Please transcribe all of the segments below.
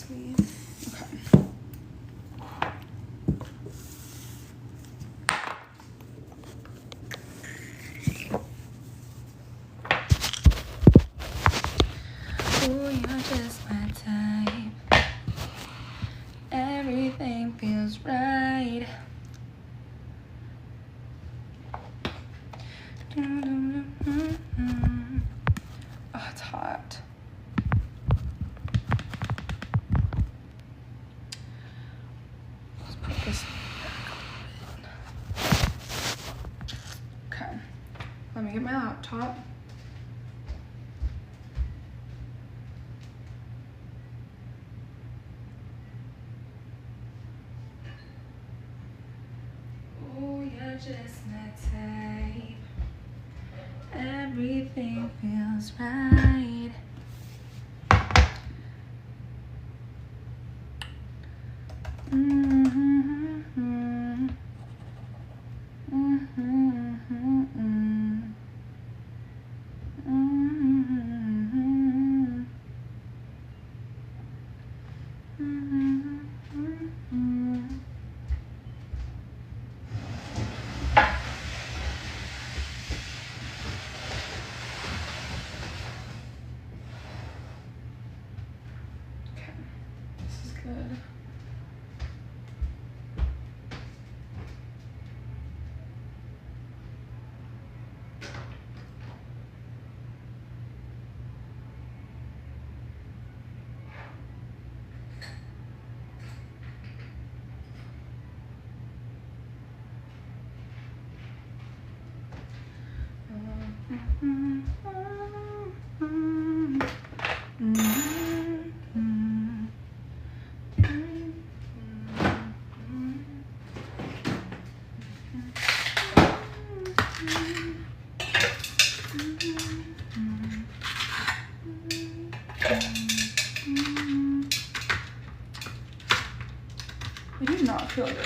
sweet. Okay. Ooh, you're just my type. Everything feels right. Oh, it's hot. Let's put this back a bit. Okay. Let me get my laptop. Oh, you're just my type. Everything feels right. Good. I do not feel good.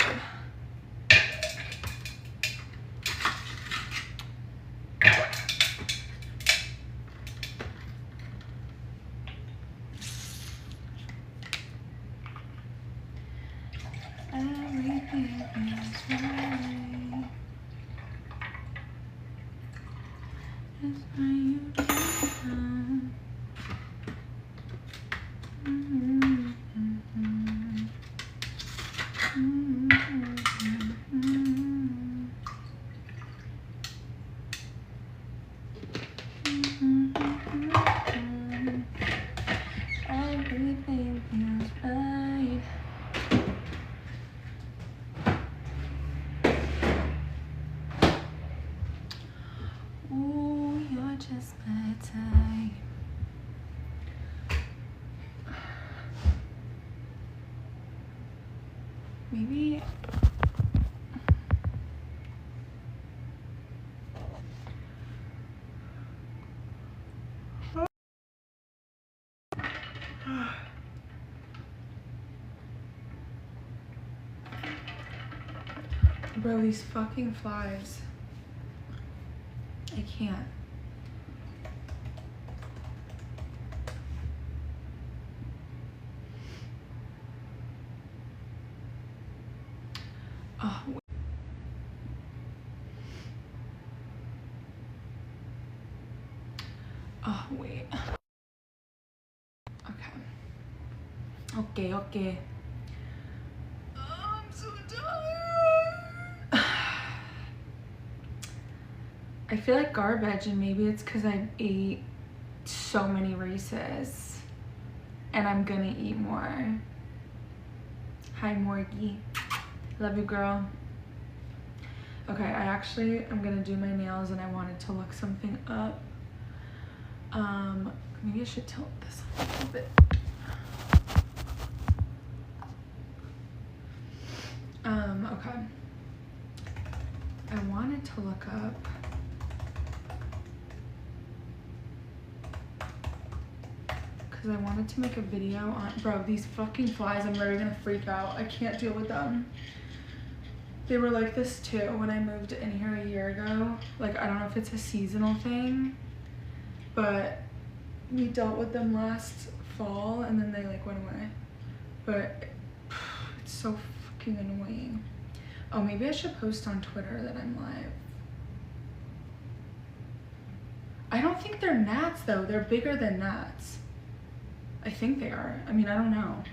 Everything is right. Just how you down. Everything feels right. Ooh, you're just my type. Maybe bro, these fucking flies. I can't. Oh, wait. Oh, wait. Okay. Oh, I'm so tired. I feel like garbage, and maybe it's because I ate so many Reese's and I'm gonna eat more. Hi, Morgie. Love you, girl. Okay, I actually am gonna do my nails and I wanted to look something up. Maybe I should tilt this a little bit. Okay. I wanted to look up because I wanted to make a video on, bro, these fucking flies, I'm literally gonna freak out. I can't deal with them. They were like this too when I moved in here a year ago. Like, I don't know if it's a seasonal thing, but we dealt with them last fall and then they like went away. but it's so fucking annoying. Oh, maybe I should post on Twitter that I'm live. I don't think they're gnats though. They're bigger than gnats. I think they are. I mean, I don't know.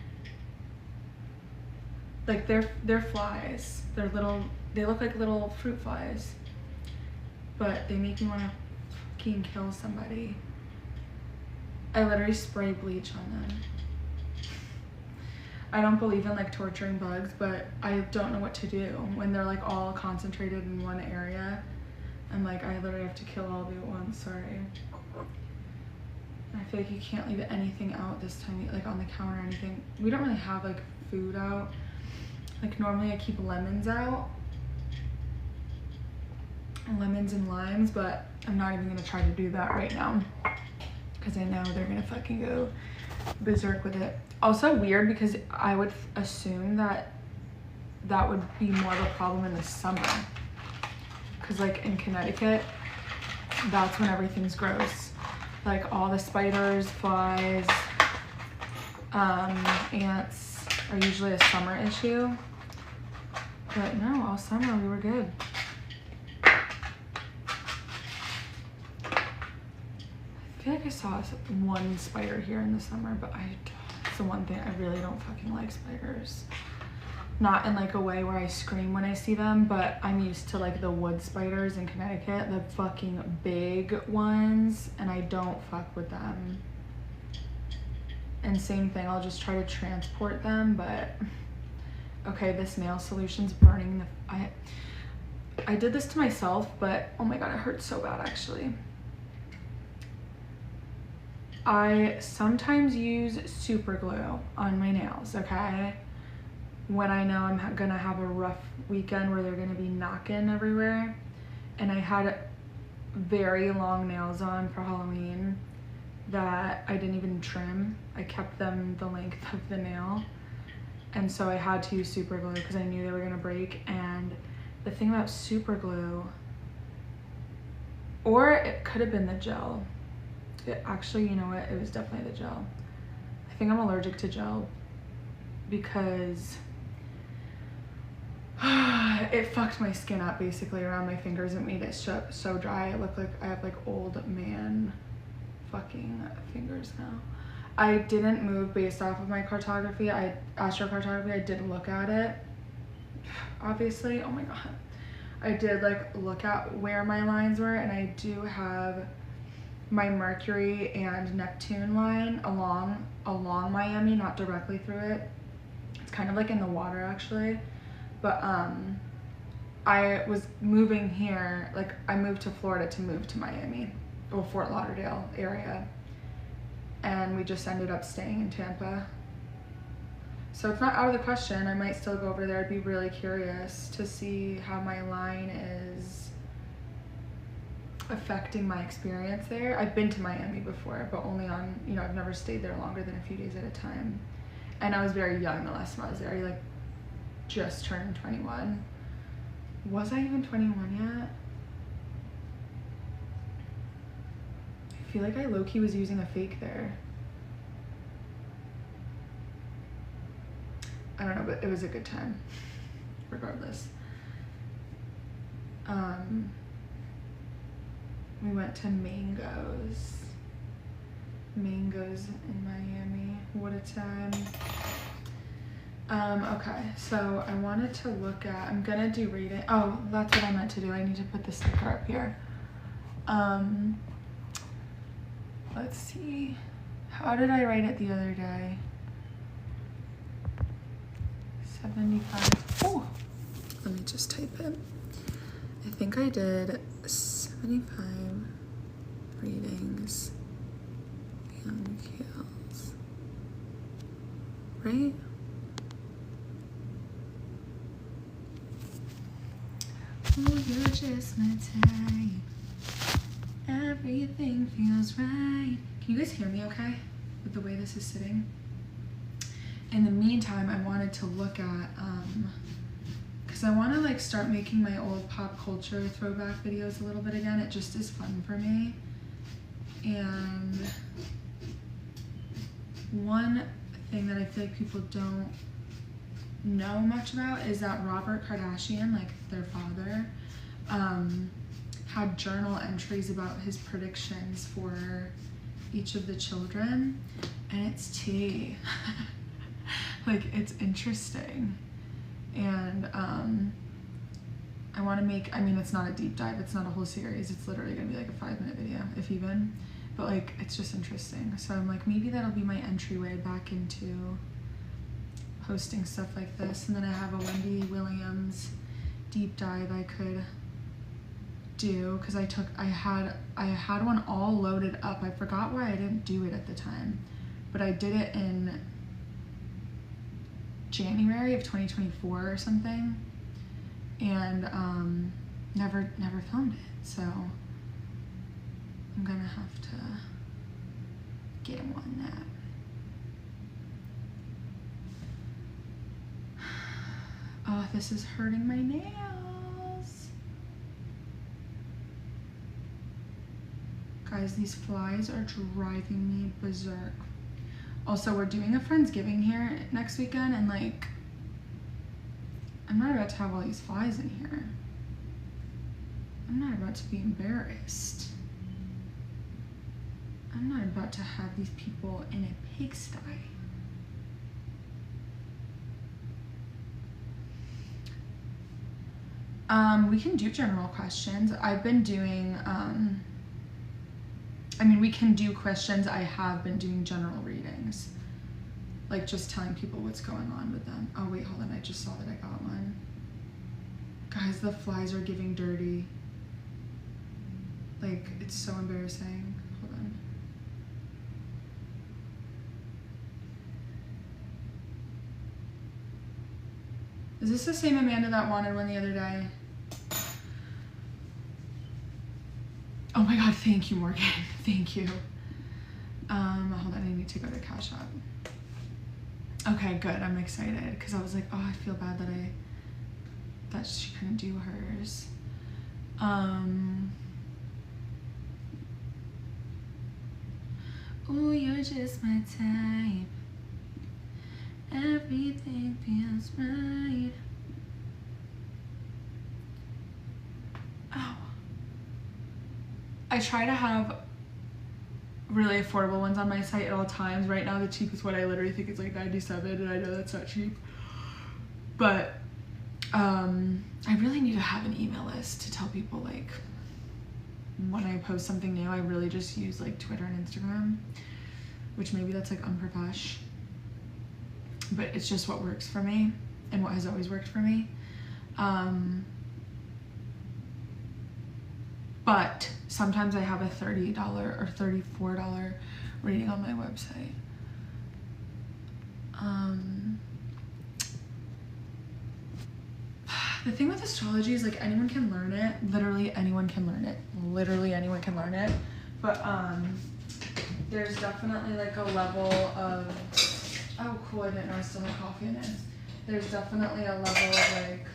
Like they're flies. They're little, they look like little fruit flies. But they make me want to fucking kill somebody. I literally spray bleach on them. I don't believe in like torturing bugs, but I don't know what to do when they're like all concentrated in one area. I'm like, I literally have to kill all of you at once, sorry. I feel like you can't leave anything out this time, like on the counter or anything. We don't really have like food out. Like normally I keep lemons out. Lemons and limes, but I'm not even gonna try to do that right now because I know they're gonna fucking go berserk with it. Also weird because I would assume that that would be more of a problem in the summer because like in Connecticut, that's when everything's gross. Like all the spiders, flies, ants are usually a summer issue. But no, all summer we were good. I feel like I saw one spider here in the summer, but it's the one thing, I really don't fucking like spiders. Not in like a way where I scream when I see them, but I'm used to like the wood spiders in Connecticut, the fucking big ones, and I don't fuck with them. And same thing, I'll just try to transport them, but okay, this nail solution's burning the, I did this to myself, but oh my god, it hurts so bad actually. I sometimes use super glue on my nails, okay? When I know I'm gonna have a rough weekend where they're gonna be knocking everywhere. And I had very long nails on for Halloween that I didn't even trim. I kept them the length of the nail. And so I had to use super glue because I knew they were gonna break. And the thing about super glue, or it could have been the gel. Actually, you know what? It was definitely the gel. I think I'm allergic to gel because it fucked my skin up basically around my fingers and made it so dry. It looked like I have like old man fucking fingers now. I didn't move based off of my cartography. Astrocartography, I did look at it. Obviously, oh my god. I did like look at where my lines were, and I do have my Mercury and Neptune line along Miami, not directly through it. It's kind of like in the water actually. But I was moving here, like I moved to Florida to move to Miami or Fort Lauderdale area. And we just ended up staying in Tampa. So it's not out of the question. I might still go over there. I'd be really curious to see how my line is affecting my experience there. I've been to Miami before, but only on, you know, I've never stayed there longer than a few days at a time. And I was very young the last time I was there. I like just turned 21. Was I even 21 yet? I feel like I low-key was using a fake there. I don't know, but it was a good time, regardless. We went to Mangoes in Miami. What a time. Okay, so I wanted to look at, I'm gonna do reading. Oh, that's what I meant to do. I need to put the sticker up here. Let's see. How did I write it the other day? 75. Oh, let me just type it. I think I did 75 readings. YUNGKALEZ. Right? Oh, you're just my type. Everything feels right. Can you guys hear me okay? With the way this is sitting? In the meantime, I wanted to look at, because I want to like start making my old pop culture throwback videos a little bit again. It just is fun for me. And one thing that I feel like people don't know much about is that Robert Kardashian, like their father, had journal entries about his predictions for each of the children, and it's tea. Like, it's interesting. And I want to make, I mean, it's not a deep dive, it's not a whole series, it's literally gonna be like a 5-minute video, if even, but like, it's just interesting. So I'm like, maybe that'll be my entryway back into posting stuff like this. And then I have a Wendy Williams deep dive I could do, because I had one all loaded up. I forgot why I didn't do it at the time, but I did it in January of 2024 or something, and never filmed it, so I'm gonna have to get on that. Oh, this is hurting my nails. Guys, these flies are driving me berserk. Also, we're doing a Friendsgiving here next weekend, and like, I'm not about to have all these flies in here. I'm not about to be embarrassed. I'm not about to have these people in a pigsty. We can do general questions. I've been doing, I mean, we can do questions. I have been doing general readings, like just telling people what's going on with them. Oh wait, hold on, I just saw that I got one. Guys, the flies are giving dirty. Like, it's so embarrassing. Hold on. Is this the same Amanda that wanted one the other day? Oh my God, thank you, Morgan. Thank you. Hold on, I need to go to Cash App. Okay, good, I'm excited, because I was like, oh, I feel bad that she couldn't do hers. Oh, you're just my type. Everything feels right. Oh. I try to have really affordable ones on my site at all times. Right now, the cheapest one I literally think is like $97, and I know that's not cheap. But I really need to have an email list to tell people, like, when I post something new. I really just use like Twitter and Instagram, which maybe that's like unprofesh, but it's just what works for me and what has always worked for me. But sometimes I have a $30 or $34 reading on my website. The thing with astrology is, like, anyone can learn it. Literally anyone can learn it. Literally anyone can learn it. But there's definitely like a level of, oh cool, I didn't know I still had coffee in it. There's definitely a level of like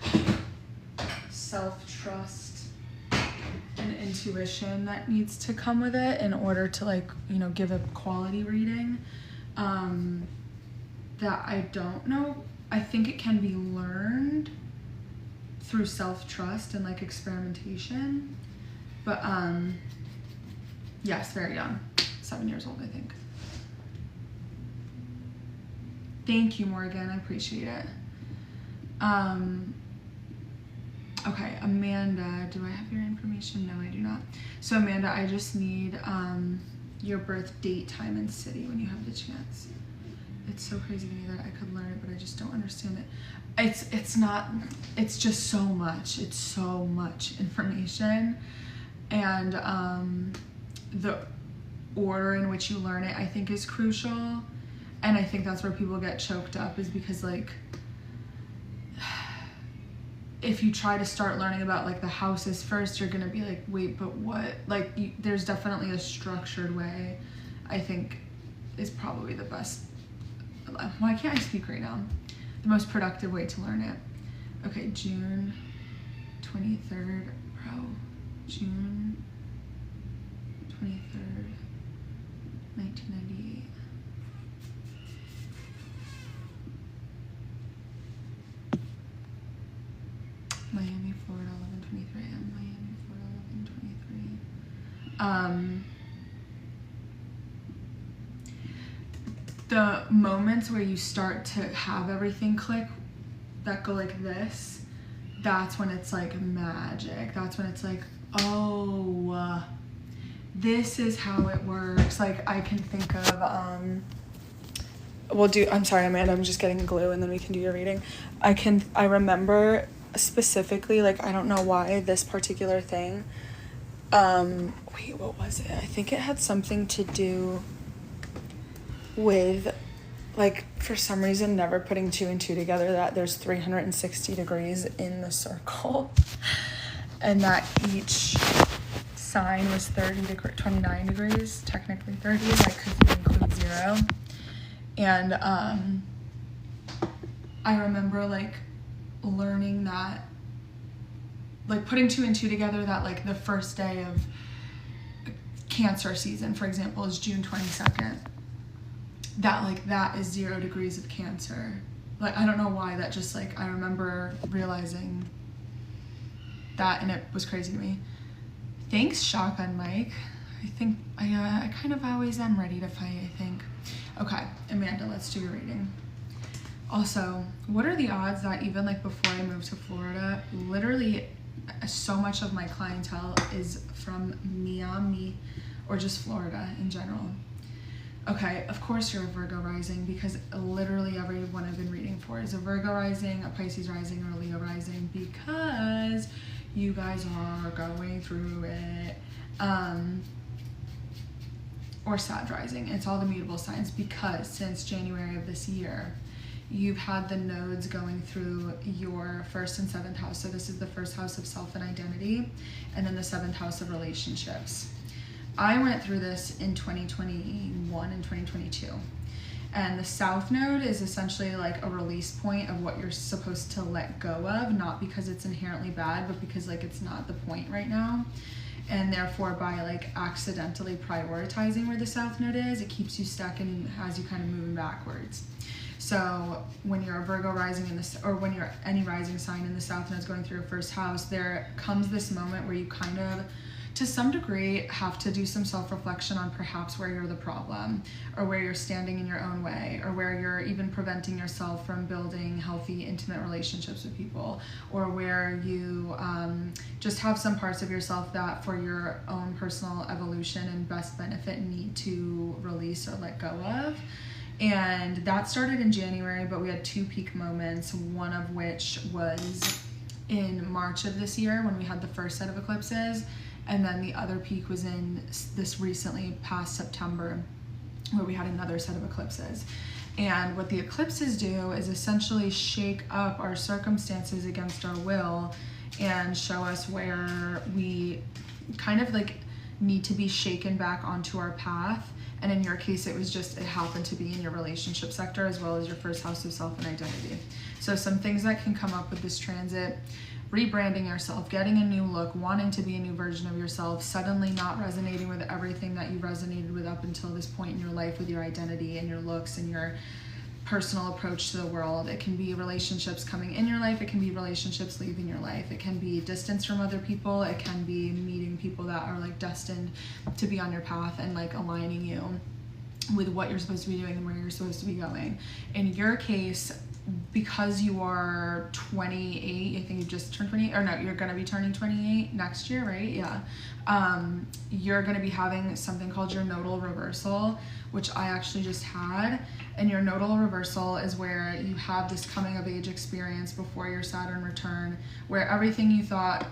self-trust and intuition that needs to come with it in order to, like, you know, give a quality reading. That I don't know. I think it can be learned through self-trust and like experimentation, but yes, very young, 7 years old, I think. Thank you, Morgan, I appreciate it. Okay, Amanda, do I have your information? No, I do not. So Amanda, I just need your birth date, time, and city when you have the chance. It's so crazy to me that I could learn it, but I just don't understand it. It's not, it's just so much. It's so much information. And the order in which you learn it, I think, is crucial. And I think that's where people get choked up, is because, like, if you try to start learning about like the houses first, you're gonna be like, wait, but what? Like, there's definitely a structured way, I think, is probably the best. Why can't I speak right now? The most productive way to learn it. Okay, June 23rd, bro. June 23rd, 1998. Florida, 11:23 a.m. Miami, Florida, 11:23. The moments where you start to have everything click that go like this, that's when it's like magic. That's when it's like, oh, this is how it works. Like I can think of, I'm sorry, Amanda, I'm just getting glue and then we can do your reading. I remember specifically, like, I don't know why this particular thing, wait, what was it? I think it had something to do with, like, for some reason, never putting 2 and 2 together, that there's 360 degrees in the circle and that each sign was 29 degrees, technically 30, like, because you include 0. And I remember like learning that, like putting 2 and 2 together, that like the first day of Cancer season, for example, is June 22nd. That like that is 0 degrees of Cancer. Like I don't know why, that just like I remember realizing that and it was crazy to me. Thanks, Shotgun Mike. I think I kind of always am ready to fight, I think. Okay, Amanda, let's do your reading. Also, what are the odds that even like before I moved to Florida, literally so much of my clientele is from Miami or just Florida in general? Okay, of course you're a Virgo rising, because literally everyone I've been reading for is a Virgo rising, a Pisces rising, or a Leo rising, because you guys are going through it. Or Sag rising. It's all the mutable signs, because since January of this year, you've had the nodes going through your 1st and 7th house. So this is the 1st house of self and identity, and then the 7th house of relationships. I went through this in 2021 and 2022. And the South node is essentially like a release point of what you're supposed to let go of, not because it's inherently bad, but because like it's not the point right now. And therefore, by like accidentally prioritizing where the South node is, it keeps you stuck and has you kind of moving backwards. So when you're a Virgo rising in this, or when you're any rising sign and the South node is going through your 1st house, there comes this moment where you kind of, to some degree, have to do some self-reflection on perhaps where you're the problem, or where you're standing in your own way, or where you're even preventing yourself from building healthy, intimate relationships with people, or where you just have some parts of yourself that for your own personal evolution and best benefit need to release or let go of. And that started in January, but we had 2 peak moments, one of which was in March of this year when we had the first set of eclipses. And then the other peak was in this recently past September, where we had another set of eclipses. And what the eclipses do is essentially shake up our circumstances against our will and show us where we kind of like need to be shaken back onto our path. And in your case, it happened to be in your relationship sector as well as your 1st house of self and identity. So some things that can come up with this transit: rebranding yourself, getting a new look, wanting to be a new version of yourself, suddenly not resonating with everything that you resonated with up until this point in your life with your identity and your looks and your personal approach to the world. It can be relationships coming in your life. It can be relationships leaving your life. It can be distance from other people. It can be meeting people that are like destined to be on your path and like aligning you with what you're supposed to be doing and where you're supposed to be going. In your case, because you are 28, I think you just turned 28, or no, you're going to be turning 28 next year, right? Yeah. You're going to be having something called your nodal reversal, which I actually just had. And your nodal reversal is where you have this coming of age experience before your Saturn return, where everything you thought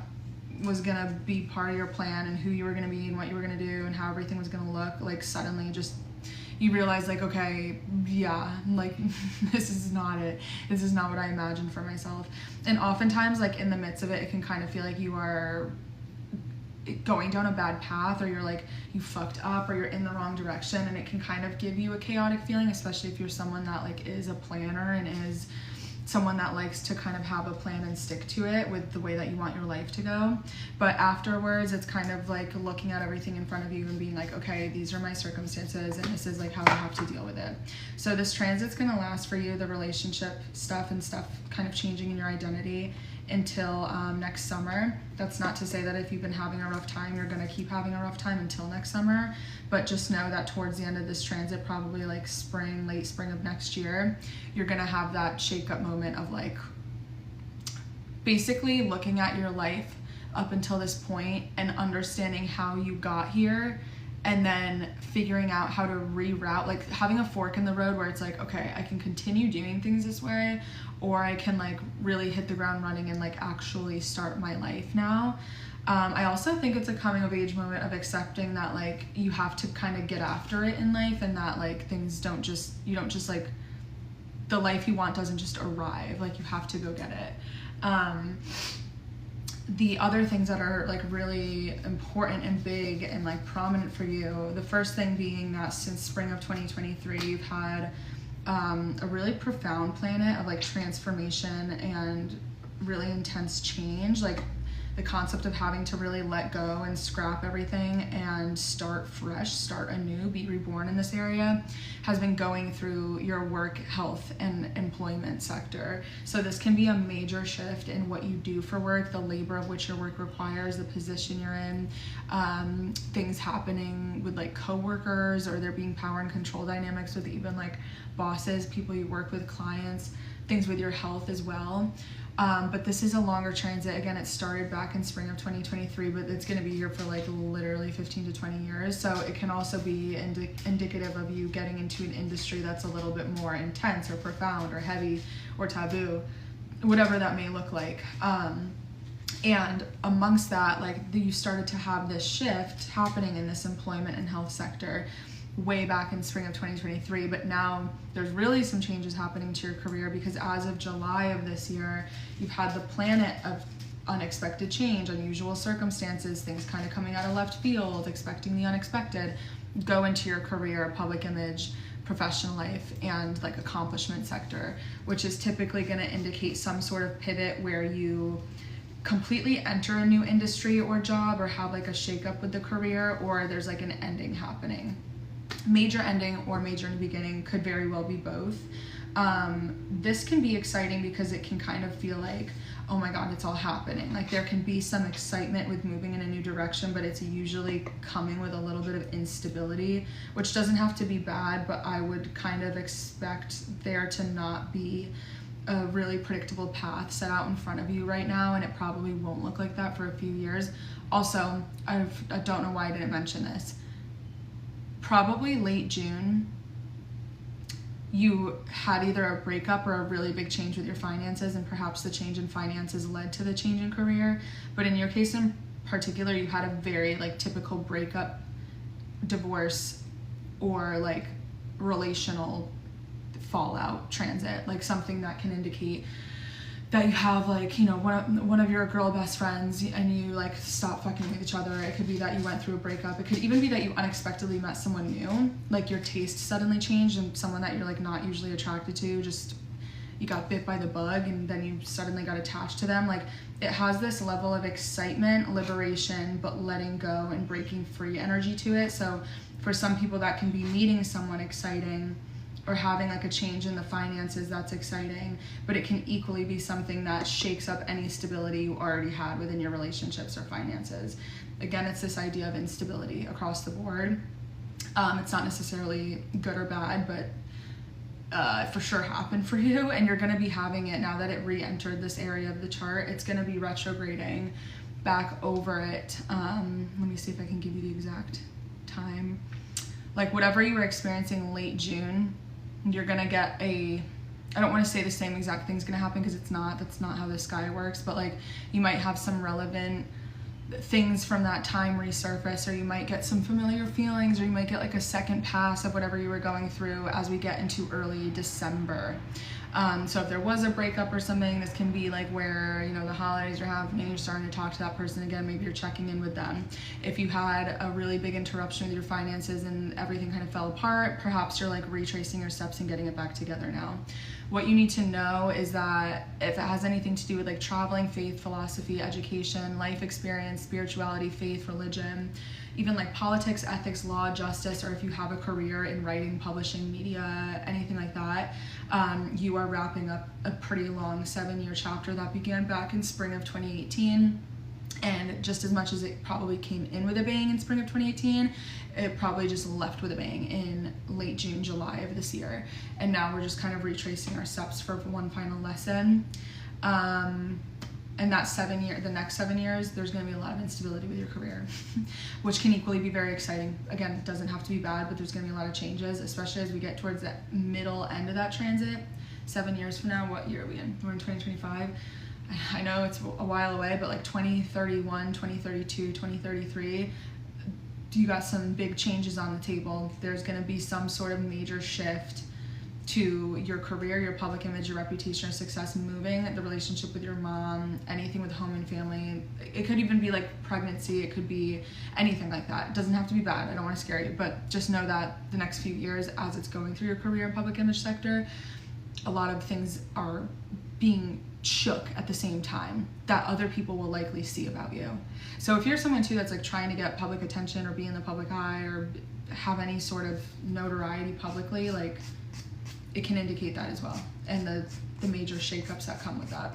was going to be part of your plan and who you were going to be and what you were going to do and how everything was going to look, like suddenly just you realize like, okay, yeah, like this is not it. This is not what I imagined for myself. And oftentimes, like in the midst of it, it can kind of feel like you are going down a bad path, or you're like, you fucked up, or you're in the wrong direction, and it can kind of give you a chaotic feeling, especially if you're someone that like is a planner and is someone that likes to kind of have a plan and stick to it with the way that you want your life to go. But afterwards, it's kind of like looking at everything in front of you and being like, okay, these are my circumstances and this is like how I have to deal with it. So this transit's gonna last for you, the relationship stuff and stuff kind of changing in your identity. until next summer. That's not to say that if you've been having a rough time, you're gonna keep having a rough time until next summer, but just know that towards the end of this transit, probably like spring, late spring of next year, you're gonna have that shake-up moment of like basically looking at your life up until this point and understanding how you got here, and then figuring out how to reroute, like having a fork in the road where it's like, okay, I can continue doing things this way, or I can like really hit the ground running and like actually start my life now. I also think it's a coming of age moment of accepting that like you have to kind of get after it in life, and that like things don't just, you don't just like, the life you want doesn't just arrive, like you have to go get it. The other things that are like really important and big and like prominent for you, the first thing being that since spring of 2023, you've had a really profound planet of like transformation and really intense change. Like the concept of having to really let go and scrap everything and start fresh, start anew, be reborn in this area has been going through your work, health, and employment sector. So this can be a major shift in what you do for work, the labor of which your work requires, the position you're in, things happening with like coworkers, or there being power and control dynamics with even like bosses, people you work with, clients, things with your health as well. But this is a longer transit. Again, it started back in spring of 2023, but it's going to be here for like literally 15 to 20 years. So it can also be indicative of you getting into an industry that's a little bit more intense or profound or heavy or taboo, whatever that may look like. And amongst that, like you started to have this shift happening in this employment and health sector way back in spring of 2023, but now there's really some changes happening to your career, because as of July of this year, you've had the planet of unexpected change, unusual circumstances, things kind of coming out of left field, expecting the unexpected, go into your career, public image, professional life, and like accomplishment sector, which is typically going to indicate some sort of pivot where you completely enter a new industry or job, or have like a shakeup with the career, or there's like an ending happening. Major ending or major in the beginning, could very well be both. This can be exciting because it can kind of feel like, oh my God, it's all happening. Like there can be some excitement with moving in a new direction, but it's usually coming with a little bit of instability, which doesn't have to be bad, but I would kind of expect there to not be a really predictable path set out in front of you right now, and it probably won't look like that for a few years. Also, I don't know why I didn't mention this. Probably late June, you had either a breakup or a really big change with your finances, and perhaps the change in finances led to the change in career. But in your case in particular, you had a very like typical breakup, divorce, or like relational fallout transit, like something that can indicate that you have like, you know, one of your girl best friends and you like stop fucking with each other. It could be that you went through a breakup. It could even be that you unexpectedly met someone new, like your taste suddenly changed, and someone that you're like not usually attracted to, just you got bit by the bug and then you suddenly got attached to them. Like it has this level of excitement, liberation, but letting go and breaking free energy to it. So for some people that can be meeting someone exciting, or having like a change in the finances that's exciting, but it can equally be something that shakes up any stability you already had within your relationships or finances. Again, it's this idea of instability across the board. It's not necessarily good or bad, but for sure happened for you, and you're going to be having it now that it re-entered this area of the chart. It's going to be retrograding back over it. Let me see if I can give you the exact time. Like whatever you were experiencing late June, you're gonna get I don't want to say the same exact thing's gonna happen, because that's not how the sky works, but like you might have some relevant things from that time resurface, or you might get some familiar feelings, or you might get like a second pass of whatever you were going through as we get into early December. So if there was a breakup or something, this can be like where, you know, the holidays are happening, you're starting to talk to that person again, maybe you're checking in with them. If you had a really big interruption with your finances and everything kind of fell apart, perhaps you're like retracing your steps and getting it back together now. What you need to know is that if it has anything to do with like traveling, faith, philosophy, education, life experience, spirituality, faith, religion, even like politics, ethics, law, justice, or if you have a career in writing, publishing, media, anything like that, you are wrapping up a pretty long 7-year chapter that began back in spring of 2018. And just as much as it probably came in with a bang in spring of 2018, it probably just left with a bang in late June, July of this year. And now we're just kind of retracing our steps for one final lesson. And that the next 7 years, there's going to be a lot of instability with your career, which can equally be very exciting. Again, it doesn't have to be bad, but there's going to be a lot of changes, especially as we get towards that middle end of that transit. 7 years from now, what year are we in? We're in 2025. I know it's a while away, but like 2031, 2032, 2033, you got some big changes on the table. There's going to be some sort of major shift to your career, your public image, your reputation, or success, moving, the relationship with your mom, anything with home and family. It could even be like pregnancy. It could be anything like that. It doesn't have to be bad. I don't want to scare you, but just know that the next few years, as it's going through your career and public image sector, a lot of things are being shook at the same time that other people will likely see about you. So if you're someone too that's like trying to get public attention or be in the public eye or have any sort of notoriety publicly, like it can indicate that as well, and the major shakeups that come with that.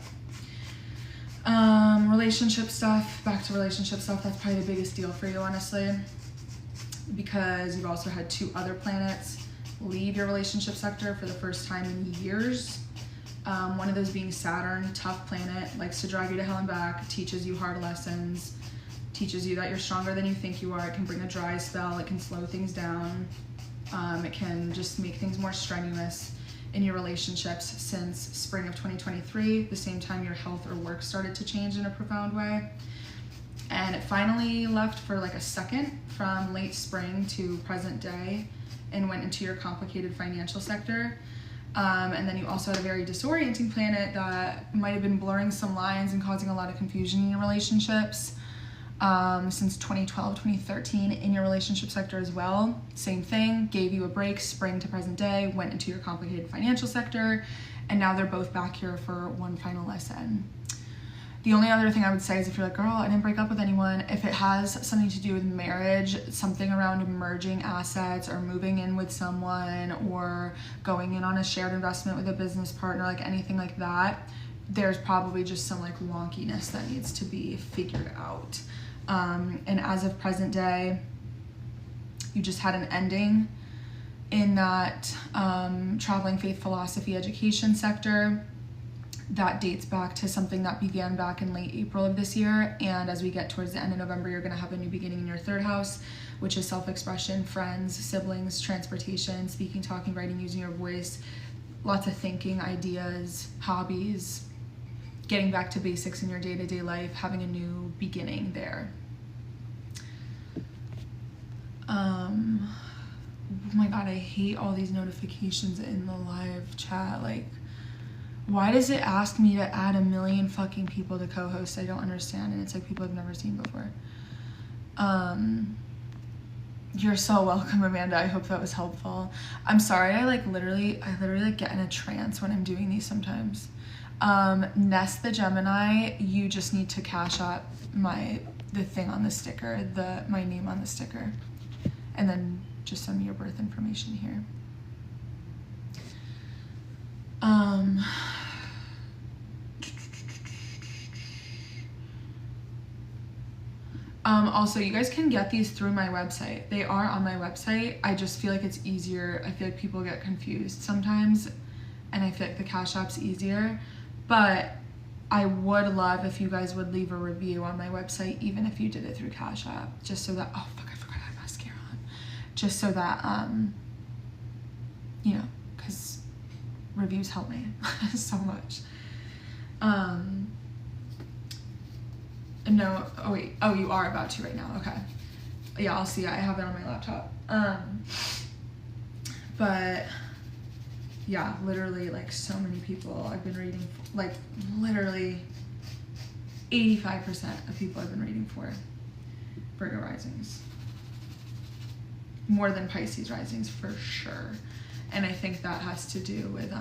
Relationship stuff, back to relationship stuff, that's probably the biggest deal for you, honestly, because you've also had 2 other planets leave your relationship sector for the first time in years. One of those being Saturn, tough planet, likes to drag you to hell and back, teaches you hard lessons, teaches you that you're stronger than you think you are. It can bring a dry spell, it can slow things down, it can just make things more strenuous in your relationships since spring of 2023, the same time your health or work started to change in a profound way. And it finally left for like a second from late spring to present day and went into your complicated financial sector. And then you also had a very disorienting planet that might have been blurring some lines and causing a lot of confusion in your relationships since 2012, 2013 in your relationship sector as well. Same thing, gave you a break, spring to present day, went into your complicated financial sector, and now they're both back here for one final lesson. The only other thing I would say is if you're like, girl, I didn't break up with anyone, if it has something to do with marriage, something around merging assets or moving in with someone or going in on a shared investment with a business partner, like anything like that, there's probably just some like wonkiness that needs to be figured out. And as of present day, you just had an ending in that traveling faith philosophy education sector. That dates back to something that began back in late April of this year. And as we get towards the end of November, you're going to have a new beginning in your 3rd house, which is self-expression, friends, siblings, transportation, speaking, talking, writing, using your voice, lots of thinking, ideas, hobbies, getting back to basics in your day-to-day life, having a new beginning there. Oh my God, I hate all these notifications in the live chat. Like, why does it ask me to add 1 million fucking people to co-host? I don't understand. And it's like people I've never seen before. You're so welcome, Amanda. I hope that was helpful. I'm sorry, I literally get in a trance when I'm doing these sometimes. Nest the Gemini, you just need to cash out the thing on the sticker, my name on the sticker. And then just send me your birth information here. Also, you guys can get these through my website. They are on my website. I just feel like it's easier. I feel like people get confused sometimes, and I feel like the Cash App's easier. But I would love if you guys would leave a review on my website, even if you did it through Cash App, just so that, oh fuck, I forgot I have mascara on. Just so that, you know, because reviews help me so much. No, oh wait, oh, you are about to right now, okay. Yeah, I'll see it, I have it on my laptop. But yeah, literally like so many people I've been reading, like literally 85% of people I've been reading for Virgo risings. More than Pisces risings for sure. And I think that has to do with,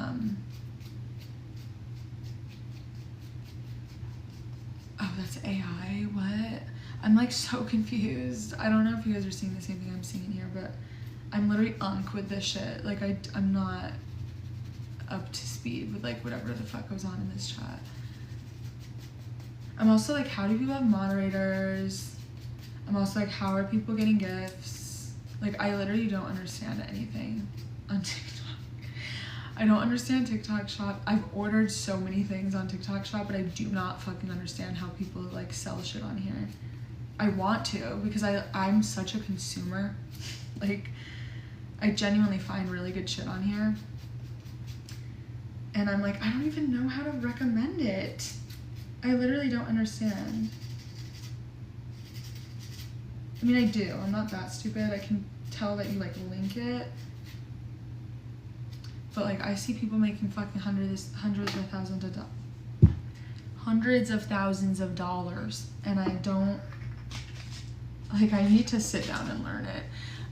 oh, that's AI, what? I'm like so confused. I don't know if you guys are seeing the same thing I'm seeing here, but I'm literally with this shit. Like I'm not up to speed with like whatever the fuck goes on in this chat. I'm also like, how do people have moderators? I'm also like, how are people getting gifts? Like, I literally don't understand anything on TikTok. I don't understand TikTok Shop. I've ordered so many things on TikTok Shop, but I do not fucking understand how people like sell shit on here. I want to, because I'm such a consumer. Like, I genuinely find really good shit on here. And I'm like, I don't even know how to recommend it. I literally don't understand. I mean, I do. I'm not that stupid. I can tell that you like link it. But like, I see people making fucking hundreds of thousands of dollars, and I don't, like, I need to sit down and learn it.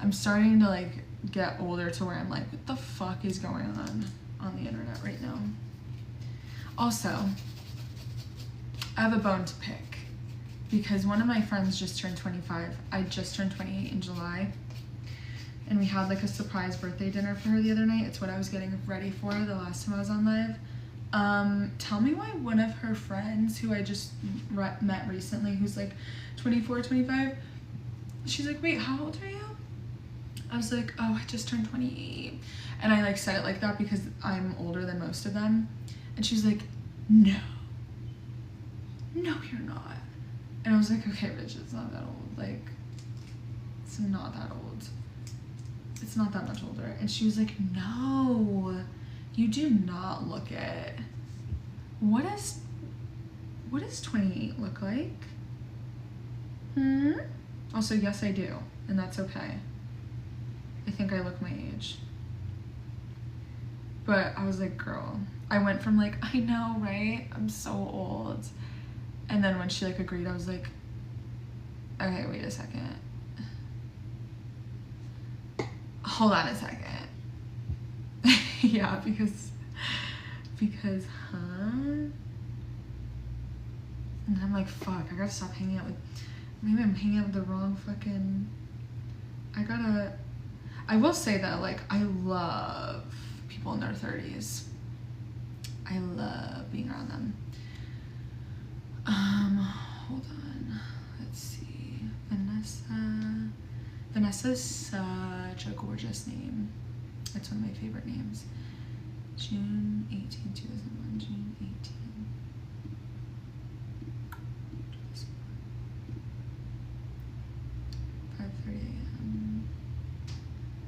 I'm starting to like get older to where I'm like, what the fuck is going on the internet right now? Also, I have a bone to pick because one of my friends just turned 25. I just turned 28 in July. And we had like a surprise birthday dinner for her the other night. It's what I was getting ready for the last time I was on live. Tell me why one of her friends who I just met recently, who's like 24, 25, she's like, wait, how old are you? I was like, oh, I just turned 28. And I like said it like that because I'm older than most of them. And she's like, no, you're not. And I was like, okay, bitch, it's not that old. Like, it's not that old. It's not that much older. And she was like, no, you do not look it. What does 28 look like? Also, yes, I do. And that's okay. I think I look my age. But I was like, girl, I went from like, I know, right? I'm so old. And then when she like agreed, I was like, okay, wait a second. Hold on a second. Yeah, because, huh? And I'm like, fuck, I gotta stop hanging out with, maybe I'm hanging out with the wrong fucking, I will say that, like, I love people in their 30s. I love being around them. Hold on, let's see, Vanessa's such a gorgeous name. It's one of my favorite names. June 18, 2001, June 18. 5:30 a.m.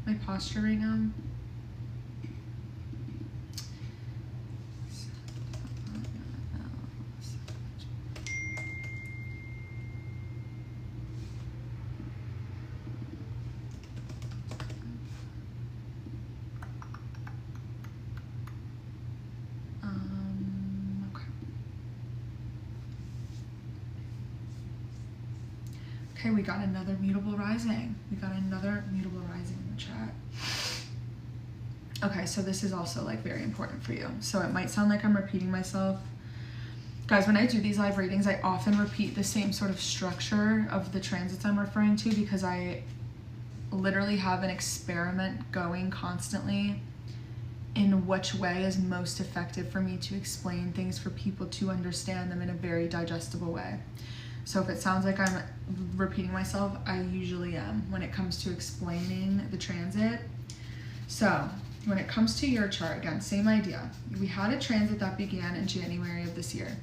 My posture right now. Okay, we got another mutable rising. We got another mutable rising in the chat. Okay, so this is also like very important for you. So it might sound like I'm repeating myself. Guys, when I do these live readings, I often repeat the same sort of structure of the transits I'm referring to because I literally have an experiment going constantly in which way is most effective for me to explain things for people to understand them in a very digestible way. So if it sounds like I'm repeating myself, I usually am when it comes to explaining the transit. So when it comes to your chart, again, same idea. We had a transit that began in January of this year.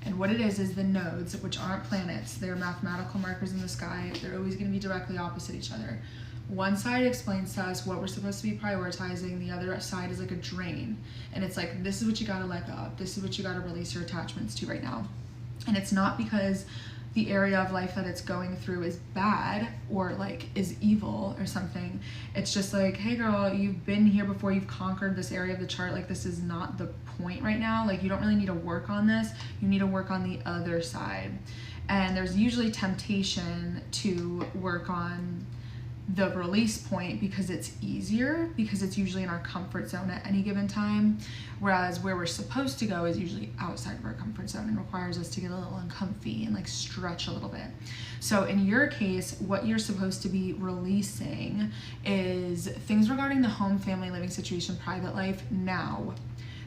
And what it is the nodes, which aren't planets, they're mathematical markers in the sky. They're always going to be directly opposite each other. One side explains to us what we're supposed to be prioritizing. The other side is like a drain. And it's like, this is what you got to let go of. This is what you got to release your attachments to right now. And it's not because the area of life that it's going through is bad or like is evil or something. It's just like, hey girl, you've been here before, you've conquered this area of the chart. Like, this is not the point right now. Like, you don't really need to work on this. You need to work on the other side. And there's usually temptation to work on the release point because it's easier, because it's usually in our comfort zone at any given time, whereas where we're supposed to go is usually outside of our comfort zone and requires us to get a little uncomfy and like stretch a little bit. So in your case, what you're supposed to be releasing is things regarding the home, family, living situation, private life now.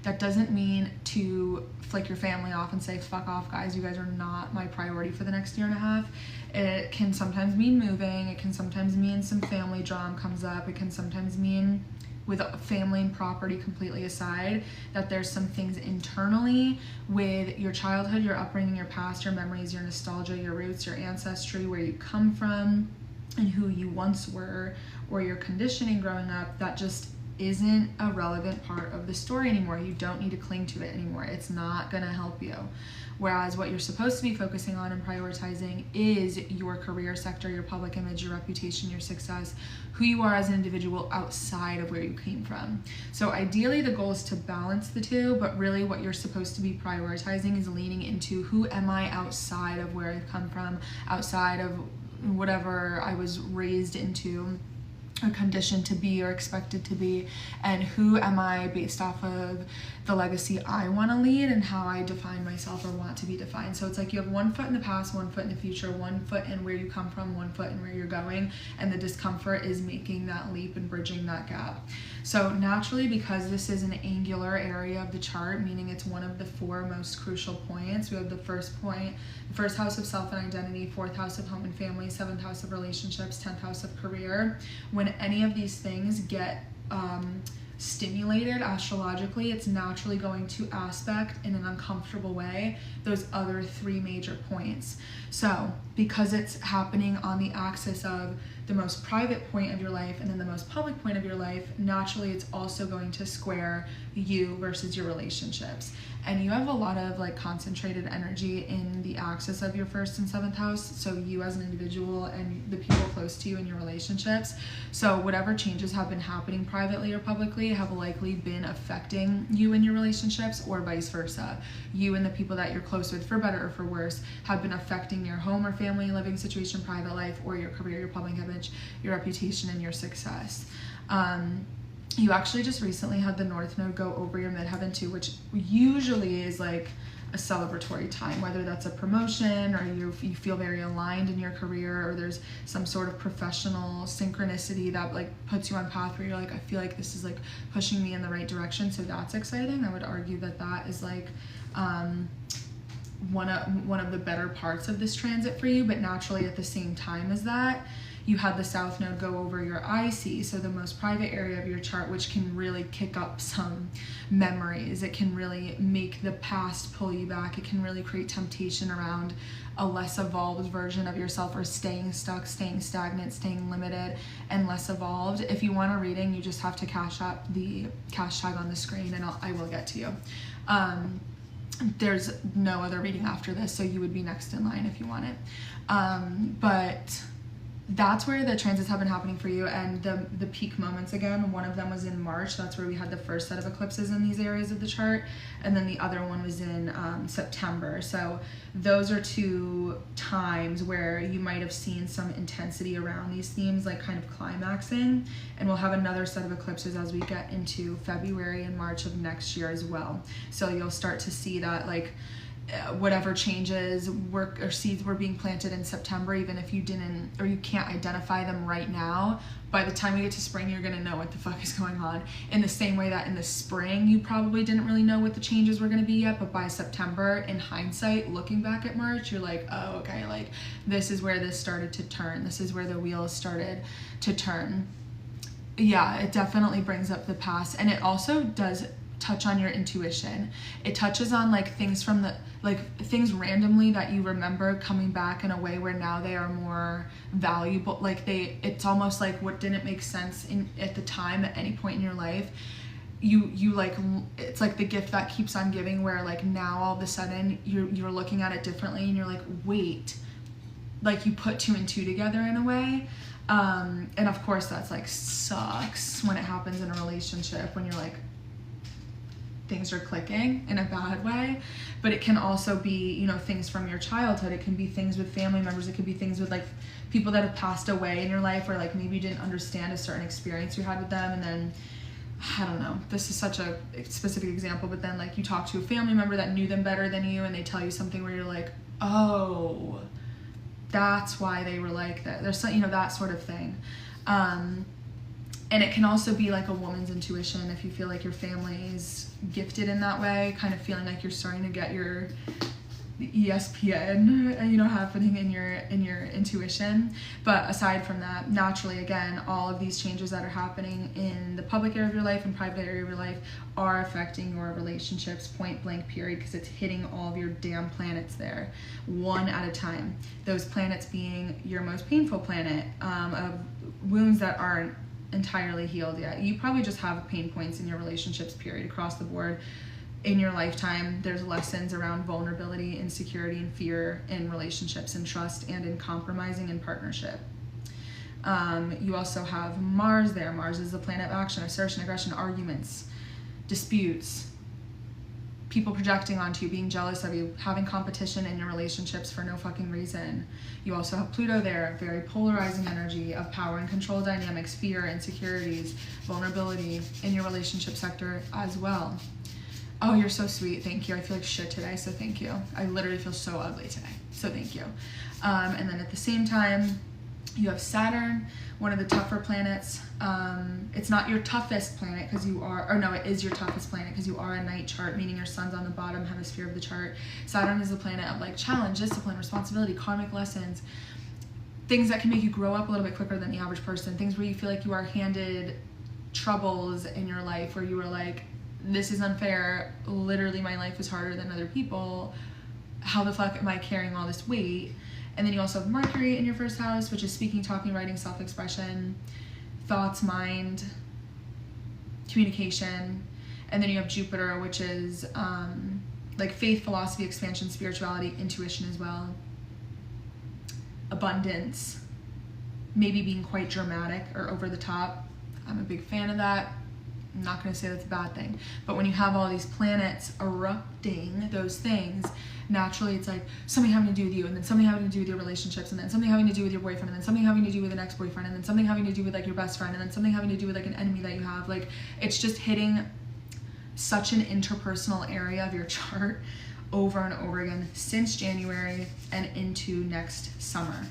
That doesn't mean to flick your family off and say, fuck off guys, you guys are not my priority for the next year and a half. It can sometimes mean moving. It can sometimes mean some family drama comes up. It can sometimes mean, with family and property completely aside, that there's some things internally with your childhood, your upbringing, your past, your memories, your nostalgia, your roots, your ancestry, where you come from and who you once were, or your conditioning growing up that just isn't a relevant part of the story anymore. You don't need to cling to it anymore. It's not gonna help you. Whereas what you're supposed to be focusing on and prioritizing is your career sector, your public image, your reputation, your success, who you are as an individual outside of where you came from. So ideally the goal is to balance the two, but really what you're supposed to be prioritizing is leaning into who am I outside of where I've come from, outside of whatever I was raised into or conditioned to be or expected to be, and who am I based off of the legacy I want to lead and how I define myself or want to be defined. So it's like you have one foot in the past, one foot in the future, one foot in where you come from, one foot in where you're going, and the discomfort is making that leap and bridging that gap. So naturally, because this is an angular area of the chart, meaning it's one of the 4 most crucial points, we have the first point, the first house of self and identity, 4th house of home and family, 7th house of relationships, 10th house of career. When any of these things get stimulated astrologically, it's naturally going to aspect in an uncomfortable way those other 3 major points. So because it's happening on the axis of the most private point of your life and then the most public point of your life, naturally it's also going to square you versus your relationships. And you have a lot of like concentrated energy in the axis of your 1st and 7th house, so you as an individual and the people close to you in your relationships. So whatever changes have been happening privately or publicly have likely been affecting you in your relationships, or vice versa. You and the people that you're close with, for better or for worse, have been affecting your home or family living situation, private life, or your career, your public image, your reputation, and your success. You actually just recently had the North Node go over your midheaven too, which usually is like a celebratory time, whether that's a promotion or you feel very aligned in your career, or there's some sort of professional synchronicity that like puts you on path where you're like, I feel like this is like pushing me in the right direction. So that's exciting. I would argue that that is like one of the better parts of this transit for you. But naturally at the same time as that, you had the South Node go over your IC, so the most private area of your chart, which can really kick up some memories. It can really make the past pull you back. It can really create temptation around a less evolved version of yourself, or staying stuck, staying stagnant, staying limited, and less evolved. If you want a reading, you just have to cash up the cash tag on the screen, and I will get to you. There's no other reading after this, so you would be next in line if you want it. But that's where the transits have been happening for you, and the peak moments, again, one of them was in March. That's where we had the first set of eclipses in these areas of the chart, and then the other one was in September. So those are 2 times where you might have seen some intensity around these themes, like kind of climaxing, and we'll have another set of eclipses as we get into February and March of next year as well. So you'll start to see that like whatever changes work or seeds were being planted in September, even if you didn't or you can't identify them right now, by the time we get to spring, you're gonna know what the fuck is going on. In the same way that in the spring, you probably didn't really know what the changes were gonna be yet, but by September, in hindsight, looking back at March, you're like, oh, okay, like this is where this started to turn. This is where the wheels started to turn. Yeah, it definitely brings up the past, and it also does touch on your intuition. It touches on like things from the things randomly that you remember coming back in a way where now they are more valuable. Like it's almost like what didn't make sense at the time at any point in your life. You like, it's like the gift that keeps on giving, where like now all of a sudden you're looking at it differently, and you're like, wait, like you put 2 and 2 together in a way. And of course that's like sucks when it happens in a relationship, when you're like, things are clicking in a bad way, but it can also be, you know, things from your childhood. It can be things with family members. It could be things with like people that have passed away in your life, or like maybe you didn't understand a certain experience you had with them, and then I don't know, this is such a specific example, but then like you talk to a family member that knew them better than you and they tell you something where you're like, oh, that's why they were like that. There's some, you know, that sort of thing. And it can also be like a woman's intuition if you feel like your family's gifted in that way, kind of feeling like you're starting to get your ESPN, you know, happening in your intuition. But aside from that, naturally, again, all of these changes that are happening in the public area of your life and private area of your life are affecting your relationships, point blank period, because it's hitting all of your damn planets there, one at a time. Those planets being your most painful planet, of wounds that aren't entirely healed yet. You probably just have pain points in your relationships, period, across the board. In your lifetime, there's lessons around vulnerability, insecurity, and fear in relationships and trust, and in compromising in partnership. You also have Mars there. Mars is the planet of action, assertion, aggression, arguments, disputes, people projecting onto you, being jealous of you, having competition in your relationships for no fucking reason. You also have Pluto there, very polarizing energy of power and control dynamics, fear, insecurities, vulnerability in your relationship sector as well. Oh, you're so sweet. Thank you. I feel like shit today, so thank you. I literally feel so ugly today, so thank you. And then at the same time, you have Saturn, one of the tougher planets. It's not your toughest planet because you are, or no, it is your toughest planet because you are a night chart, meaning your sun's on the bottom hemisphere of the chart. Saturn is the planet of like challenge, discipline, responsibility, karmic lessons, things that can make you grow up a little bit quicker than the average person, things where you feel like you are handed troubles in your life where you are like, this is unfair, literally my life is harder than other people, how the fuck am I carrying all this weight? And then you also have Mercury in your first house, which is speaking, talking, writing, self-expression, thoughts, mind, communication. And then you have Jupiter, which is like faith, philosophy, expansion, spirituality, intuition as well, abundance, maybe being quite dramatic or over the top. I'm a big fan of that. I'm not going to say that's a bad thing, but when you have all these planets erupting those things, naturally it's like something having to do with you, and then something having to do with your relationships, and then something having to do with your boyfriend, and then something having to do with an ex-boyfriend, and then something having to do with like your best friend, and then something having to do with like an enemy that you have. Like it's just hitting such an interpersonal area of your chart over and over again since January and into next summer.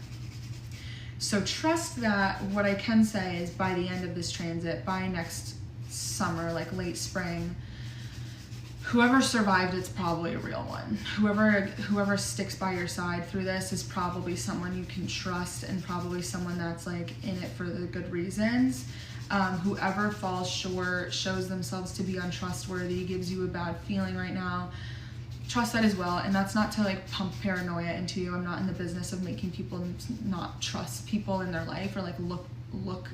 So trust that what I can say is by the end of this transit, by next summer, like late spring, whoever survived it's probably a real one. Whoever sticks by your side through this is probably someone you can trust, and probably someone that's like in it for the good reasons. Whoever falls short, shows themselves to be untrustworthy, gives you a bad feeling right now, trust that as well. And that's not to like pump paranoia into you. I'm not in the business of making people not trust people in their life or like look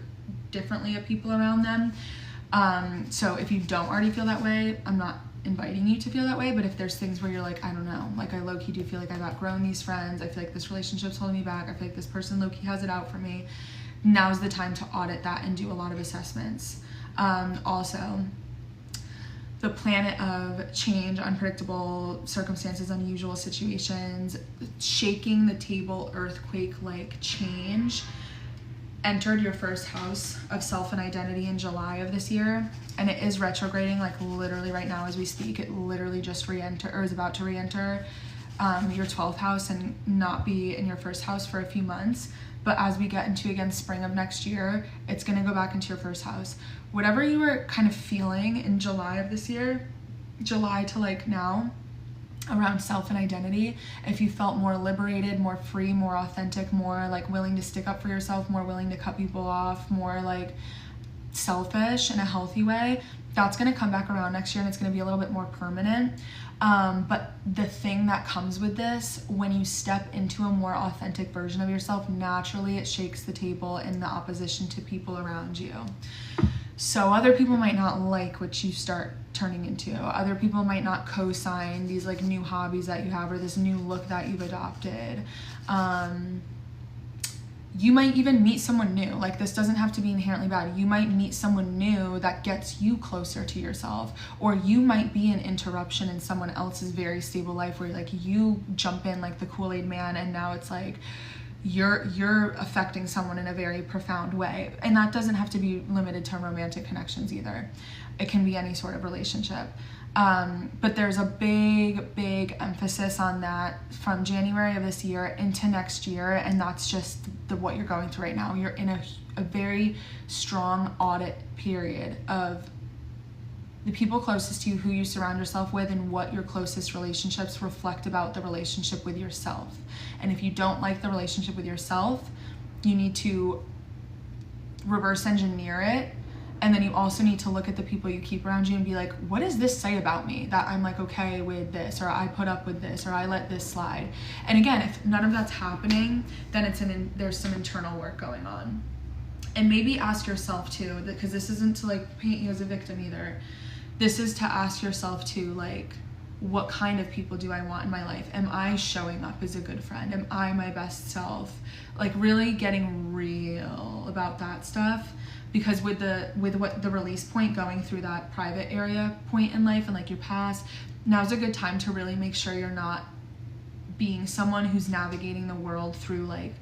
differently at people around them. So if you don't already feel that way, I'm not inviting you to feel that way, but if there's things where you're like, I don't know, like I low-key do feel like I've outgrown these friends, I feel like this relationship's holding me back, I feel like this person low-key has it out for me, now's the time to audit that and do a lot of assessments. Also, the planet of change, unpredictable circumstances, unusual situations, shaking the table, earthquake-like change, entered your first house of self and identity in July of this year, and it is retrograding like literally right now as we speak. It literally just is about to re-enter your 12th house and not be in your first house for a few months. But as we get into again spring of next year, it's going to go back into your first house. Whatever you were kind of feeling in July of this year, July to like now, around self and identity, if you felt more liberated, more free, more authentic, more like willing to stick up for yourself, more willing to cut people off, more like selfish in a healthy way, that's going to come back around next year, and it's going to be a little bit more permanent. But the thing that comes with this, when you step into a more authentic version of yourself, naturally it shakes the table in the opposition to people around you. So other people might not like what you start turning into. Other people might not co-sign these like new hobbies that you have or this new look that you've adopted. you might even meet someone new. Like, this doesn't have to be inherently bad. You might meet someone new that gets you closer to yourself, or you might be an interruption in someone else's very stable life where like you jump in like the Kool-Aid man, and now it's like you're affecting someone in a very profound way. And that doesn't have to be limited to romantic connections either. It can be any sort of relationship. But there's a big emphasis on that from January of this year into next year, and that's just what you're going through right now. You're in a very strong audit period of the people closest to you, who you surround yourself with, and what your closest relationships reflect about the relationship with yourself. And if you don't like the relationship with yourself, you need to reverse engineer it. And then you also need to look at the people you keep around you and be like, what does this say about me that I'm like okay with this, or I put up with this, or I let this slide? And again, if none of that's happening, then there's some internal work going on. And maybe ask yourself too, because this isn't to like paint you as a victim either. This is to ask yourself too, like, what kind of people do I want in my life? Am I showing up as a good friend? Am I my best self? Like, really getting real about that stuff. Because with what the release point, going through that private area point in life and like your past, now's a good time to really make sure you're not being someone who's navigating the world through like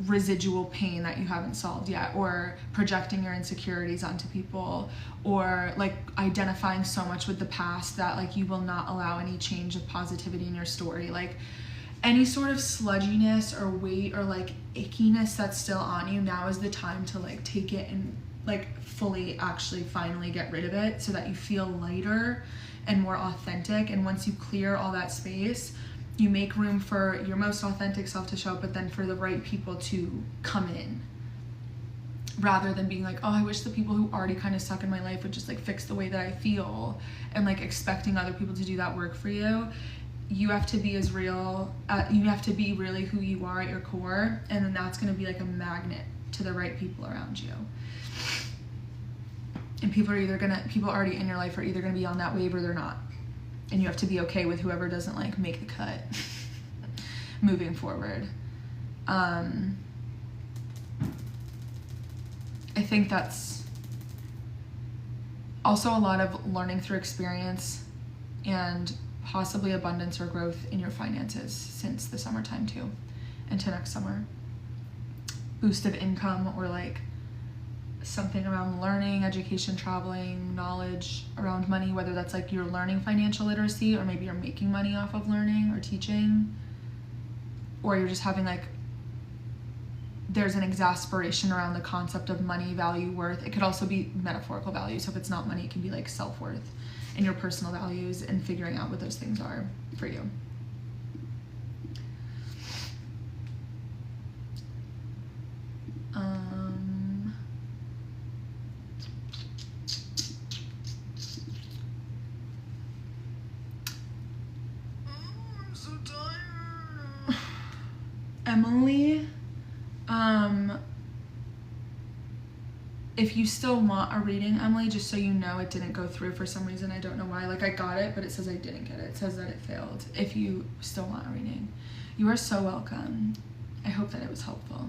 residual pain that you haven't solved yet, or projecting your insecurities onto people, or like identifying so much with the past that like you will not allow any change of positivity in your story. Like, any sort of sludginess or weight or like ickiness that's still on you, now is the time to like take it and like fully actually finally get rid of it, so that you feel lighter and more authentic. And once you clear all that space, you make room for your most authentic self to show up, but then for the right people to come in, rather than being like, oh, I wish the people who already kind of suck in my life would just like fix the way that I feel, and like expecting other people to do that work for you. You have to be as real, you have to be really who you are at your core, and then that's going to be like a magnet to the right people around you. And people already in your life are either going to be on that wave or they're not. And you have to be okay with whoever doesn't like make the cut moving forward. I think that's also a lot of learning through experience, and possibly abundance or growth in your finances since the summertime too, into next summer. Boost of income, or like something around learning, education, traveling, knowledge around money, whether that's like you're learning financial literacy, or maybe you're making money off of learning or teaching, or you're just having like, there's an exasperation around the concept of money, value, worth. It could also be metaphorical value. So if it's not money, it can be like self-worth and your personal values, and figuring out what those things are for you. I'm so tired. Emily, if you still want a reading, Emily, just so you know, it didn't go through for some reason. I don't know why. Like, I got it, but it says I didn't get it. It says that it failed. If you still want a reading, you are so welcome. I hope that it was helpful.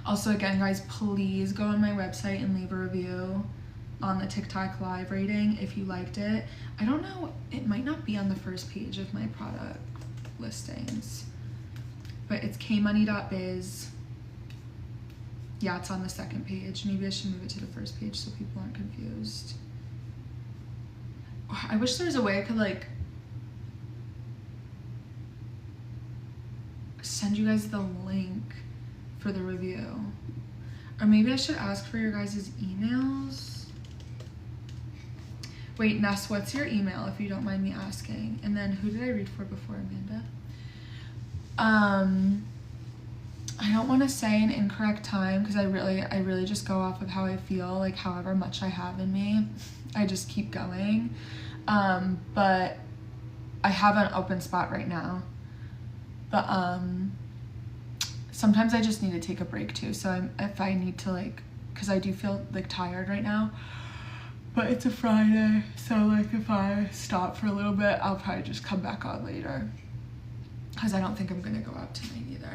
Also, again, guys, please go on my website and leave a review on the TikTok live rating if you liked it. I don't know, it might not be on the first page of my product listings, but it's kmoney.biz. Yeah, it's on the second page. Maybe I should move it to the first page so people aren't confused. I wish there was a way I could like send you guys the link for the review. Or maybe I should ask for your guys' emails. Wait, Ness, what's your email if you don't mind me asking? And then who did I read for before, Amanda? I don't want to say an incorrect time, because I really just go off of how I feel, like however much I have in me, I just keep going. But I have an open spot right now. But sometimes I just need to take a break too. So if I need to, like, because I do feel like tired right now, but it's a Friday, so like if I stop for a little bit, I'll probably just come back on later, because I don't think I'm gonna go out tonight either.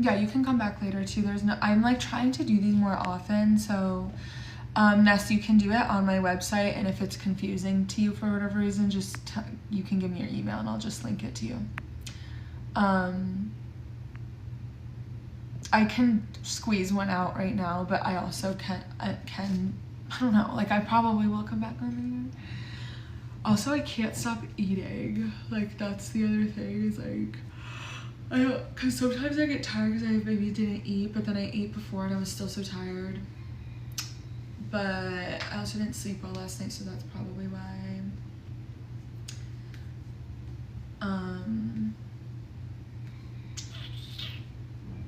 Yeah, you can come back later too. I'm like trying to do these more often, so Ness, you can do it on my website, and if it's confusing to you for whatever reason, you can give me your email and I'll just link it to you. I can squeeze one out right now, but I also I don't know, like I probably will come back on later. Also, I can't stop eating. Like that's the other thing, is like, cause sometimes I get tired because I maybe didn't eat, but then I ate before and I was still so tired. But I also didn't sleep well last night, so that's probably why.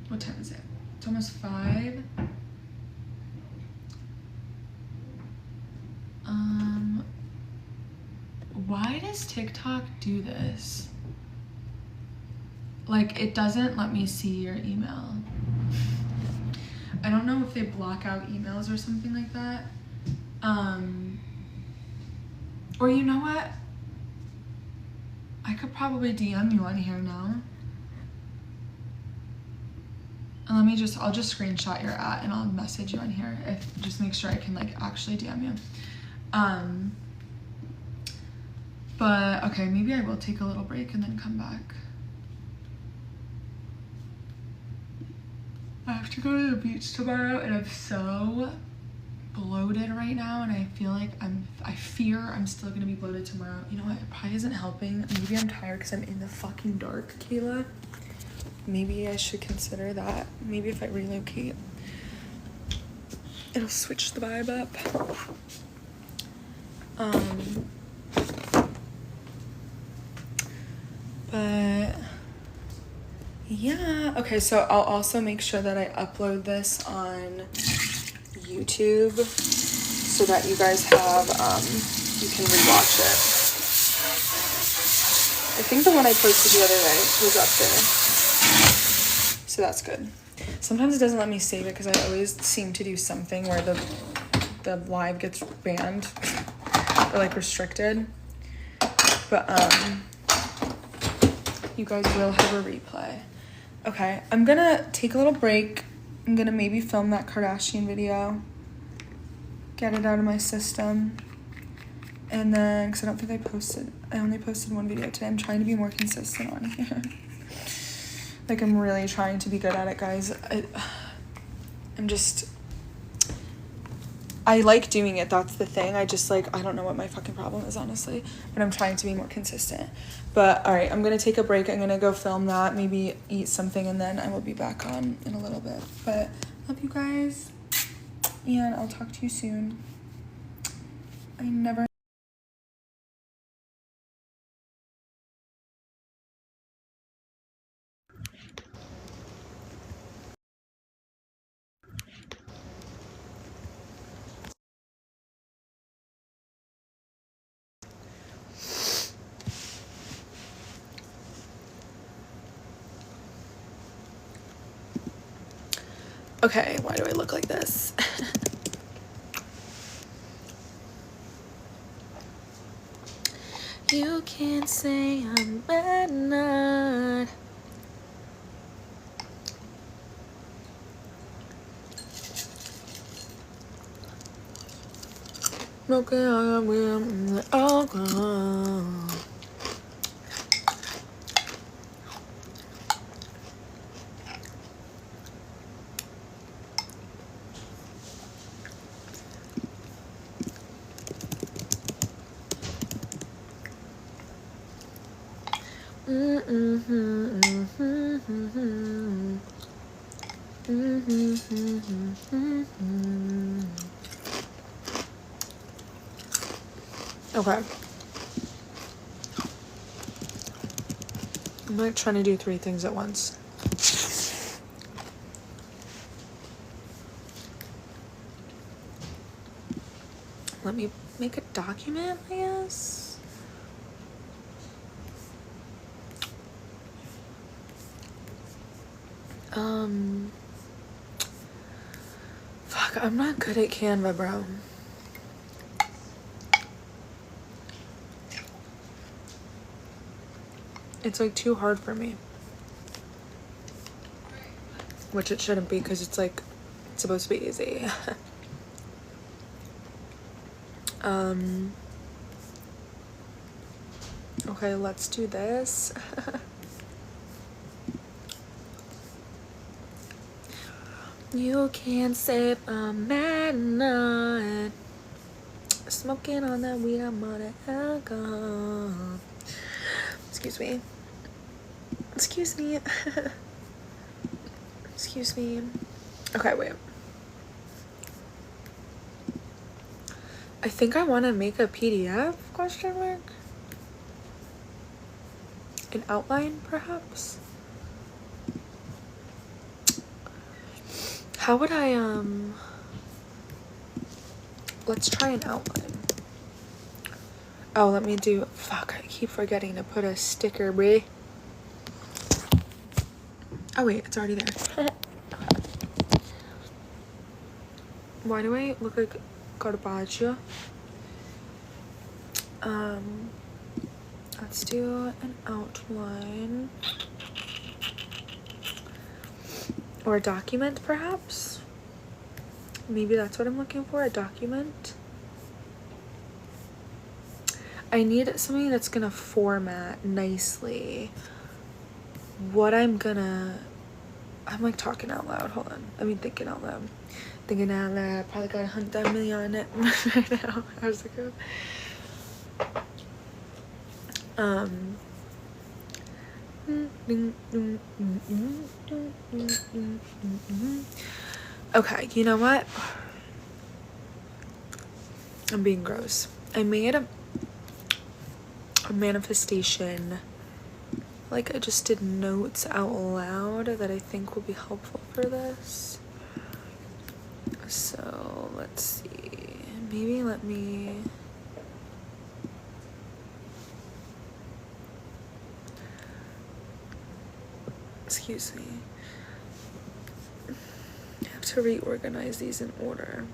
What time is it? It's almost 5. Why does TikTok do this? Like, it doesn't let me see your email. I don't know if they block out emails or something like that. Or you know what? I could probably DM you on here now. And I'll just screenshot your @ and I'll message you on here. Just make sure I can like actually DM you. But okay, maybe I will take a little break and then come back. I have to go to the beach tomorrow and I'm so bloated right now, and I feel like I fear I'm still gonna be bloated tomorrow. You know what? It probably isn't helping. Maybe I'm tired because I'm in the fucking dark, Kayla. Maybe I should consider that. Maybe if I relocate, it'll switch the vibe up. But yeah, okay, so I'll also make sure that I upload this on YouTube so that you guys have, you can rewatch it. I think the one I posted the other day was up there, so that's good. Sometimes it doesn't let me save it because I always seem to do something where the live gets banned or like restricted, but you guys will have a replay. Okay, I'm gonna take a little break. I'm gonna maybe film that Kardashian video, get it out of my system, and then, because I don't think I only posted one video today. I'm trying to be more consistent on here. Like, I'm really trying to be good at it, guys. I like doing it, that's the thing. I just like, I don't know what my fucking problem is, honestly, but I'm trying to be more consistent. But all right, I'm gonna take a break. I'm gonna go film that, maybe eat something, and then I will be back on in a little bit. But love you guys, and I'll talk to you soon. Okay, why do I look like this? You can't say I'm bad enough. Smoking on the alcohol. Okay. I'm like trying to do 3 things at once. Let me make a document, I guess. Fuck, I'm not good at Canva, bro. It's like too hard for me. Which it shouldn't be, because it's like, it's supposed to be easy. Okay, let's do this. You can't save a man. Smoking on that weed, I'm on it. Alcohol. Excuse me. Excuse me. Excuse me. Okay, wait. I think I want to make a PDF, question mark? An outline, perhaps? How would I, let's try an outline. Oh, let me do, fuck, I keep forgetting to put a sticker, bruh. Oh wait, it's already there. Why do I look like Carpaccio? Let's do an outline. Or a document, perhaps? Maybe that's what I'm looking for, a document. I need something that's gonna format nicely what I'm like talking out loud, hold on. I mean thinking out loud. Thinking out loud, probably got 100 million on it right now. How's it go? Okay, you know what? I'm being gross. I made a manifestation, like I just did notes out loud that I think will be helpful for this. So let's see, maybe let me, excuse me, I have to reorganize these in order.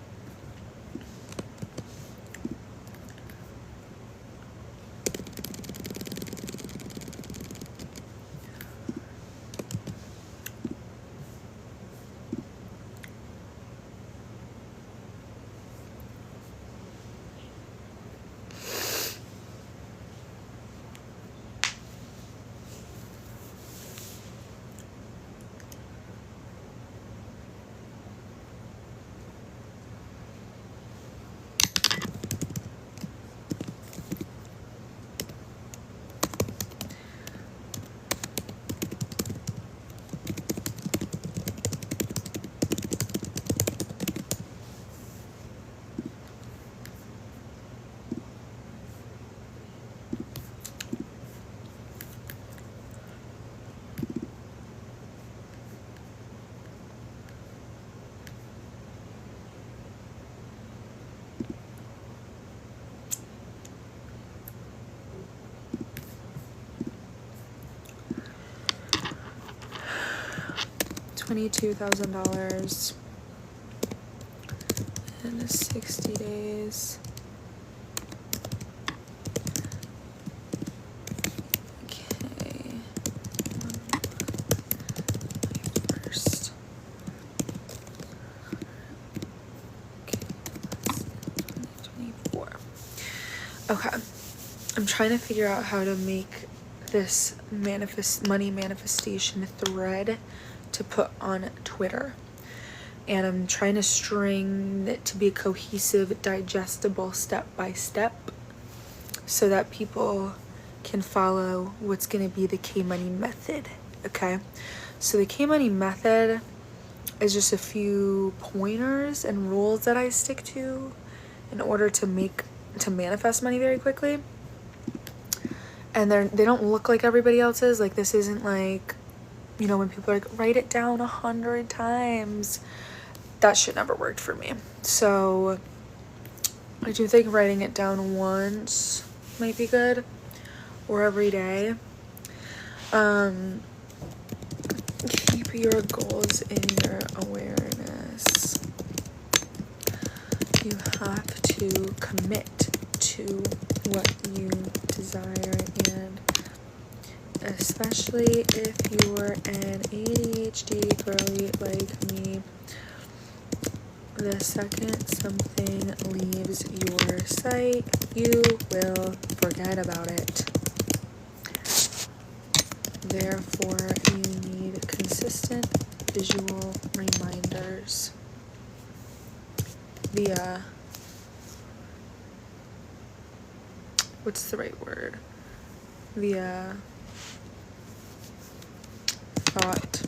$22,000 in 60 days. Okay. First. Okay. 2024. Okay. I'm trying to figure out how to make this money manifestation thread to put on Twitter, and I'm trying to string it to be cohesive, digestible, step by step, so that people can follow what's going to be the Kmoney method. Okay, so the Kmoney method is just a few pointers and rules that I stick to in order to manifest money very quickly. And they don't look like everybody else's. Like, this isn't like, you know, when people are like, write it down 100 times. That shit never worked for me. So I do think writing it down once might be good, or every day. Keep your goals in your awareness. You have to commit to what you desire, and especially if you're an ADHD girly like me, the second something leaves your sight, you will forget about it. Therefore, you need consistent visual reminders via, what's the right word? Via thought,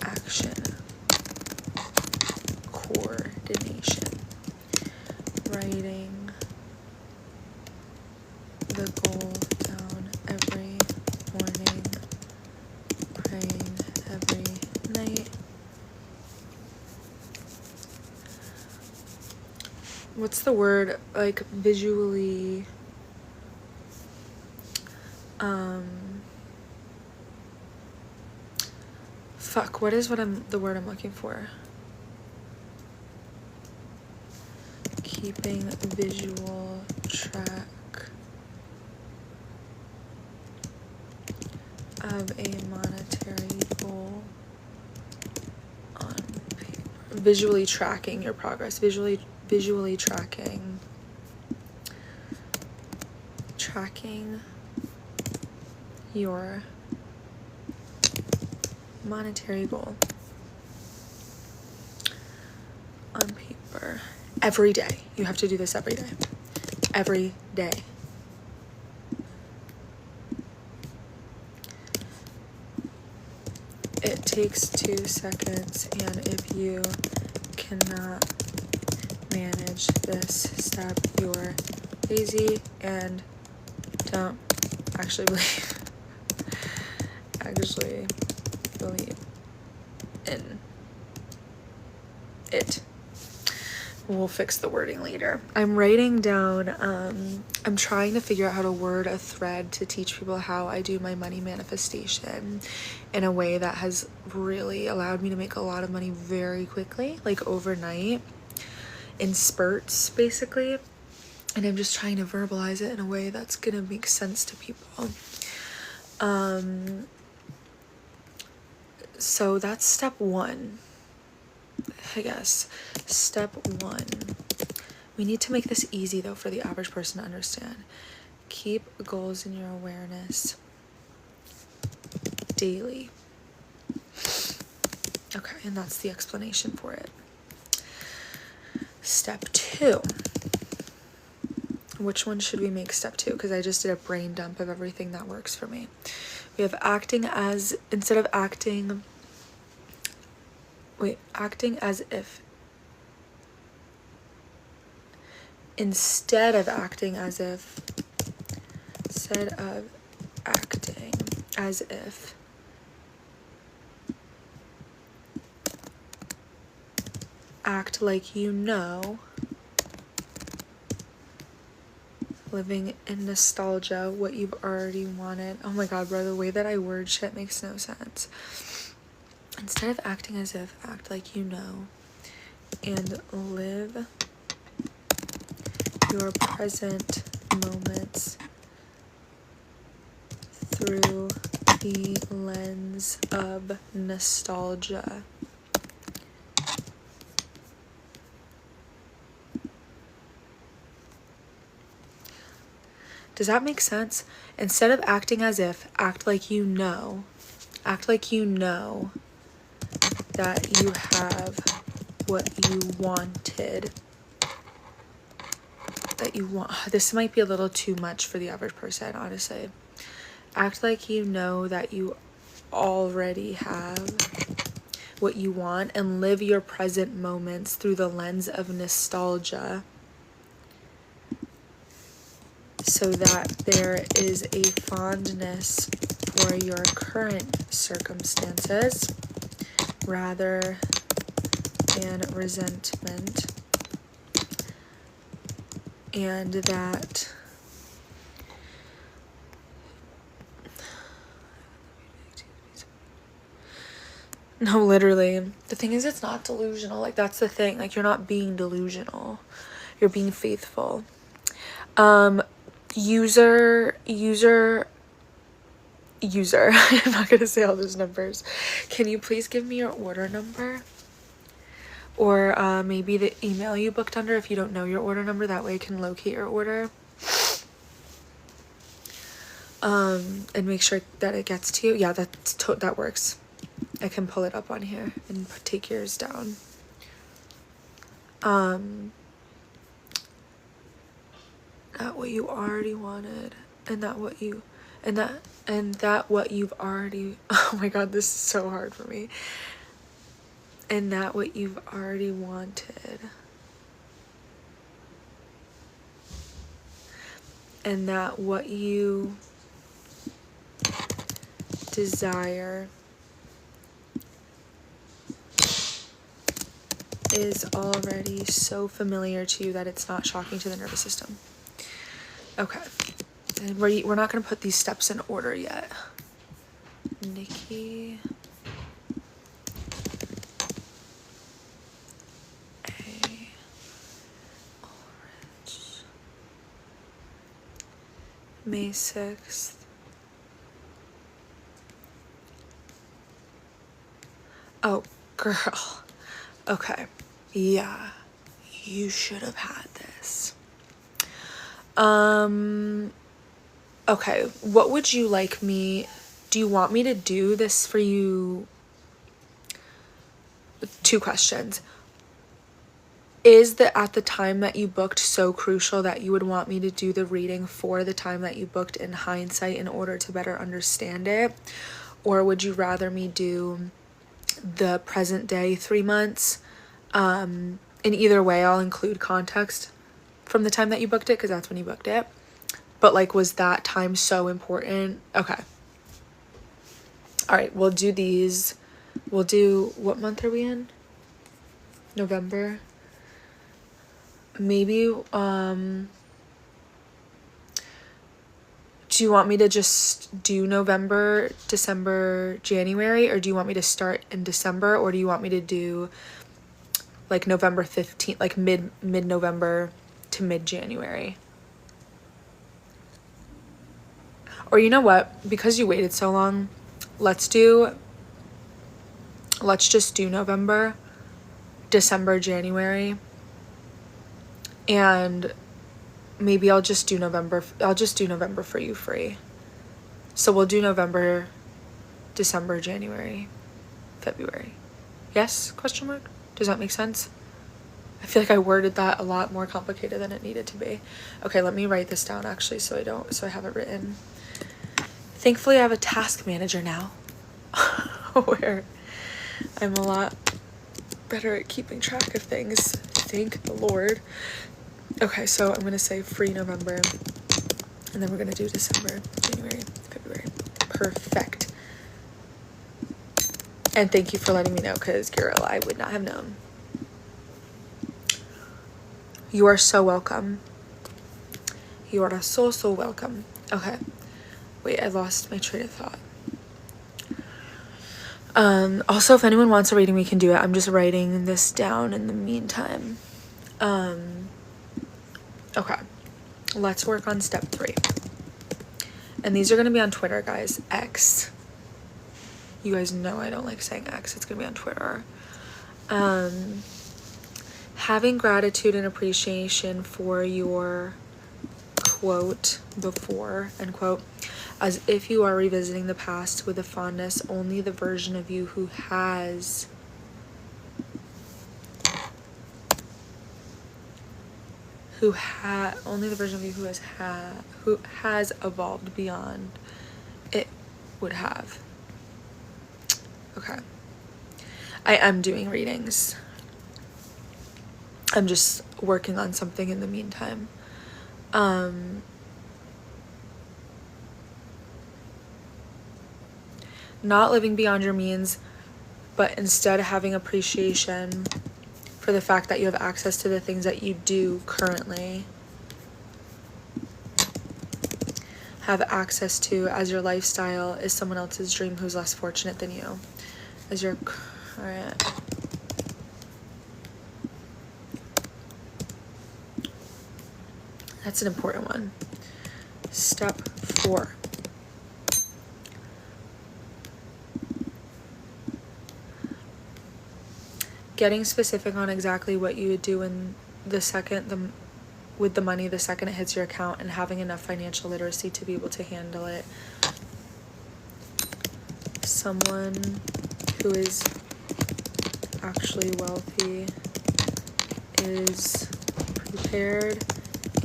action, coordination, writing the goal down every morning, praying every night. What's the word? Like visually, fuck, what is the word I'm looking for? Keeping visual track of a monetary goal on paper. Visually tracking your progress. Visually tracking your monetary goal on paper every day. You have to do this every day. Every day. It takes 2 seconds, and if you cannot manage this step, you're lazy and don't actually believe in it. We'll fix the wording later. I'm writing down, I'm trying to figure out how to word a thread to teach people how I do my money manifestation in a way that has really allowed me to make a lot of money very quickly, like overnight, in spurts, basically. And I'm just trying to verbalize it in a way that's gonna make sense to people. So that's step 1, I guess. Step 1. We need to make this easy though for the average person to understand. Keep goals in your awareness daily. Okay, and that's the explanation for it. Step 2. Which one should we make step 2? Because I just did a brain dump of everything that works for me. We have acting as if. Instead of acting as if, act like you know, living in nostalgia, what you've already wanted. Oh my god, bro, the way that I word shit makes no sense. Instead of acting as if, act like you know, and live your present moments through the lens of nostalgia. Does that make sense? Instead of acting as if, act like you know. Act like you know that you have what you wanted. That you want. This might be a little too much for the average person, honestly. Act like you know that you already have what you want, and live your present moments through the lens of nostalgia, so that there is a fondness for your current circumstances rather than resentment, and that No, literally. The thing is, it's not delusional. Like, that's the thing. Like, you're not being delusional. You're being faithful. User. I'm not gonna say all those numbers. Can you please give me your order number? Or maybe the email you booked under if you don't know your order number. That way I can locate your order. And make sure that it gets to you. Yeah, that works. I can pull it up on here and take yours down. That what you already wanted, and that what you, and that what you've already. Oh my God, this is so hard for me. And that what you've already wanted. And that what you desire is already so familiar to you that it's not shocking to the nervous system. Okay. And we're not going to put these steps in order yet. Nikki. May 6th. Oh, girl. Okay. Yeah. You should have had this. Okay. What would you like me... Do you want me to do this for you? 2 questions. Is the at the time that you booked so crucial that you would want me to do the reading for the time that you booked in hindsight in order to better understand it? Or would you rather me do the present day 3 months? In either way, I'll include context from the time that you booked it because that's when you booked it. But like, was that time so important? Okay. All right, we'll do these. We'll do, what month are we in? November. Maybe, do you want me to just do November, December, January? Or do you want me to start in December? Or do you want me to do like November 15th, like mid-November to mid-January? Or you know what? Because you waited so long, let's just do November, December, January. And maybe I'll just do November. I'll just do November for you free. So we'll do November, December, January, February. Yes? Question mark? Does that make sense? I feel like I worded that a lot more complicated than it needed to be. Okay, let me write this down actually so I have it written. Thankfully, I have a task manager now where I'm a lot better at keeping track of things. Thank the Lord. Okay, so I'm gonna say free November, and then we're gonna do December, January, February. Perfect. And thank you for letting me know, because girl, I would not have known. You are so welcome. You are so welcome. Okay. Wait, I lost my train of thought. Also, if anyone wants a reading, we can do it. I'm just writing this down in the meantime. Okay. Let's work on step 3. And these are going to be on Twitter, guys. X. You guys know I don't like saying X. It's going to be on Twitter. Having gratitude and appreciation for your quote before, end quote, as if you are revisiting the past with a fondness, only the version of you who has evolved beyond it would have. Okay. I am doing readings. I'm just working on something in the meantime. Not living beyond your means, but instead having appreciation for the fact that you have access to the things that you do currently have access to, as your lifestyle is someone else's dream who's less fortunate than you. As your All right. That's an important one. Step 4. Getting specific on exactly what you would do in with the money the second it hits your account, and having enough financial literacy to be able to handle it. Someone who is actually wealthy is prepared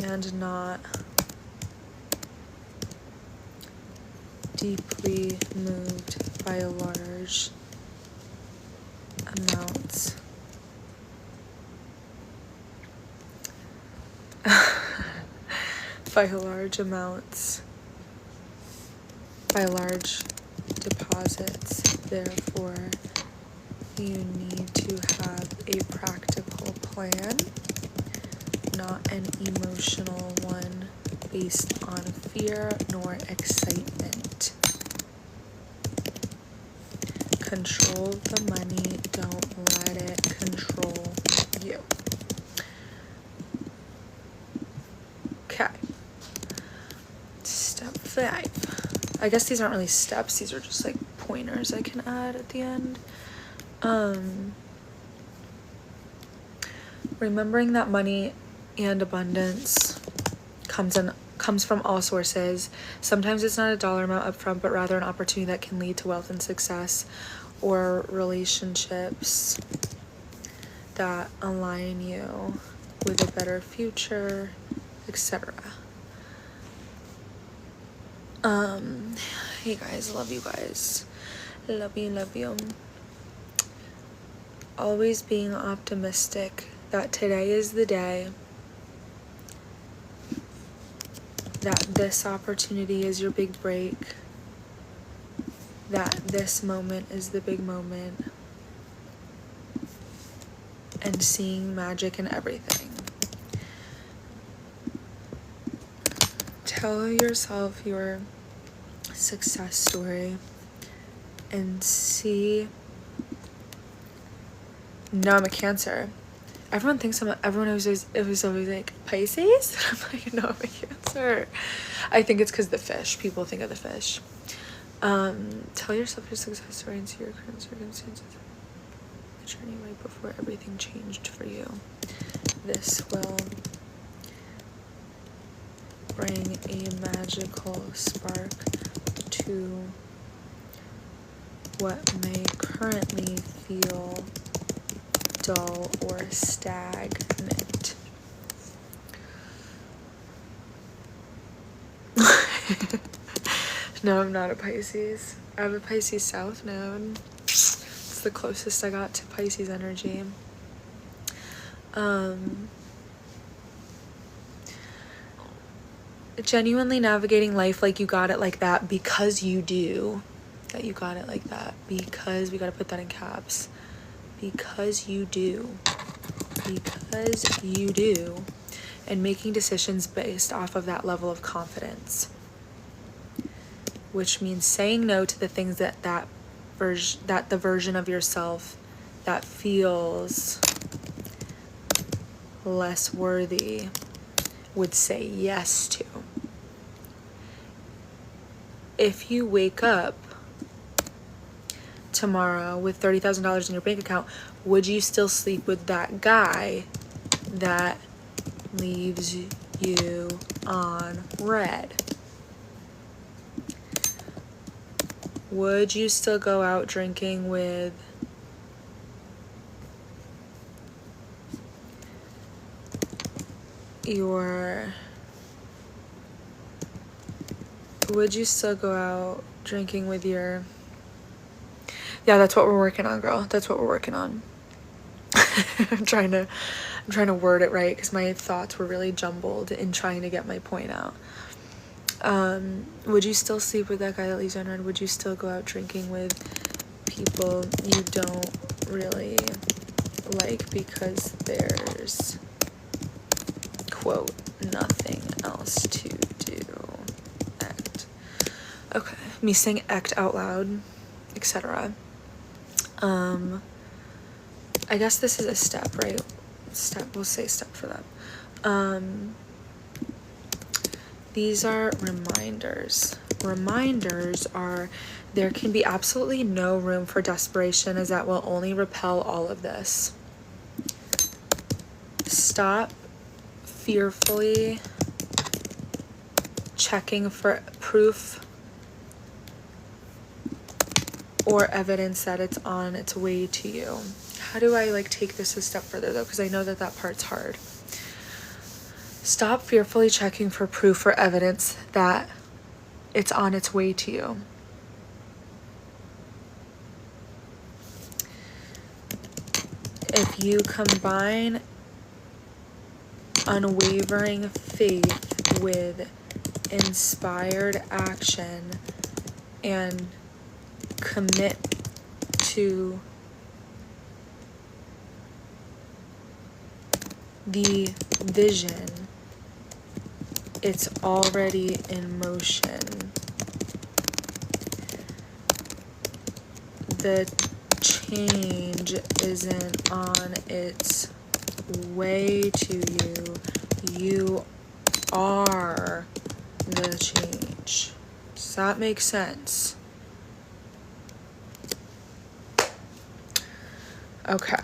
and not deeply moved by large amounts by large deposits. Therefore, you need to have a practical plan, not an emotional one based on fear nor excitement. Control the money, don't let it control you. Okay. Step 5. I guess these aren't really steps, these are just like pointers I can add at the end. Remembering that money and abundance comes from all sources. Sometimes it's not a dollar amount up front, but rather an opportunity that can lead to wealth and success, or relationships that align you with a better future, etc. Hey guys, love you guys. Love you. Always being optimistic that today is the day, that this opportunity is your big break, that this moment is the big moment, and seeing magic in everything. Tell yourself your success story and see. No, I'm a Cancer. Everyone was always like Pisces. I'm like, no, I'm a Cancer. I think it's because the fish. People think of the fish. Tell yourself your success story and see your current circumstances. The journey right before everything changed for you. This will bring a magical spark to what may currently feel dull or stagnant. No, I'm not a Pisces. I have a Pisces South node. It's the closest I got to Pisces energy. Genuinely navigating life like you got it like that because you do. That you got it like that because we got to put that in caps. Because you do. Because you do. And making decisions based off of that level of confidence. Which means saying no to the things that the version of yourself that feels less worthy would say yes to. If you wake up tomorrow with $30,000 in your bank account, would you still sleep with that guy that leaves you on red? Would you still go out drinking with your... Would you still go out drinking with your... Yeah, that's what we're working on, girl. That's what we're working on. I'm trying to word it right because my thoughts were really jumbled in trying to get my point out. Would you still sleep with that guy that leaves you on red? Would you still go out drinking with people you don't really like because there's, quote, nothing else to do? Act. Okay, me saying act out loud, etc. I guess this is a step, right? Step, we'll say step for them. These are reminders. Reminders are, there can be absolutely no room for desperation, as that will only repel all of this. Stop fearfully checking for proof or evidence that it's on its way to you. How do I like take this a step further though? Because I know that that part's hard. Stop fearfully checking for proof or evidence that it's on its way to you. If you combine unwavering faith with inspired action and commit to the vision, it's already in motion. The change isn't on its way to you. You are the change. Does that make sense? Okay.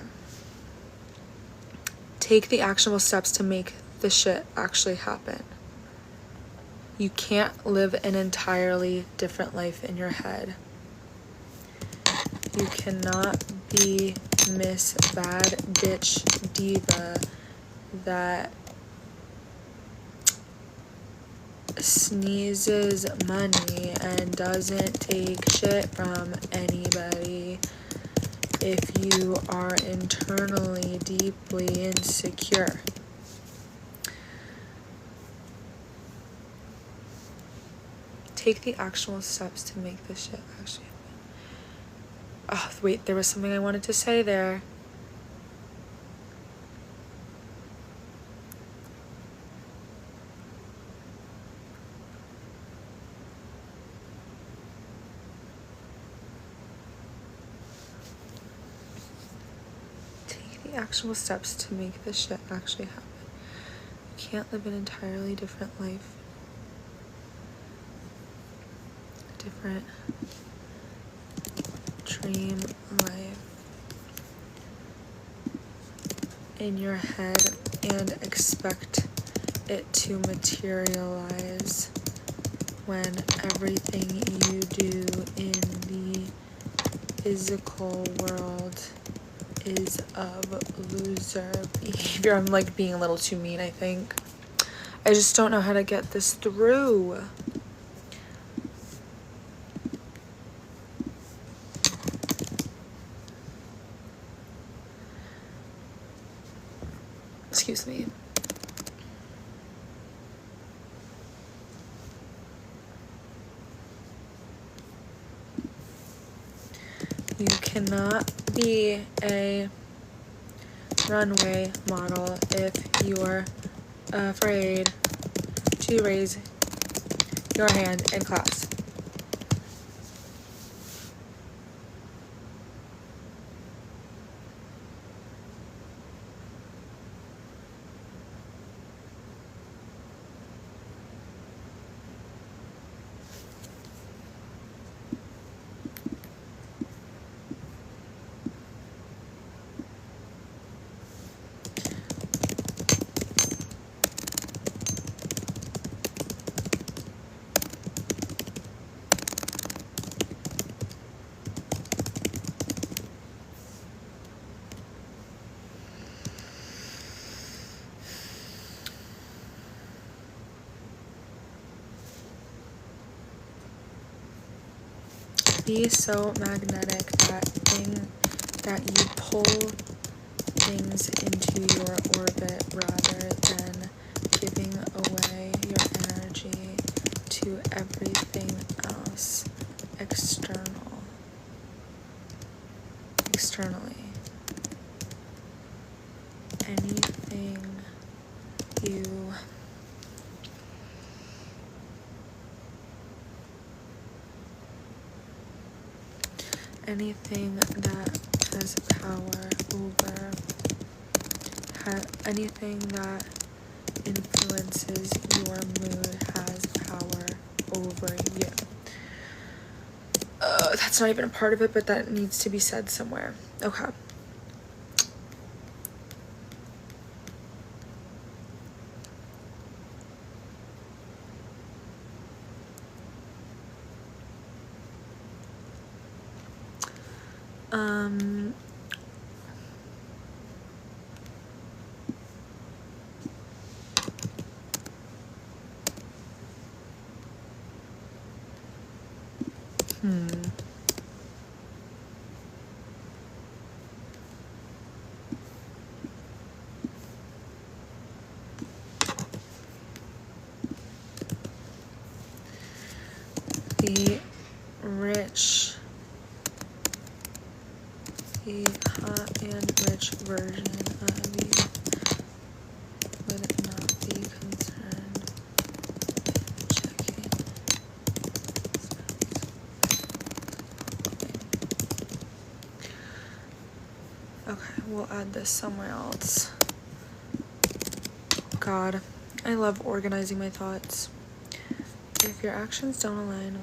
Take the actionable steps to make the shit actually happen. You can't live an entirely different life in your head. You cannot be Miss Bad Bitch Diva that sneezes money and doesn't take shit from anybody. If you are internally deeply insecure, take the actual steps to make this shit actually happen. Oh, wait, there was something I wanted to say there. Actual steps to make this shit actually happen. You can't live an entirely different life. A different dream life in your head and expect it to materialize when everything you do in the physical world is of loser behavior. I'm like being a little too mean, I think. I just don't know how to get this through. Excuse me. You cannot be a runway model if you're afraid to raise your hand in class. Be so magnetic that you pull things into your orbit rather than giving away your energy to everything else externally. Anything that has power over. Anything that influences your mood has power over you. That's not even a part of it, but that needs to be said somewhere. Okay. The rich, the hot and rich version of you would not be concerned checking. Okay, we'll add this somewhere else. God, I love organizing my thoughts. If your actions don't align with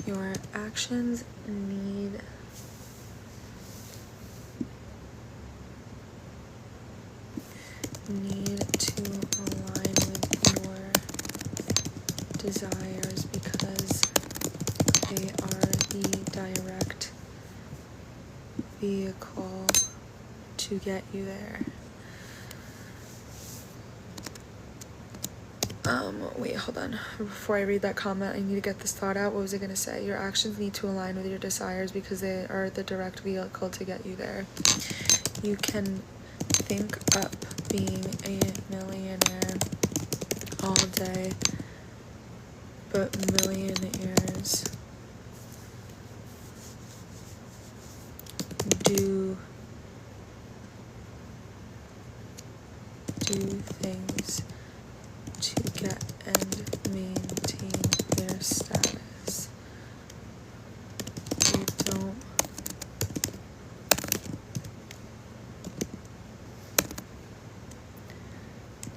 your actions need to align with your desires because they are the direct vehicle to get you there. Wait, hold on. Before I read that comment, I need to get this thought out. What was I gonna say? Your actions need to align with your desires because they are the direct vehicle to get you there. You can think up being a millionaire all day, but millionaires do things to get and maintain their status.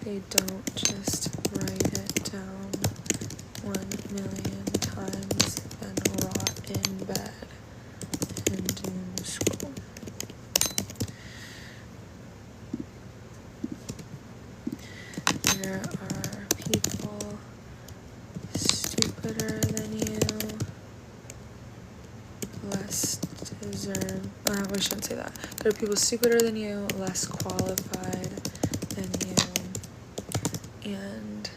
They don't just write it down 1,000,000 times and rot in bed and doom scroll. There are people stupider than you, less deserved. We shouldn't say that. There are people stupider than you, less qualified than you, and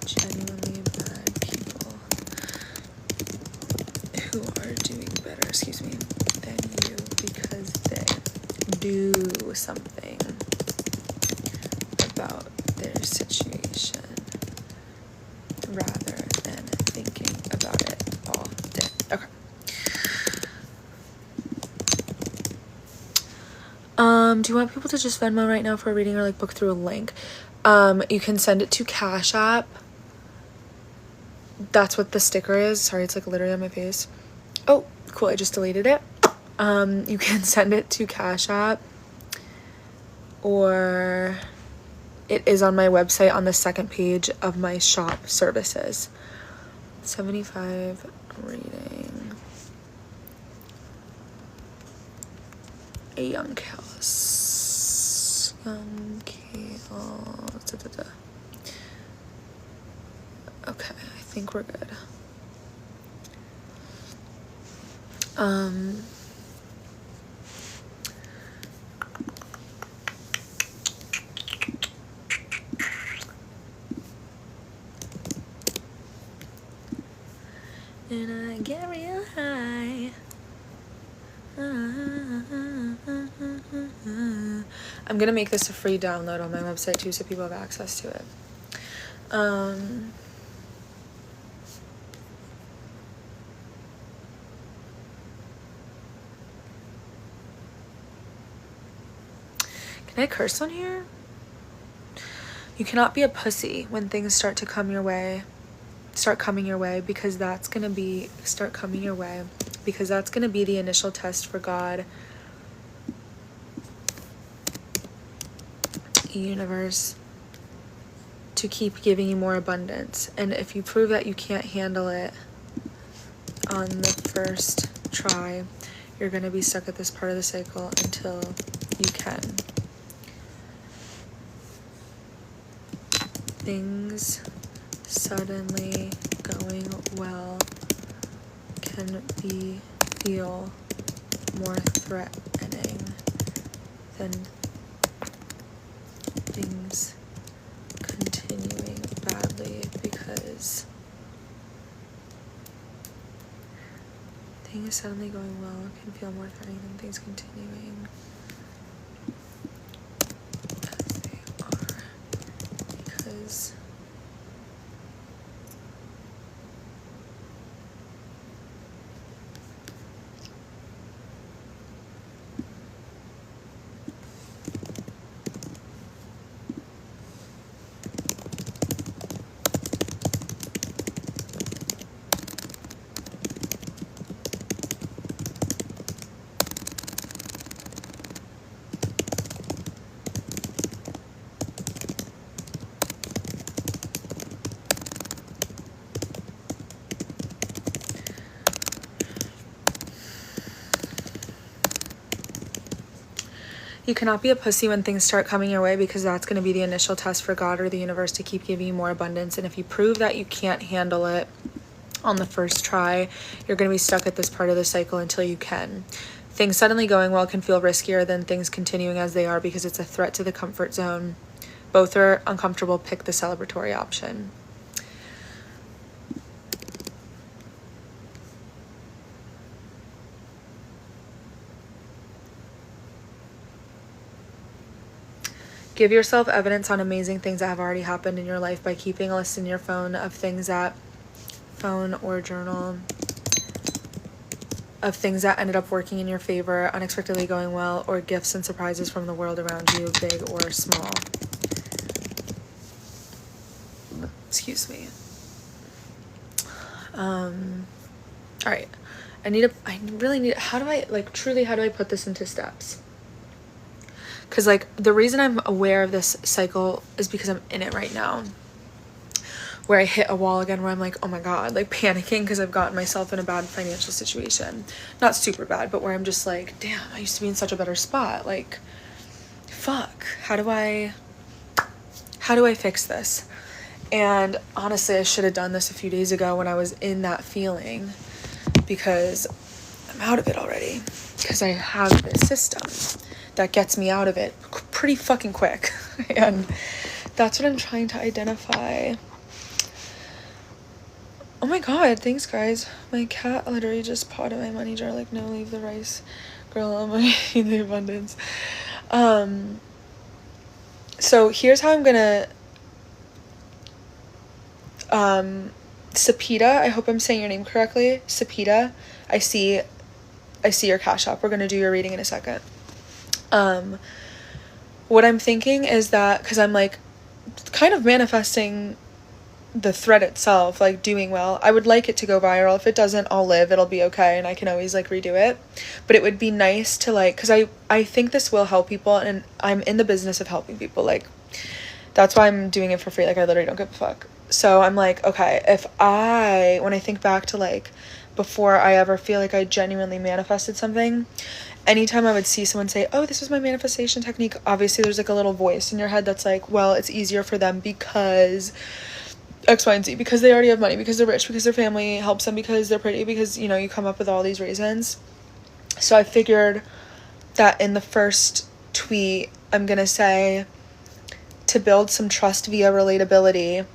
genuinely bad people who are doing better, than you because they do something about their situation rather than thinking about it all day. Okay. Do you want people to just Venmo right now for a reading or like book through a link? You can send it to Cash App. That's what the sticker is. Sorry, it's like literally on my face. Oh, cool. I just deleted it. You can send it to Cash App, or it is on my website on the second page of my shop services. 75 reading. A YUNGKALEZ. YUNGKALEZ. Okay, I think we're good. And I get real high. I'm gonna make this a free download on my website too, so people have access to it. Can I curse on here? You cannot be a pussy when things start coming your way, because that's going to be, the initial test for God, universe, to keep giving you more abundance. And if you prove that you can't handle it on the first try, you're going to be stuck at this part of the cycle until you can. Things suddenly going well can feel more threatening than things continuing badly, because things suddenly going well can feel more threatening than things continuing as they are, because you cannot be a pussy when things start coming your way, because that's going to be the initial test for God or the universe to keep giving you more abundance. And if you prove that you can't handle it on the first try, you're going to be stuck at this part of the cycle until you can. Things suddenly going well can feel riskier than things continuing as they are, because it's a threat to the comfort zone. Both are uncomfortable. Pick the celebratory option. Give yourself evidence on amazing things that have already happened in your life by keeping a list in your phone of things that, phone or journal, of things that ended up working in your favor, unexpectedly going well, or gifts and surprises from the world around you, big or small. Excuse me. All right. I really need, how do I put this into steps? Because, like, the reason I'm aware of this cycle is because I'm in it right now, where I hit a wall again, where I'm like, oh my God, like panicking because I've gotten myself in a bad financial situation. Not super bad, but where I'm just like, damn, I used to be in such a better spot. Like, fuck, how do I fix this? And honestly, I should have done this a few days ago when I was in that feeling, because I'm out of it already, because I have this system that gets me out of it pretty fucking quick. And that's what I'm trying to identify. Oh my God, thanks guys. My cat literally just pawed at my money jar like, no, leave the rice. Girl, I'm gonna eat the abundance. So here's how I'm gonna Sapita, I hope I'm saying your name correctly. Sapita, I see your Cash App. We're gonna do your reading in a second. What I'm thinking is that, because I'm like kind of manifesting the thread itself, like doing well, I would like it to go viral. If it doesn't, I'll live, it'll be okay, and I can always like redo it. But it would be nice to like, because I think this will help people, and I'm in the business of helping people. Like, that's why I'm doing it for free. Like, I literally don't give a fuck. So I'm like, okay, when I think back to like before I ever feel like I genuinely manifested something, anytime I would see someone say, oh, this was my manifestation technique, obviously there's like a little voice in your head that's like, well, it's easier for them because X, Y, and Z, because they already have money, because they're rich, because their family helps them, because they're pretty, because, you know, you come up with all these reasons. So I figured that in the first tweet, I'm gonna say, to build some trust via relatability,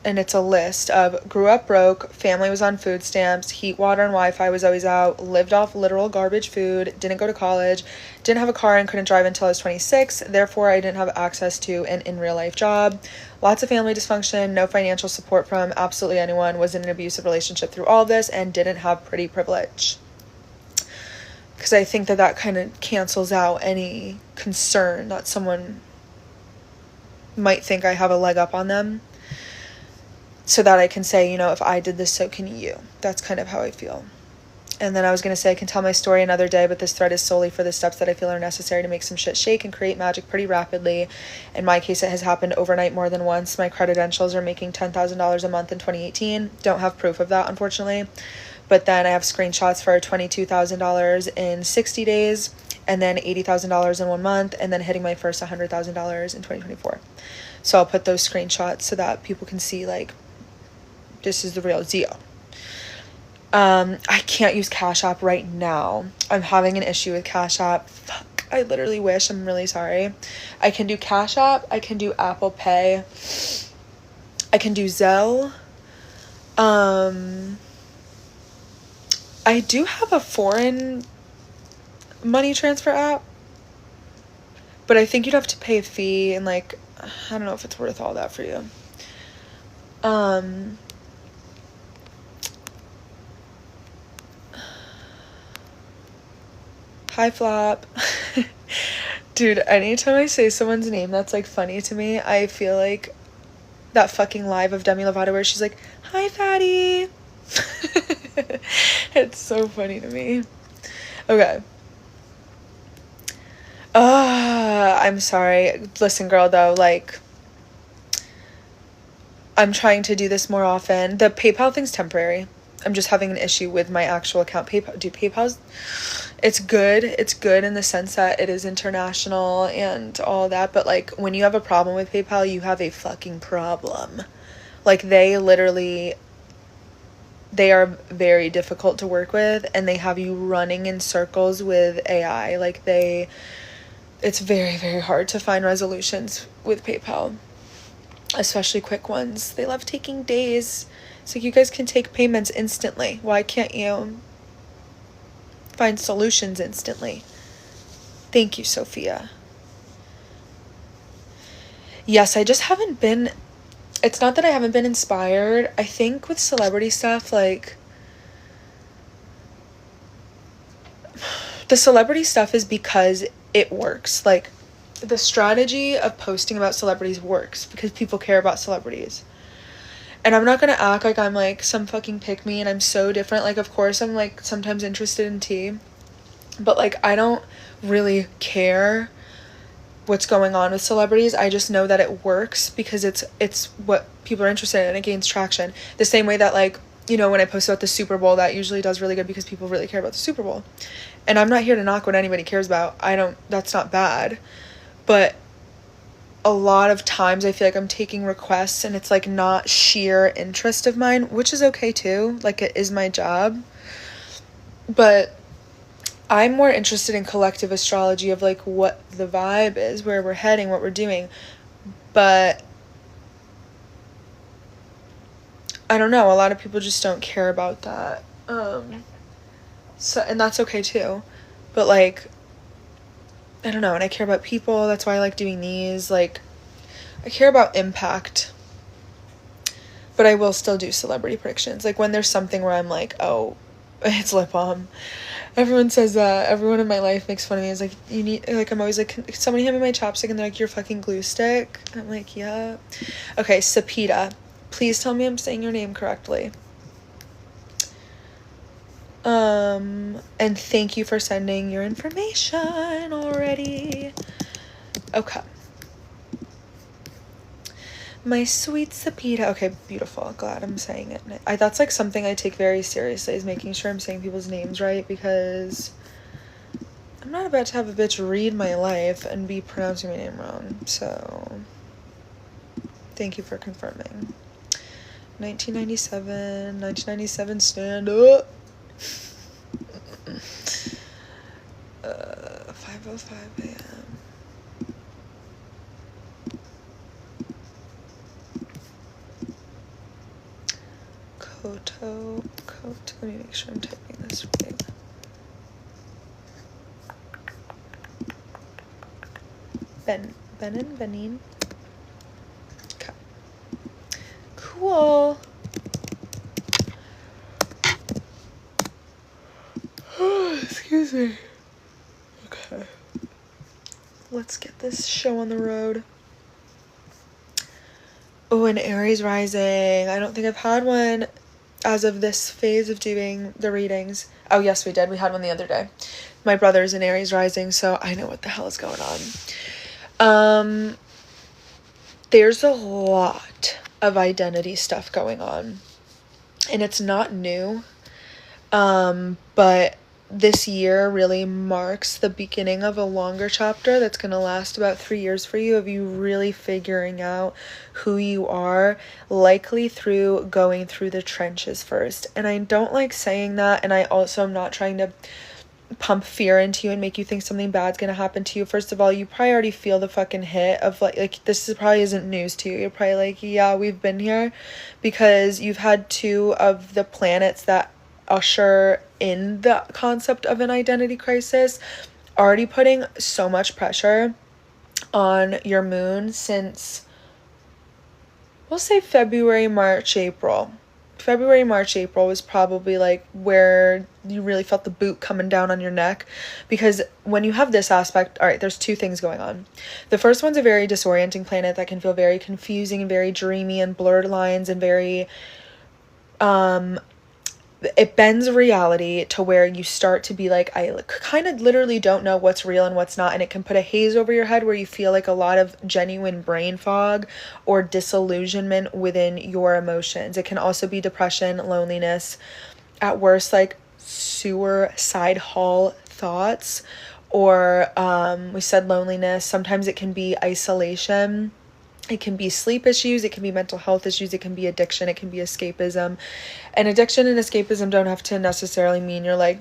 and it's a list of grew up broke, family was on food stamps, heat, water, and Wi-Fi was always out, lived off literal garbage food, didn't go to college, didn't have a car and couldn't drive until I was 26, therefore I didn't have access to an in-real-life job, lots of family dysfunction, no financial support from absolutely anyone, was in an abusive relationship through all of this, and didn't have pretty privilege. Because I think that kind of cancels out any concern that someone might think I have a leg up on them, so that I can say, you know, if I did this, so can you. That's kind of how I feel. And then I was going to say, I can tell my story another day, but this thread is solely for the steps that I feel are necessary to make some shit shake and create magic pretty rapidly. In my case, it has happened overnight more than once. My credentials are making $10,000 a month in 2018. Don't have proof of that, unfortunately. But then I have screenshots for $22,000 in 60 days, and then $80,000 in 1 month, and then hitting my first $100,000 in 2024. So I'll put those screenshots so that people can see, like, this is the real deal. I can't use Cash App right now. I'm having an issue with Cash App. Fuck, I literally wish. I'm really sorry. I can do Cash App. I can do Apple Pay. I can do Zelle. I do have a foreign money transfer app, but I think you'd have to pay a fee, and, like, I don't know if it's worth all that for you. Hi, Flop. Dude, anytime I say someone's name that's, like, funny to me, I feel like that fucking live of Demi Lovato where she's like, hi, fatty. It's so funny to me. Okay. I'm sorry. Listen, girl, though, like, I'm trying to do this more often. The PayPal thing's temporary. I'm just having an issue with my actual account. PayPal's, it's good. It's good in the sense that it is international and all that. But, like, when you have a problem with PayPal, you have a fucking problem. Like, they are very difficult to work with, and they have you running in circles with AI. Like, it's very, very hard to find resolutions with PayPal, especially quick ones. They love taking days. So you guys can take payments instantly. Why can't you find solutions instantly? Thank you, Sophia. Yes, I just haven't been... It's not that I haven't been inspired. I think with celebrity stuff, like... The celebrity stuff is because it works. Like, the strategy of posting about celebrities works because people care about celebrities. And I'm not gonna act like I'm, like, some fucking pick-me and I'm so different. Like, of course I'm, like, sometimes interested in tea. But, like, I don't really care what's going on with celebrities. I just know that it works because it's what people are interested in, and it gains traction. The same way that, like, you know, when I post about the Super Bowl, that usually does really good because people really care about the Super Bowl. And I'm not here to knock what anybody cares about. That's not bad. But a lot of times I feel like I'm taking requests and it's, like, not sheer interest of mine, which is okay too. Like, it is my job. But I'm more interested in collective astrology of, like, what the vibe is, where we're heading, what we're doing. But I don't know, a lot of people just don't care about that. So, and that's okay too. But, like, I don't know, and I care about people. That's why I like doing these. Like, I care about impact. But I will still do celebrity predictions. Like, when there's something where I'm like, oh, it's lip balm. Everyone says that. Everyone in my life makes fun of me. It's like, you need, like, I'm always like, can somebody hand me my chapstick? And they're like, your fucking glue stick. I'm like, yeah. Okay, Sapita. Please tell me I'm saying your name correctly. And thank you for sending your information already. Okay. My sweet Sapita. Okay, beautiful. Glad I'm saying it. That's, like, something I take very seriously, is making sure I'm saying people's names right, because I'm not about to have a bitch read my life and be pronouncing my name wrong. So, thank you for confirming. 1997, stand up. 5:05 a.m. Koto. Let me make sure I'm typing this right. Benin. Okay. Cool. Excuse me. Okay. Let's get this show on the road. Oh, an Aries rising. I don't think I've had one as of this phase of doing the readings. Oh, yes, we did. We had one the other day. My brother's an Aries rising, so I know what the hell is going on. There's a lot of identity stuff going on, and it's not new. But this year really marks the beginning of a longer chapter that's going to last about 3 years for you, of you really figuring out who you are, likely through going through the trenches first. And I don't like saying that, and I also am not trying to pump fear into you and make you think something bad's gonna happen to you. First of all, you probably already feel the fucking hit of like this is probably isn't news to you. You're probably like, yeah, we've been here, because you've had two of the planets that usher in the concept of an identity crisis already putting so much pressure on your moon since, we'll say February, March, April was probably like where you really felt the boot coming down on your neck, because when you have this aspect, all right, there's two things going on. The first one's a very disorienting planet that can feel very confusing and very dreamy and blurred lines and very it bends reality to where you start to be like, I kind of literally don't know what's real and what's not, and it can put a haze over your head where you feel like a lot of genuine brain fog or disillusionment within your emotions. It can also be depression, loneliness, at worst like suicidal thoughts, or we said loneliness. Sometimes it can be isolation. It can be sleep issues, it can be mental health issues, it can be addiction, it can be escapism. And addiction and escapism don't have to necessarily mean you're like,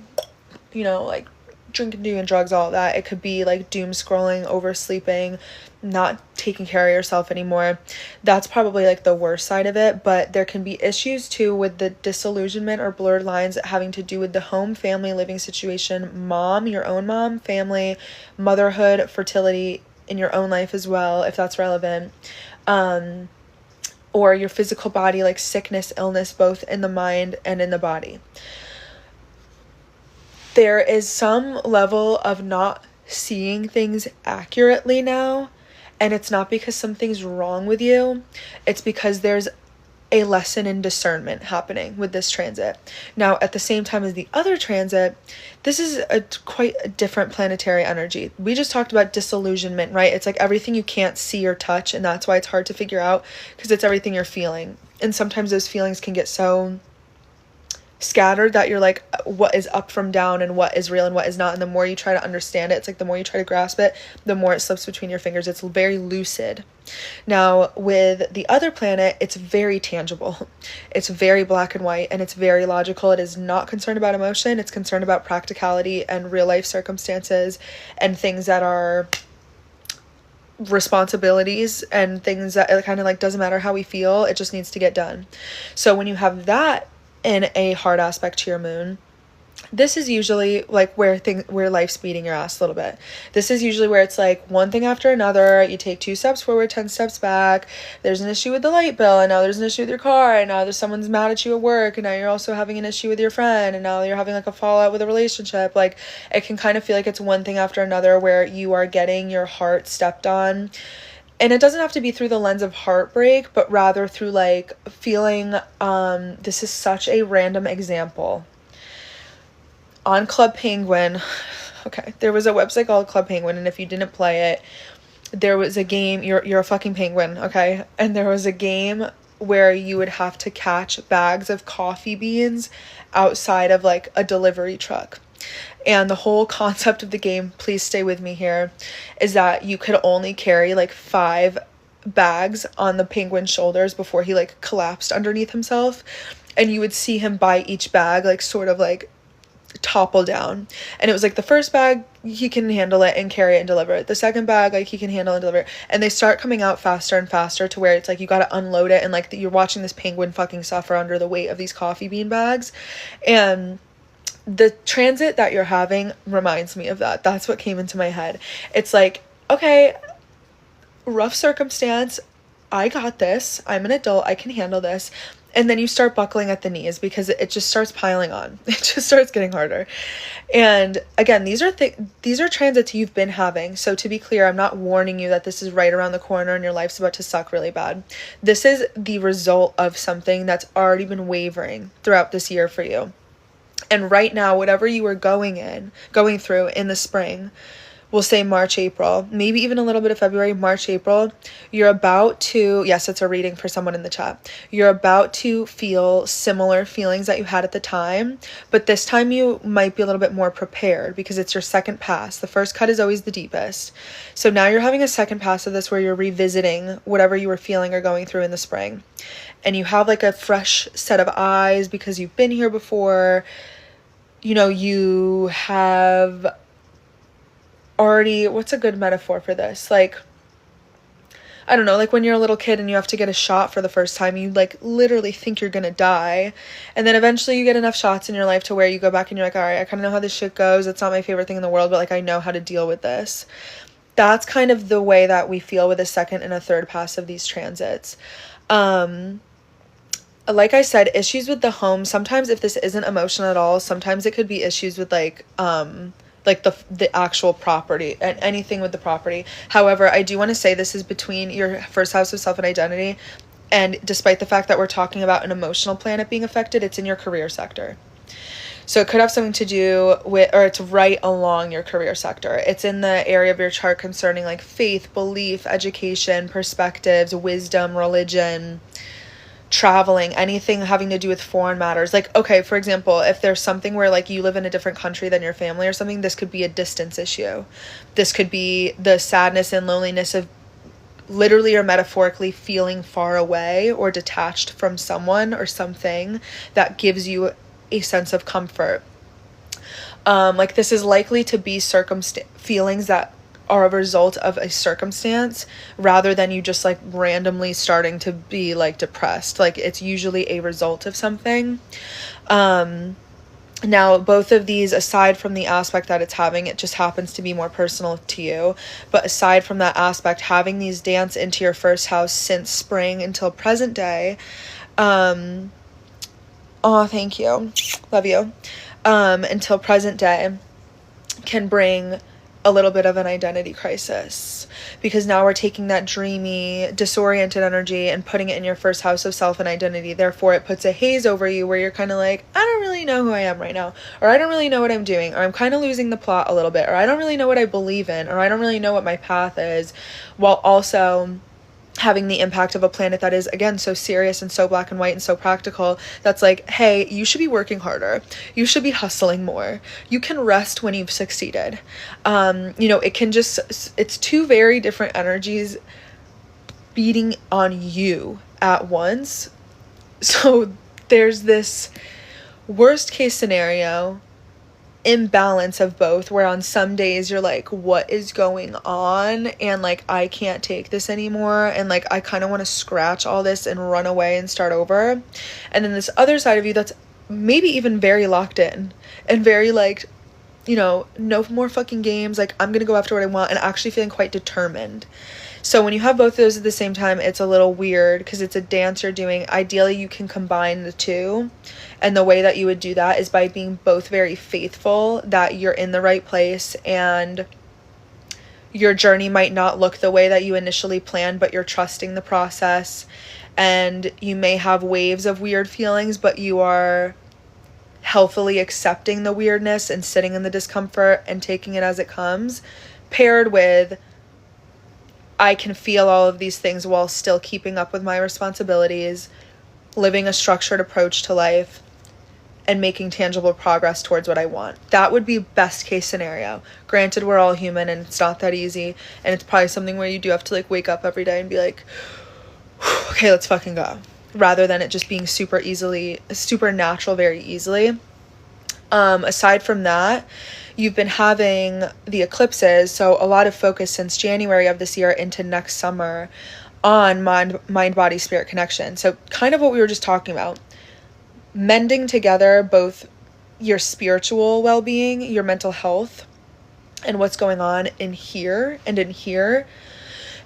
you know, like drinking, doing drugs, all that. It could be like doom scrolling, oversleeping, not taking care of yourself anymore. That's probably like the worst side of it. But there can be issues too with the disillusionment or blurred lines having to do with the home, family, living situation, mom, your own mom, family, motherhood, fertility, in your own life as well, if that's relevant, or your physical body, like sickness, illness, both in the mind and in the body. There is some level of not seeing things accurately now, and it's not because something's wrong with you, it's because there's a lesson in discernment happening with this transit. Now, at the same time as the other transit, this is quite a different planetary energy. We just talked about disillusionment, right? It's like everything you can't see or touch, and that's why it's hard to figure out, because it's everything you're feeling. And sometimes those feelings can get so scattered that you're like, what is up from down and what is real and what is not. And the more you try to understand it, it's like the more you try to grasp it, the more it slips between your fingers. It's very lucid. Now with the other planet, it's very tangible, it's very black and white, and it's very logical. It is not concerned about emotion, it's concerned about practicality and real life circumstances and things that are responsibilities and things that it kind of like doesn't matter how we feel, it just needs to get done. So when you have that in a hard aspect to your moon, this is usually like where life's beating your ass a little bit. This is usually where it's like one thing after another. You take 2 steps forward, 10 steps back. There's an issue with the light bill, and now there's an issue with your car, and now there's someone's mad at you at work, and now you're also having an issue with your friend, and now you're having like a fallout with a relationship. Like it can kind of feel like it's one thing after another where you are getting your heart stepped on. And it doesn't have to be through the lens of heartbreak, but rather through like feeling, this is such a random example. On Club Penguin, okay, there was a website called Club Penguin, and if you didn't play it, there was a game, you're a fucking penguin, okay? And there was a game where you would have to catch bags of coffee beans outside of like a delivery truck. And the whole concept of the game, please stay with me here, is that you could only carry like 5 bags on the penguin's shoulders before he like collapsed underneath himself. And you would see him by each bag like sort of like topple down. And it was like the first bag, he can handle it and carry it and deliver it. The second bag, like he can handle and deliver it. And they start coming out faster and faster to where it's like you got to unload it. And like you're watching this penguin fucking suffer under the weight of these coffee bean bags. And the transit that you're having reminds me of that. That's what came into my head. It's like, okay, rough circumstance, I got this, I'm an adult, I can handle this. And then you start buckling at the knees because it just starts piling on. It just starts getting harder. And again, these are transits you've been having. So to be clear, I'm not warning you that this is right around the corner and your life's about to suck really bad. This is the result of something that's already been wavering throughout this year for you. And right now, whatever you were going through in the spring, we'll say March, April, maybe even a little bit of February, March, April, you're about to, yes, it's a reading for someone in the chat. You're about to feel similar feelings that you had at the time, but this time you might be a little bit more prepared because it's your second pass. The first cut is always the deepest. So now you're having a second pass of this where you're revisiting whatever you were feeling or going through in the spring. And you have like a fresh set of eyes because you've been here before. You know, you have already, what's a good metaphor for this? Like, I don't know, like when you're a little kid and you have to get a shot for the first time, you like literally think you're gonna die, and then eventually you get enough shots in your life to where you go back and you're like, all right, I kind of know how this shit goes. It's not my favorite thing in the world, but like I know how to deal with this. That's kind of the way that we feel with a second and a third pass of these transits. Like I said, issues with the home, sometimes if this isn't emotional at all, sometimes it could be issues with like the actual property and anything with the property. However, I do want to say this is between your first house of self and identity, and despite the fact that we're talking about an emotional planet being affected, it's in your career sector. So it could have something to do with, or it's right along your career sector. It's in the area of your chart concerning like faith, belief, education, perspectives, wisdom, religion, traveling, anything having to do with foreign matters. Like, okay, for example, if there's something where like you live in a different country than your family or something, this could be a distance issue. This could be the sadness and loneliness of literally or metaphorically feeling far away or detached from someone or something that gives you a sense of comfort. Like this is likely to be feelings that are a result of a circumstance rather than you just like randomly starting to be like depressed. Like it's usually a result of something. Now both of these, aside from the aspect that it's having, it just happens to be more personal to you, but aside from that aspect, having these dance into your first house since spring until present day, oh, thank you, love you, until present day can bring a little bit of an identity crisis, because now we're taking that dreamy, disoriented energy and putting it in your first house of self and identity. Therefore, it puts a haze over you where you're kind of like, I don't really know who I am right now, or I don't really know what I'm doing, or I'm kind of losing the plot a little bit, or I don't really know what I believe in, or I don't really know what my path is, while also having the impact of a planet that is, again, so serious and so black and white and so practical, that's like, hey, you should be working harder. You should be hustling more. You can rest when you've succeeded. You know, it can just, it's two very different energies beating on you at once. So there's this worst case scenario imbalance of both, where on some days you're like, what is going on, and like I can't take this anymore, and like I kind of want to scratch all this and run away and start over. And then this other side of you that's maybe even very locked in and very like, you know, no more fucking games, like I'm gonna go after what I want, and actually feeling quite determined. So when you have both of those at the same time, it's a little weird because it's a dance you're doing. Ideally, you can combine the two. And the way that you would do that is by being both very faithful that you're in the right place, and your journey might not look the way that you initially planned, but you're trusting the process. And you may have waves of weird feelings, but you are healthily accepting the weirdness and sitting in the discomfort and taking it as it comes, paired with, I can feel all of these things while still keeping up with my responsibilities, living a structured approach to life, and making tangible progress towards what I want. That would be best case scenario. Granted, we're all human and it's not that easy, and it's probably something where you do have to like wake up every day and be like, okay, let's fucking go, rather than it just being super natural very easily. Aside from that, you've been having the eclipses, so a lot of focus since January of this year into next summer on mind, body, spirit connection. So kind of what we were just talking about, mending together both your spiritual well-being, your mental health, and what's going on in here and in here,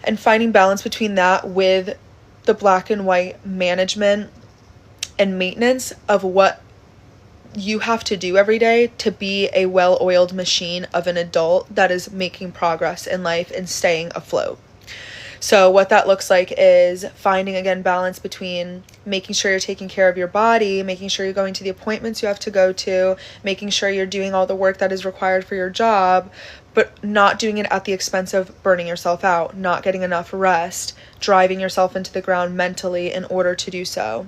and finding balance between that with the black and white management and maintenance of what you have to do every day to be a well-oiled machine of an adult that is making progress in life and staying afloat. So what that looks like is finding, again, balance between making sure you're taking care of your body, making sure you're going to the appointments you have to go to, making sure you're doing all the work that is required for your job, but not doing it at the expense of burning yourself out, not getting enough rest, driving yourself into the ground mentally in order to do so.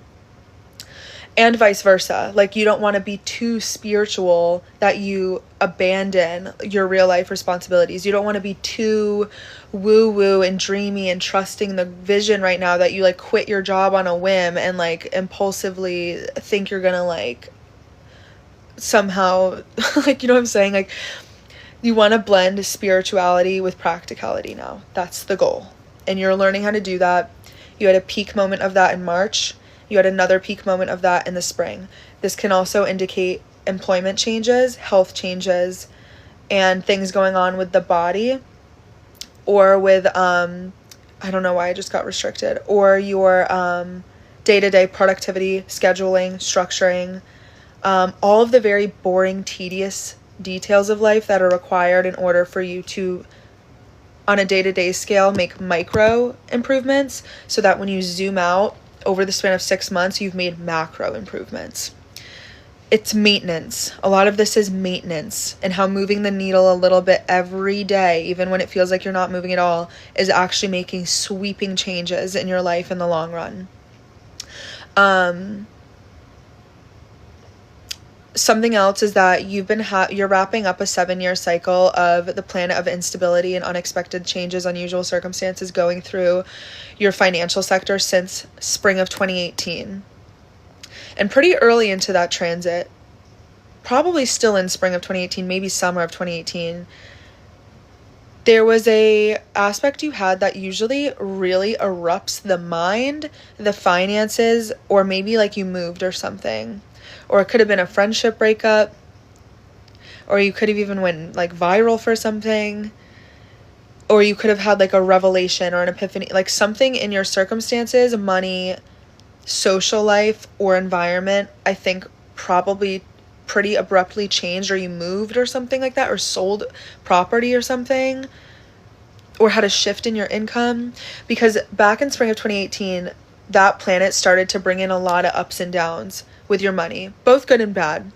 And vice versa. Like, you don't want to be too spiritual that you abandon your real life responsibilities. You don't want to be too woo-woo and dreamy and trusting the vision right now that you like quit your job on a whim and like impulsively think you're gonna like somehow like, you know what I'm saying? Like, you want to blend spirituality with practicality now. That's the goal. And you're learning how to do that. You had a peak moment of that in March. You had another peak moment of that in the spring. This can also indicate employment changes, health changes, and things going on with the body, or with, I don't know why I just got restricted, or your day-to-day productivity, scheduling, structuring, all of the very boring, tedious details of life that are required in order for you to, on a day-to-day scale, make micro improvements so that when you zoom out over the span of 6 months, you've made macro improvements. It's maintenance. A lot of this is maintenance, and how moving the needle a little bit every day, even when it feels like you're not moving at all, is actually making sweeping changes in your life in the long run. Something else is that you're wrapping up a 7-year cycle of the planet of instability and unexpected changes, unusual circumstances going through your financial sector since spring of 2018. And pretty early into that transit, probably still in spring of 2018, maybe summer of 2018, there was a aspect you had that usually really erupts the mind, the finances, or maybe like you moved or something. Or it could have been a friendship breakup, or you could have even went like viral for something, or you could have had like a revelation or an epiphany, like something in your circumstances, money, social life, or environment, I think probably pretty abruptly changed, or you moved or something like that, or sold property or something, or had a shift in your income. Because back in spring of 2018, that planet started to bring in a lot of ups and downs with your money, both good and bad.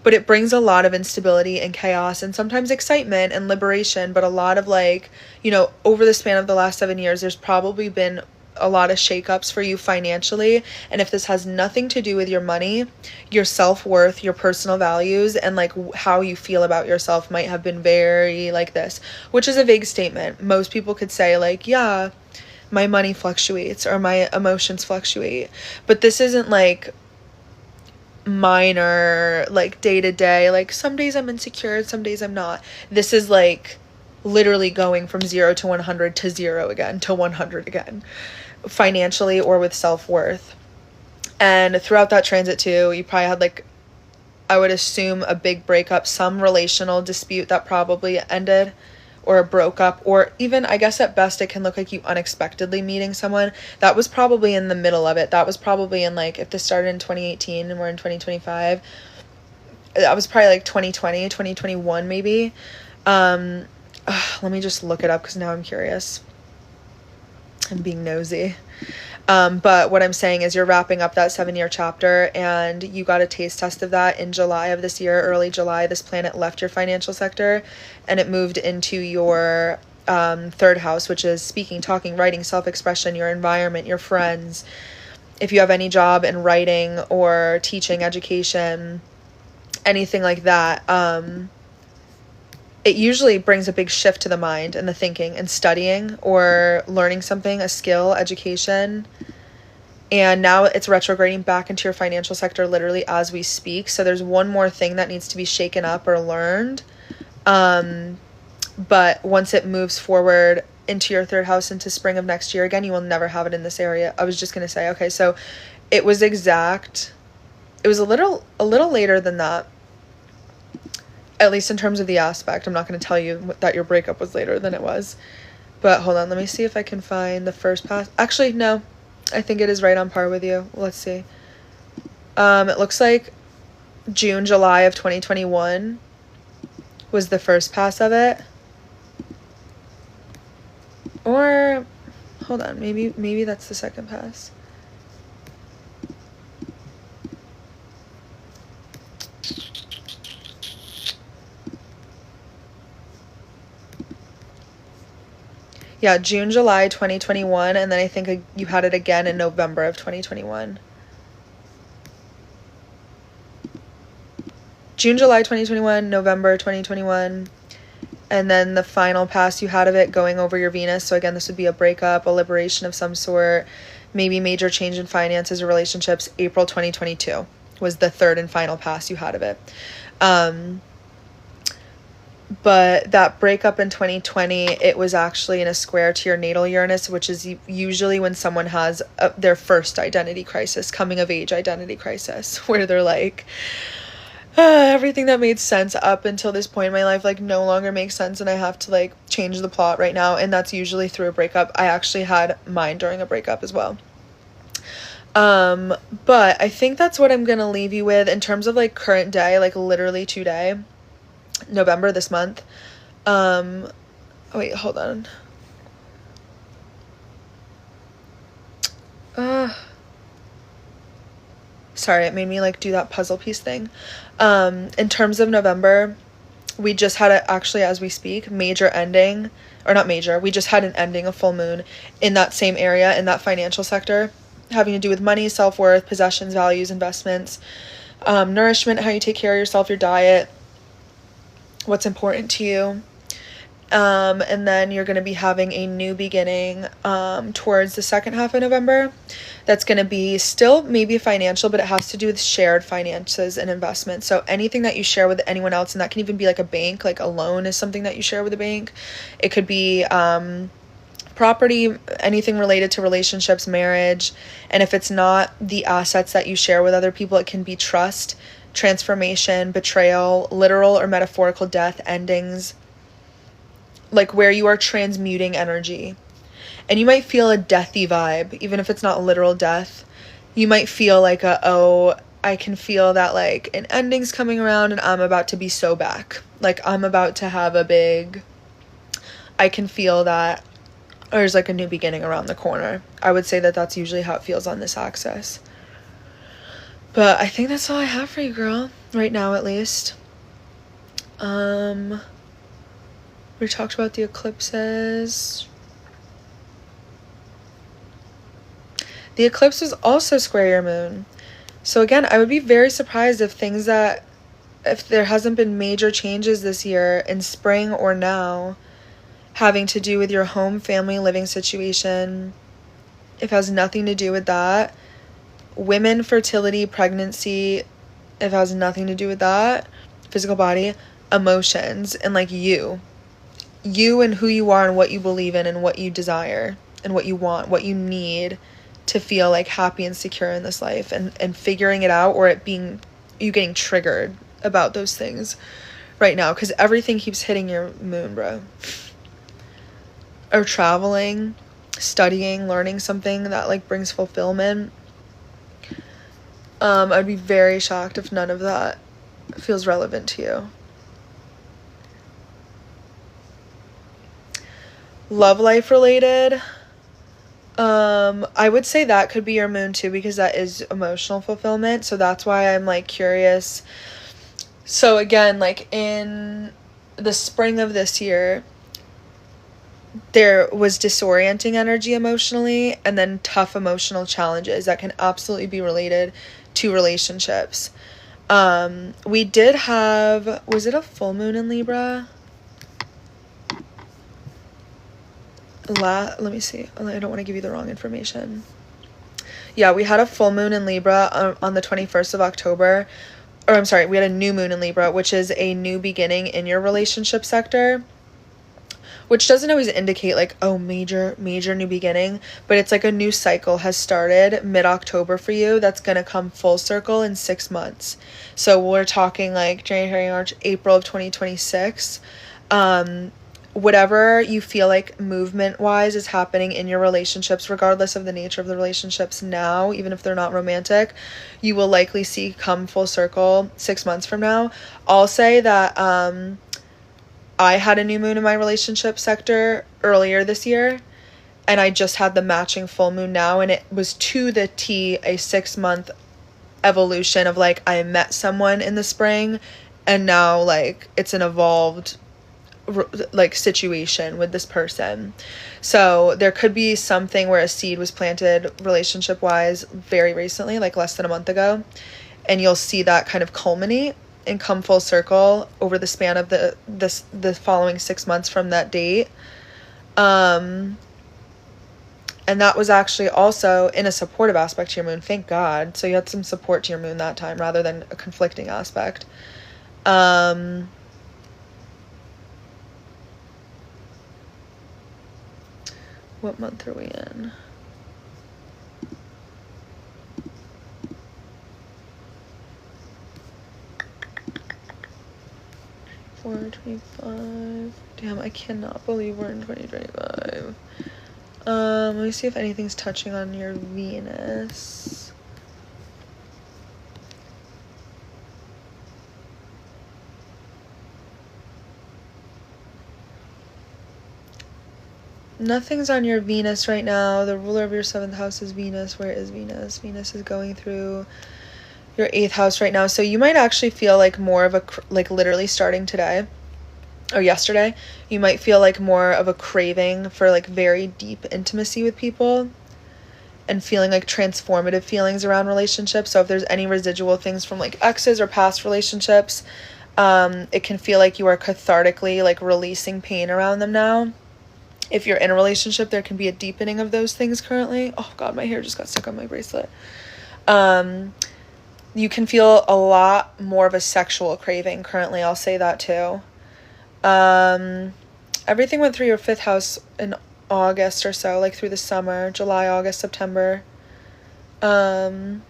But it brings a lot of instability and chaos, and sometimes excitement and liberation, but a lot of like, you know, over the span of the last 7 years, there's probably been a lot of shakeups for you financially. And if this has nothing to do with your money, your self-worth, your personal values, and like how you feel about yourself might have been very like this, which is a vague statement. Most people could say like, yeah, my money fluctuates or my emotions fluctuate, but this isn't like minor, like day to day, like some days I'm insecure, some days I'm not. This is like literally going from 0 to 100 to 0 again to 100 again, financially or with self-worth. And throughout that transit too, you probably had like, I would assume, a big breakup, some relational dispute that probably ended or broke up, or even, I guess at best it can look like you unexpectedly meeting someone. That was probably in the middle of it. That was probably in like, if this started in 2018 and we're in 2025, that was probably like 2020, 2021 maybe. Let me just look it up because now I'm curious. I'm being nosy. But what I'm saying is you're wrapping up that 7-year chapter, and you got a taste test of that in July of this year. Early July, this planet left your financial sector and it moved into your third house, which is speaking, talking, writing, self-expression, your environment, your friends. If you have any job in writing or teaching, education, anything like that, it usually brings a big shift to the mind and the thinking and studying or learning something, a skill, education. And now it's retrograding back into your financial sector literally as we speak. So there's one more thing that needs to be shaken up or learned. But once it moves forward into your third house into spring of next year, again, you will never have it in this area. I was just going to say, okay, so it was a little later than that. At least in terms of the aspect. I'm not going to tell you that your breakup was later than it was. But hold on, let me see if I can find the first pass. Actually, no. I think it is right on par with you. Let's see. It looks like June, July of 2021 was the first pass of it. Or, hold on, maybe that's the second pass. Yeah, June, July 2021, and then I think you had it again in November of 2021. June, July 2021, November 2021, and then the final pass you had of it going over your Venus. So again, this would be a breakup, a liberation of some sort, maybe major change in finances or relationships. April 2022 was the third and final pass you had of it. But that breakup in 2020, it was actually in a square to your natal Uranus, which is usually when someone has their first identity crisis, coming of age identity crisis, where they're like, everything that made sense up until this point in my life, like, no longer makes sense, and I have to, like, change the plot right now, and that's usually through a breakup. I actually had mine during a breakup as well. But I think that's what I'm gonna leave you with in terms of, like, current day, like, literally today. November, this month. Wait, hold on. Sorry, it made me like do that puzzle piece thing. In terms of November, we just had actually, as we speak, major ending, or not major, we just had an ending, a full moon in that same area, in that financial sector, having to do with money, self-worth, possessions, values, investments, nourishment, how you take care of yourself, your diet, what's important to you. And then you're going to be having a new beginning towards the second half of November. That's going to be still maybe financial, but it has to do with shared finances and investments. So anything that you share with anyone else, and that can even be like a bank, like a loan is something that you share with a bank. It could be property, anything related to relationships, marriage. And if it's not the assets that you share with other people, it can be trust, transformation, betrayal, literal or metaphorical death, endings, like where you are transmuting energy. And you might feel a deathy vibe, even if it's not literal death. You might feel like I can feel that like an ending's coming around and I'm about to be so back. Like I'm about to have I can feel that there's like a new beginning around the corner. I would say that that's usually how it feels on this axis. But I think that's all I have for you, girl. Right now, at least. We talked about the eclipses. The eclipse was also square your moon. So again, I would be very surprised if there hasn't been major changes this year in spring or now having to do with your home, family, living situation. If it has nothing to do with that. Women, fertility, pregnancy, if it has nothing to do with that, physical body, emotions, and like you and who you are and what you believe in and what you desire and what you want, what you need to feel like happy and secure in this life, and figuring it out, or it being you getting triggered about those things right now, because everything keeps hitting your moon, bro. Or traveling, studying, learning something that like brings fulfillment. I'd be very shocked if none of that feels relevant to you. Love life related. I would say that could be your moon too, because that is emotional fulfillment. So that's why I'm like curious. So again, like in the spring of this year, there was disorienting energy emotionally, and then tough emotional challenges that can absolutely be related to relationships. We did have, was it a full moon in Libra? Let me see. I don't want to give you the wrong information. Yeah, we had a full moon in Libra on the 21st of October. Or I'm sorry, we had a new moon in Libra, which is a new beginning in your relationship sector. Which doesn't always indicate like, oh, major new beginning, but it's like a new cycle has started mid-October for you that's going to come full circle in 6 months. So we're talking like January, March, April of 2026, whatever you feel like movement wise is happening in your relationships, regardless of the nature of the relationships now, even if they're not romantic, you will likely see come full circle 6 months from now. I'll say that I had a new moon in my relationship sector earlier this year, and I just had the matching full moon now, and it was to the T a 6-month evolution of like, I met someone in the spring, and now like it's an evolved like situation with this person. So there could be something where a seed was planted relationship wise very recently, like less than a month ago, and you'll see that kind of culminate and come full circle over the span of the following 6 months from that date. And that was actually also in a supportive aspect to your moon, thank God. So you had some support to your moon that time rather than a conflicting aspect. What month are we in? We're 25. Damn, I cannot believe we're in 2025. Let me see if anything's touching on your Venus. Nothing's on your Venus right now. The ruler of your 7th house is Venus. Where is Venus? Venus is going through your 8th house right now. So you might actually feel like more of a, like literally starting today or yesterday, you might feel like more of a craving for like very deep intimacy with people and feeling like transformative feelings around relationships. So if there's any residual things from like exes or past relationships, it can feel like you are cathartically like releasing pain around them now. If you're in a relationship, there can be a deepening of those things currently. Oh God, my hair just got stuck on my bracelet. You can feel a lot more of a sexual craving currently. I'll say that too. Everything went through your 5th house in August or so, like through the summer, July, August, September. I'm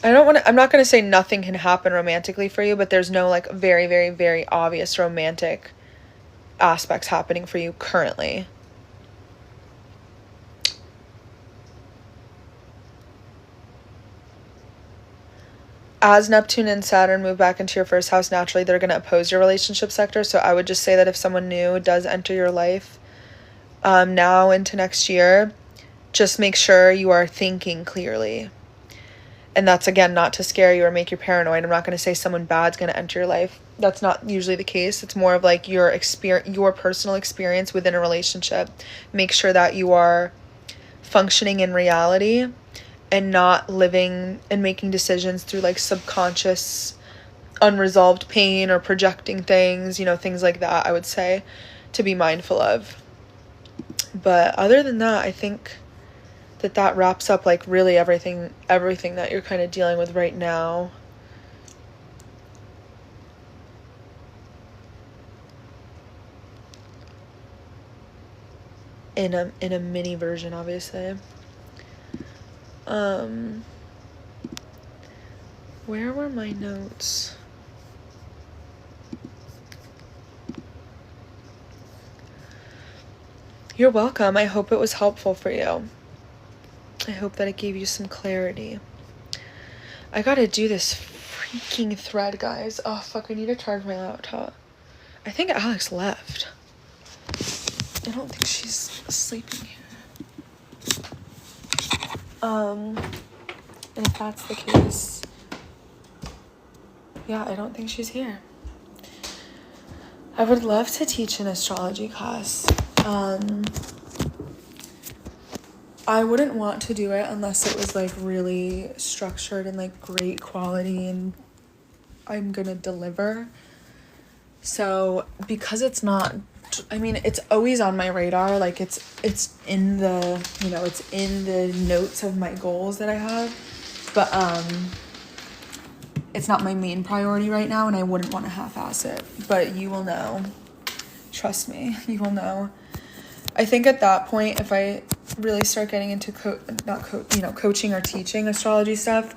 not going to say nothing can happen romantically for you, but there's no like very, very, very obvious romantic aspects happening for you currently. As Neptune and Saturn move back into your 1st house, naturally they're going to oppose your relationship sector. So I would just say that if someone new does enter your life now into next year, just make sure you are thinking clearly. And that's, again, not to scare you or make you paranoid. I'm not going to say someone bad's going to enter your life. That's not usually the case. It's more of like your personal experience within a relationship. Make sure that you are functioning in reality and not living and making decisions through like subconscious unresolved pain or projecting things, things like that, I would say to be mindful of. But other than that, I think that wraps up like really everything that you're kind of dealing with right now. In a mini version, obviously. Where were my notes? You're welcome. I hope it was helpful for you. I hope that it gave you some clarity. I gotta do this freaking thread, guys. Oh, fuck, I need to charge my laptop. I think Alex left. I don't think she's sleeping here. And if that's the case, yeah, I don't think she's here. I would love to teach an astrology class. I wouldn't want to do it unless it was like really structured and like great quality and I'm gonna deliver. So because it's not, it's always on my radar. Like it's in the, it's in the notes of my goals that I have, but it's not my main priority right now and I wouldn't want to half-ass it, but you will know. Trust me, you will know. I think at that point, if I really start getting into coaching or teaching astrology stuff,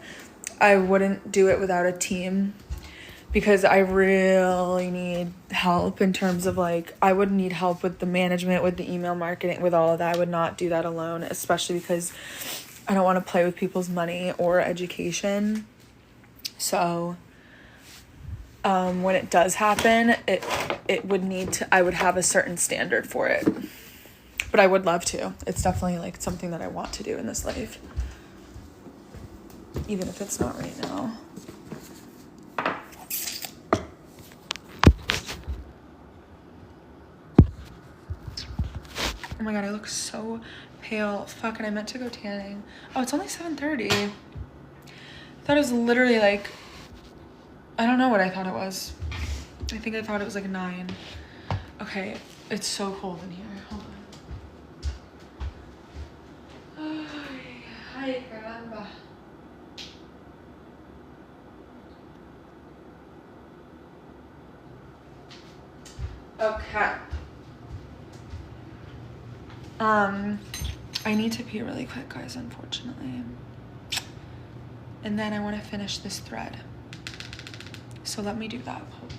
I wouldn't do it without a team because I really need help in terms of like, I would need help with the management, with the email marketing, with all of that. I would not do that alone, especially because I don't want to play with people's money or education. So when it does happen, it would need to, I would have a certain standard for it. But I would love to. It's definitely like something that I want to do in this life. Even if it's not right now. Oh my god, I look so pale. Fuck, and I meant to go tanning. Oh, it's only 7:30. I thought it was literally like, I don't know what I thought it was. I think I thought it was like 9. Okay, it's so cold in here. Hold on. Ay, caramba. Okay. I need to pee really quick, guys, unfortunately. And then I want to finish this thread. So let me do that. Hold on.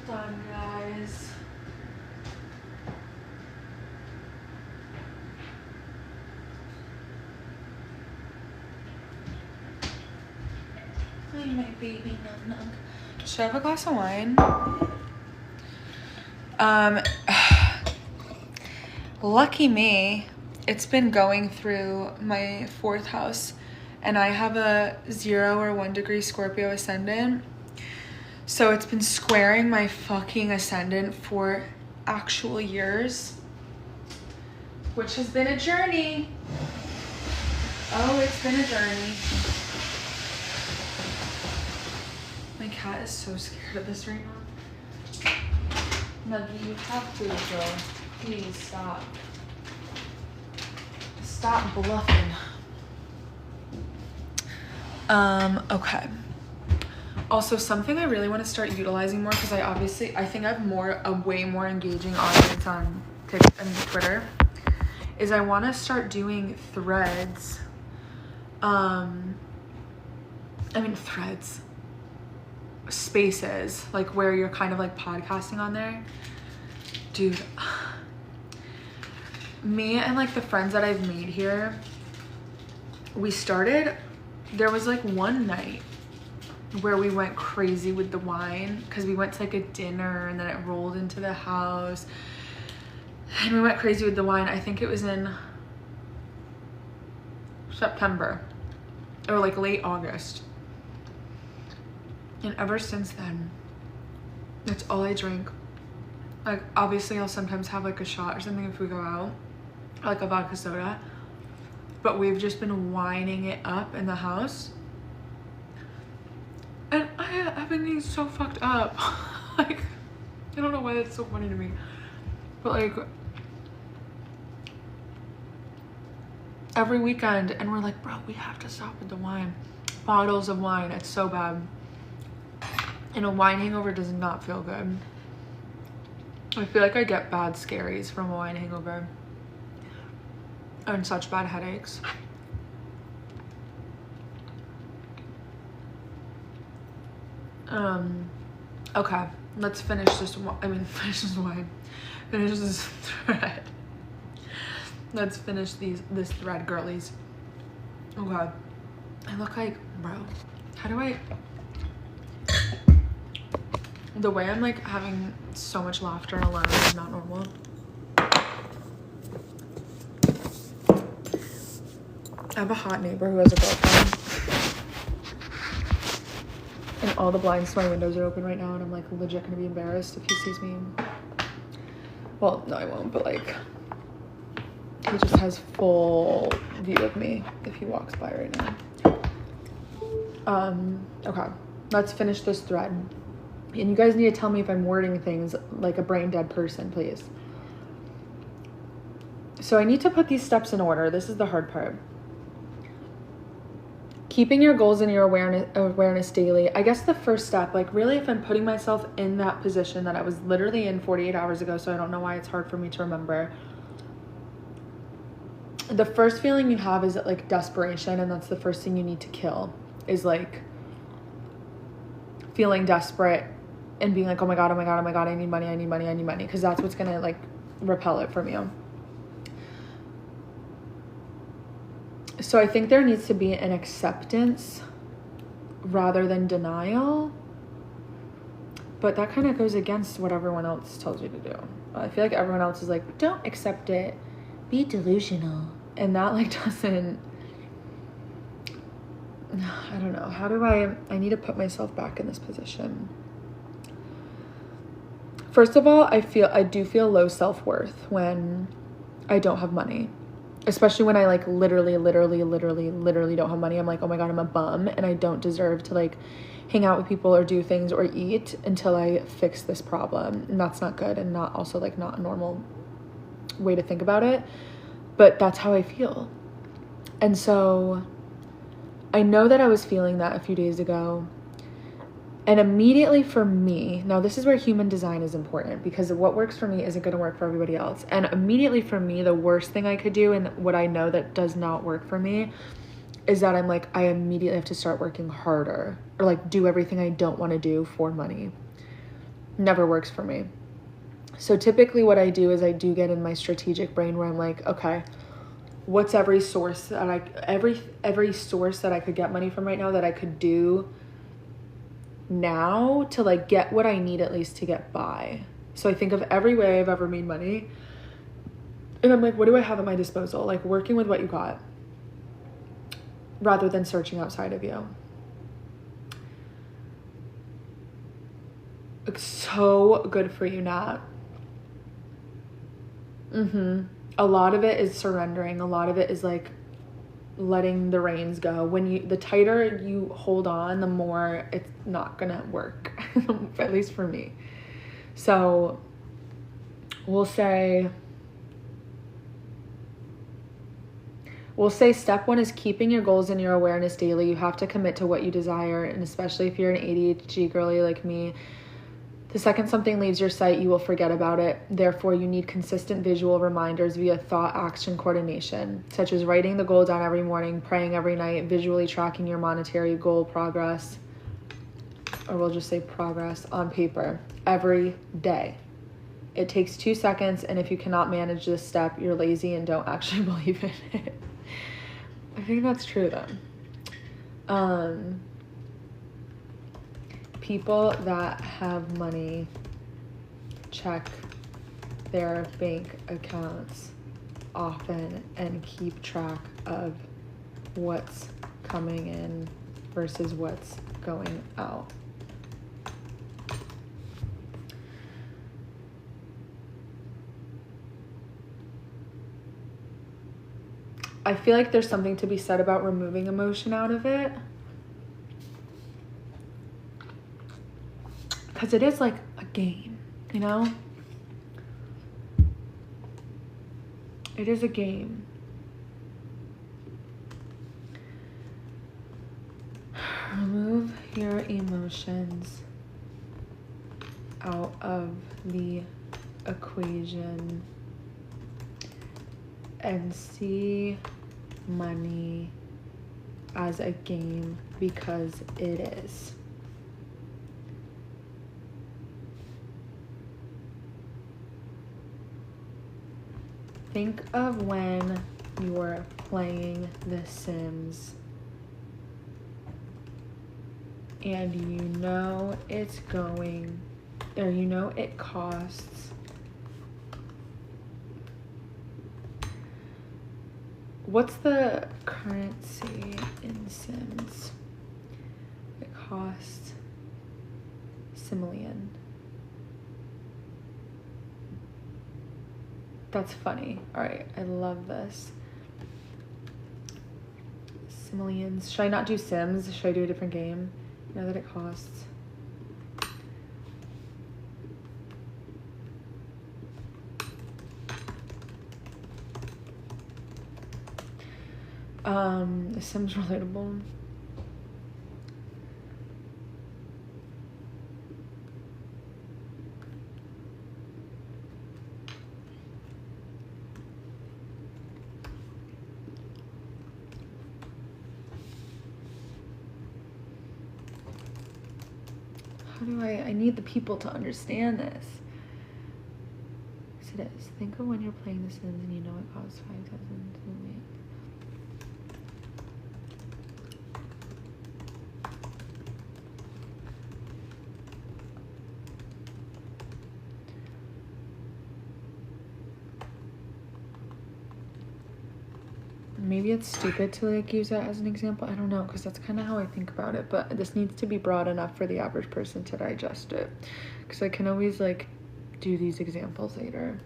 Hold on, guys. Hi, my baby nug nug. Should I have a glass of wine? Lucky me, it's been going through my 4th house, and I have a 0 or 1 degree Scorpio ascendant. So it's been squaring my fucking ascendant for actual years, which has been a journey. Oh, it's been a journey. My cat is so scared of this right now. Nuggy, you have food, girl. Please stop. Stop bluffing. Okay. Also, something I really want to start utilizing more, because I think I have a way more engaging audience on TikTok and Twitter, is I want to start doing threads. Threads. Spaces, like where you're kind of like podcasting on there. Dude, me and like the friends that I've made here, there was like one night where we went crazy with the wine, because we went to like a dinner and then it rolled into the house and we went crazy with the wine. I think it was in September or like late August, and ever since then that's all I drink. Like, obviously I'll sometimes have like a shot or something if we go out, like a vodka soda, but we've just been wining it up in the house. And I've been getting so fucked up. Like, I don't know why that's so funny to me. But like, every weekend, and we're like, bro, we have to stop with the wine. Bottles of wine, it's so bad. And a wine hangover does not feel good. I feel like I get bad scaries from a wine hangover. And such bad headaches. Okay, let's finish this finish this wine. Finish this thread. Let's finish this thread, girlies. Oh god. I look like, bro, how do I The way I'm like having so much laughter and alone is not normal. I have a hot neighbor who has a girlfriend. And all the blinds to my windows are open right now, and I'm like legit gonna be embarrassed if he sees me. Well, no, I won't, but like he just has full view of me if he walks by right now. Okay, let's finish this thread. And you guys need to tell me if I'm wording things like a brain dead person, please. So I need to put these steps in order. This is the hard part. Keeping your goals and your awareness daily. I guess the first step, like really if I'm putting myself in that position that I was literally in 48 hours ago, so I don't know why it's hard for me to remember. The first feeling you have is like desperation, and that's the first thing you need to kill, is like feeling desperate and being like, oh my God, I need money, because that's what's gonna like repel it from you. So I think there needs to be an acceptance rather than denial, but that kind of goes against what everyone else tells you to do. I feel like everyone else is like, don't accept it, be delusional, and that like doesn't, I don't know, how do I need to put myself back in this position. First of all, I do feel low self-worth when I don't have money. Especially when I like literally don't have money. I'm like, oh my God, I'm a bum and I don't deserve to like hang out with people or do things or eat until I fix this problem. And that's not good, and not also like not a normal way to think about it. But that's how I feel. And so I know that I was feeling that a few days ago. And immediately for me, now this is where human design is important, because what works for me isn't going to work for everybody else. And immediately for me, the worst thing I could do, and what I know that does not work for me, is that I'm like, I immediately have to start working harder or like do everything I don't want to do for money. Never works for me. So typically what I do is I do get in my strategic brain where I'm like, okay, what's every source that every source that I could get money from right now that I could do now to like get what I need at least to get by. So I think of every way I've ever made money, and I'm like, what do I have at my disposal? Like working with what you got rather than searching outside of you. It's so good for you, Nat. A lot of it is surrendering. A lot of it is like letting the reins go. The tighter you hold on, the more it's not gonna work, at least for me. So we'll say step 1 is keeping your goals and your awareness daily. You have to commit to what you desire, and especially if you're an ADHD girly like me, the second something leaves your sight, you will forget about it. Therefore, you need consistent visual reminders via thought-action coordination, such as writing the goal down every morning, praying every night, visually tracking your monetary goal progress, or we'll just say progress, on paper every day. It takes 2 seconds, and if you cannot manage this step, you're lazy and don't actually believe in it. I think that's true, though. People that have money check their bank accounts often and keep track of what's coming in versus what's going out. I feel like there's something to be said about removing emotion out of it. Because it is like a game, you know? It is a game. Remove your emotions out of the equation and see money as a game, because it is. Think of when you were playing The Sims and you know it's going, or you know it costs what's the currency in Sims? It costs simoleon. That's funny. All right, I love this. Simoleons. Should I not do Sims? Should I do a different game? You know that it costs. Is Sims relatable? How do I need the people to understand this. Yes, it is. Think of when you're playing The Sims and you know it costs 5,000 to wait. Maybe it's stupid to like use that as an example. I don't know, because that's kind of how I think about it. But this needs to be broad enough for the average person to digest it. Because I can always like do these examples later.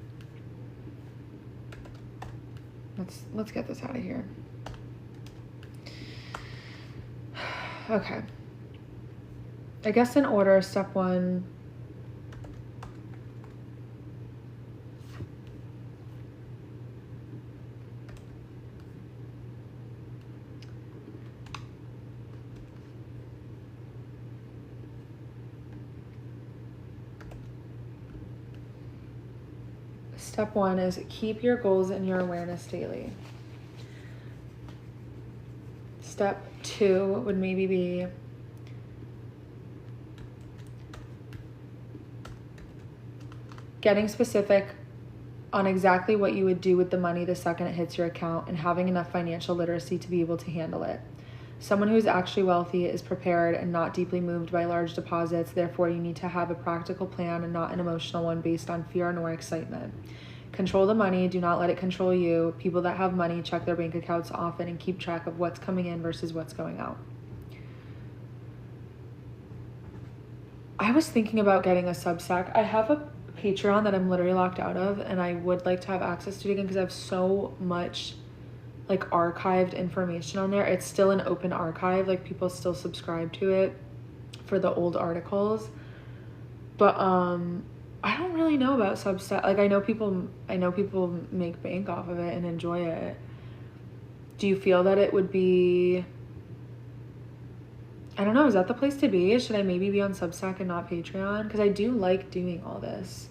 Let's get this out of here. Okay. I guess in order, step 1. Step 1 is keep your goals in your awareness daily. Step 2 would maybe be getting specific on exactly what you would do with the money the second it hits your account and having enough financial literacy to be able to handle it. Someone who is actually wealthy is prepared and not deeply moved by large deposits. Therefore, you need to have a practical plan and not an emotional one based on fear nor excitement. Control the money. Do not let it control you. People that have money check their bank accounts often and keep track of what's coming in versus what's going out. I was thinking about getting a Substack. I have a Patreon that I'm literally locked out of, and I would like to have access to it again because I have so much like archived information on there. It's still an open archive, like people still subscribe to it for the old articles. But I don't really know about Substack. Like I know people make bank off of it and enjoy it. Do you feel that it would be, I don't know, is that the place to be? Should I maybe be on Substack and not Patreon? Because I do like doing all this.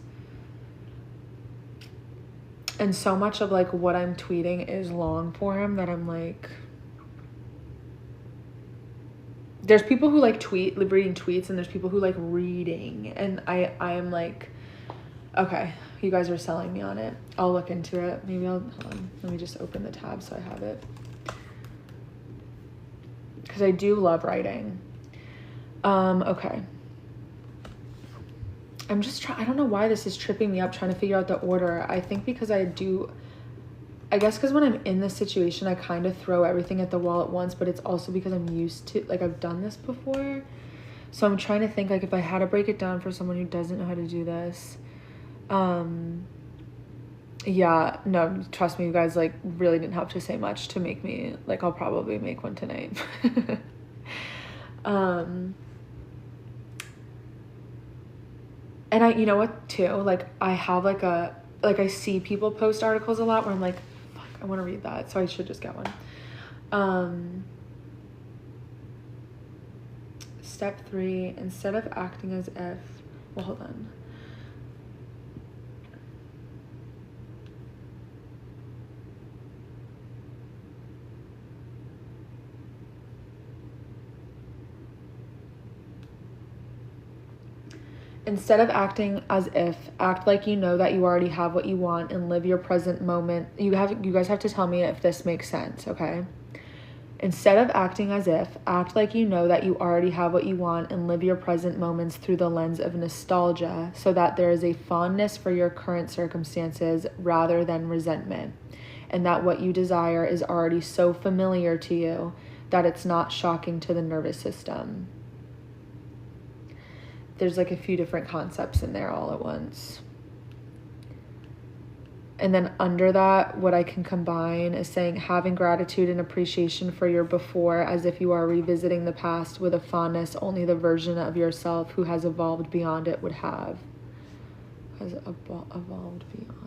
And so much of like what I'm tweeting is long form that I'm like, there's people who like reading tweets, and there's people who like reading, and I am like, okay, you guys are selling me on it. I'll look into it. Maybe hold on, let me just open the tab so I have it, because I do love writing. Okay. I'm just I don't know why this is tripping me up, trying to figure out the order. I think because I guess because when I'm in this situation, I kind of throw everything at the wall at once, but it's also because I'm used to, like, I've done this before. So I'm trying to think, like, if I had to break it down for someone who doesn't know how to do this. Yeah, no, trust me, you guys, like, really didn't have to say much to make me, like, I'll probably make one tonight. And you know what, too? Like, I have, like, I see people post articles a lot where I'm like, fuck, I want to read that. So I should just get one. Step 3, instead of acting as if, well, hold on. Instead of acting as if, act like you know that you already have what you want and live your present moment. You guys have to tell me if this makes sense, okay? Instead of acting as if, act like you know that you already have what you want and live your present moments through the lens of nostalgia so that there is a fondness for your current circumstances rather than resentment, and that what you desire is already so familiar to you that it's not shocking to the nervous system. There's like a few different concepts in there all at once. And then under that, what I can combine is saying having gratitude and appreciation for your before as if you are revisiting the past with a fondness only the version of yourself who has evolved beyond it would have. Has evolved beyond.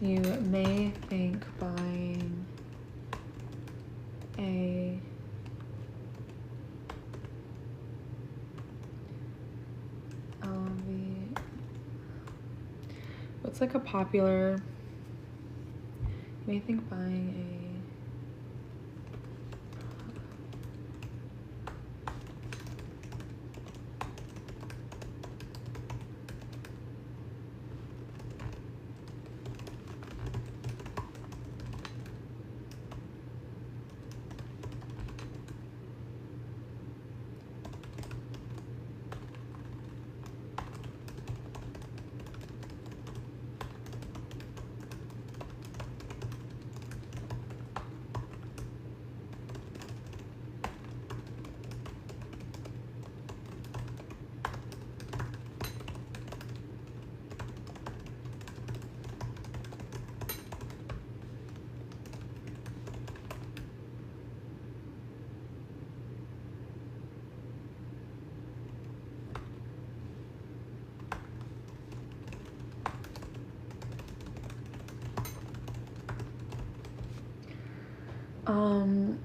You may think buying a what's like a popular, you may think buying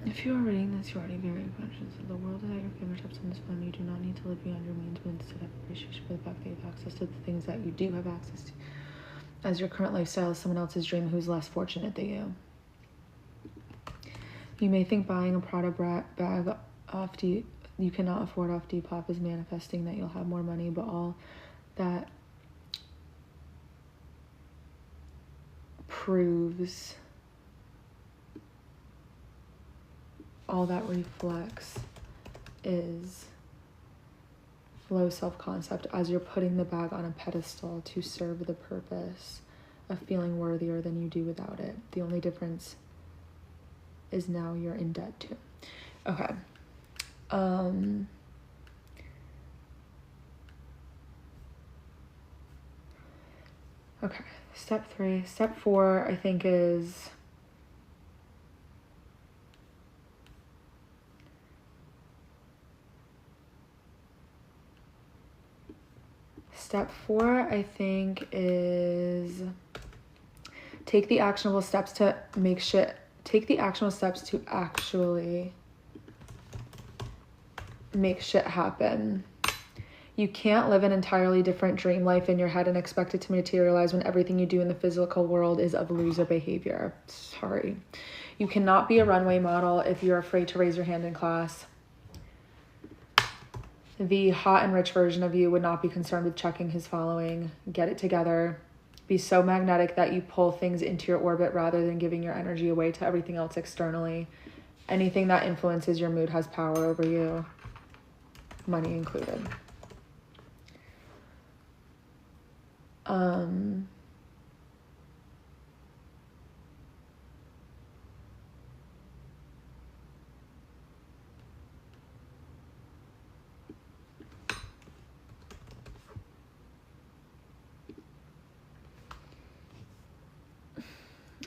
if you are reading this, you're already very conscious of the world is at your fingertips on this phone. You do not need to live beyond your means, but instead have appreciation for the fact that you have access to the things that you do have access to, as your current lifestyle is someone else's dream who's less fortunate than you. You may think buying a Prada bag off you cannot afford off Depop is manifesting that you'll have more money, but all that proves, all that reflects is low self-concept as you're putting the bag on a pedestal to serve the purpose of feeling worthier than you do without it. The only difference is now you're in debt too. Okay. Okay, step 3. Step 4, I think, is take the actionable steps to actually make shit happen. You can't live an entirely different dream life in your head and expect it to materialize when everything you do in the physical world is of loser behavior. Sorry. You cannot be a runway model if you're afraid to raise your hand in class. The hot and rich version of you would not be concerned with checking his following. Get it together. Be so magnetic that you pull things into your orbit rather than giving your energy away to everything else externally. Anything that influences your mood has power over you, money included.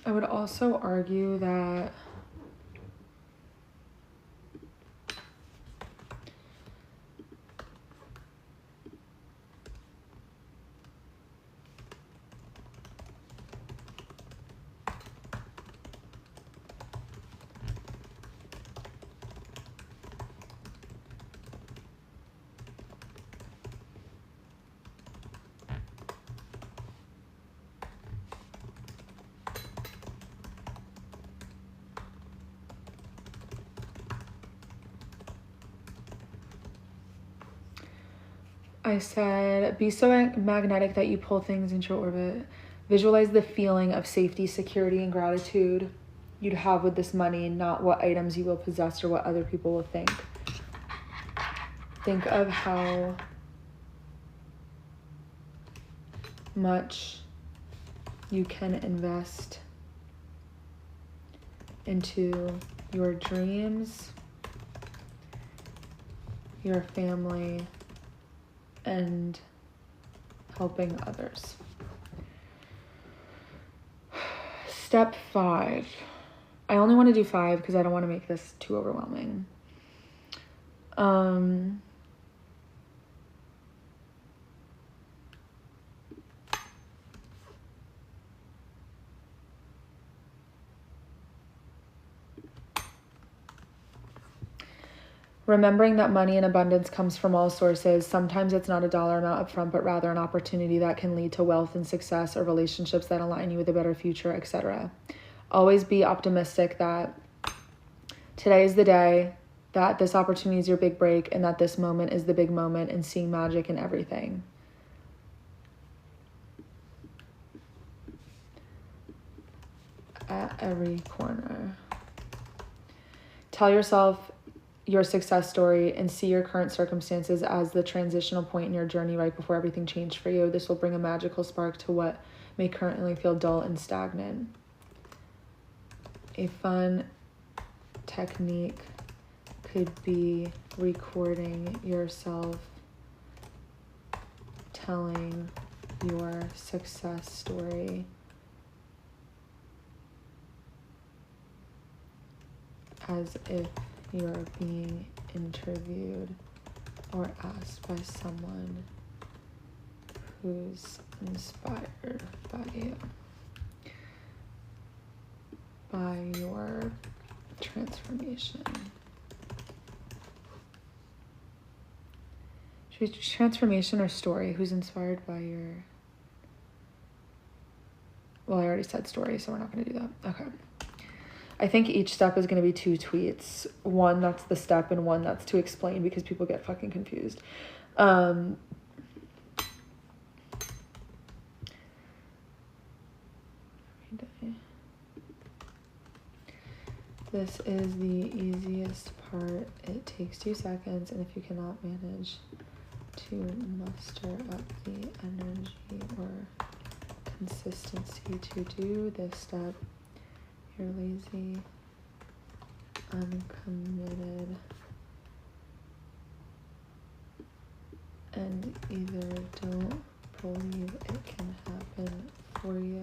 I would also argue that I said, be so magnetic that you pull things into your orbit. Visualize the feeling of safety, security, and gratitude you'd have with this money, not what items you will possess or what other people will think. Think of how much you can invest into your dreams, your family, and helping others. Step 5. I only want to do 5 because I don't want to make this too overwhelming. Remembering that money in abundance comes from all sources. Sometimes it's not a dollar amount up front, but rather an opportunity that can lead to wealth and success or relationships that align you with a better future, etc. Always be optimistic that today is the day, that this opportunity is your big break, and that this moment is the big moment, and seeing magic in everything. At every corner. Tell yourself your success story and see your current circumstances as the transitional point in your journey right before everything changed for you. This will bring a magical spark to what may currently feel dull and stagnant. A fun technique could be recording yourself telling your success story as if you're being interviewed or asked by someone who's inspired by you, by your transformation. Should we do transformation or story? Who's inspired by your... Well, I already said story, so we're not going to do that. Okay. I think each step is going to be 2 tweets. One that's the step and one that's to explain because people get fucking confused. This is the easiest part. It takes 2 seconds, and if you cannot manage to muster up the energy or consistency to do this step, you're lazy, uncommitted, and either don't believe it can happen for you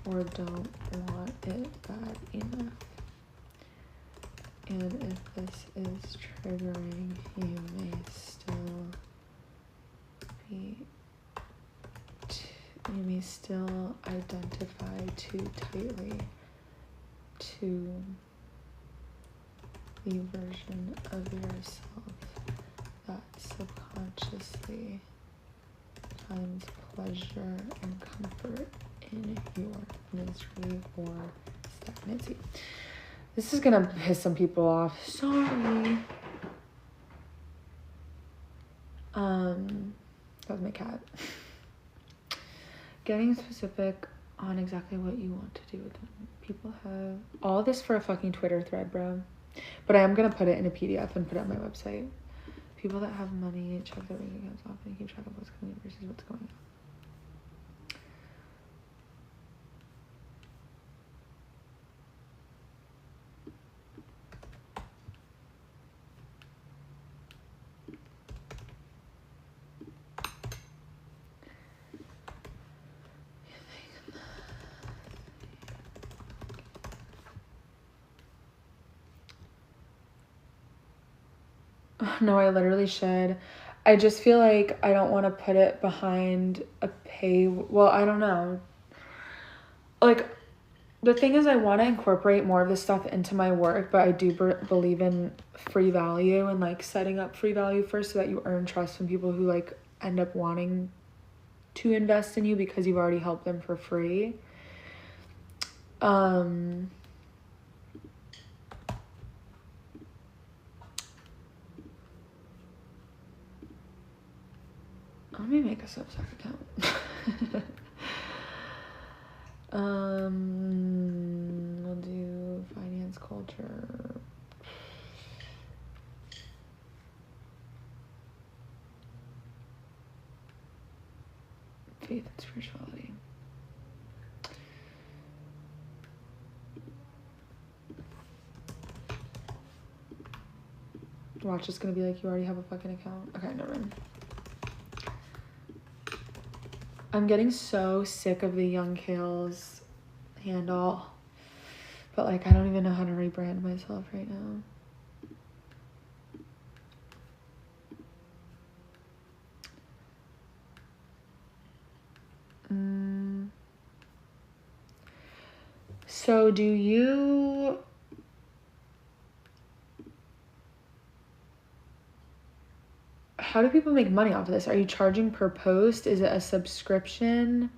or don't want it bad enough. And if this is triggering, you may still identify too tightly to the version of yourself that subconsciously finds pleasure and comfort in your misery or stagnancy. This is gonna piss some people off. Sorry. That was my cat. Getting specific on exactly what you want to do with them. People have all this for a fucking Twitter thread, bro. But I am gonna put it in a PDF and put it on my website. People that have money check their bank accounts often and keep track of what's coming in versus what's going out. No, I literally should. I just feel like I don't want to put it behind a well, I don't know. Like, the thing is, I want to incorporate more of this stuff into my work, but I do believe in free value and like setting up free value first so that you earn trust from people who like end up wanting to invest in you because you've already helped them for free. Let me make a Substack account. We'll do finance culture. Faith and spirituality. Watch, it's gonna be like you already have a fucking account. Okay, never mind. I'm getting so sick of the YUNGKALEZ handle, but like I don't even know how to rebrand myself right now. So do you... How do people make money off of this? Are you charging per post? Is it a subscription?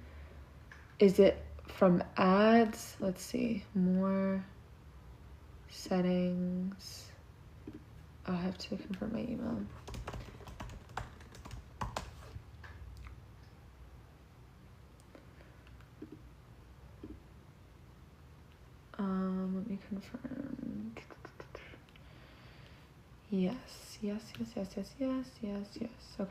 Is it from ads? Let's see. More settings. I'll have to confirm my email. Let me confirm. Yes. Okay.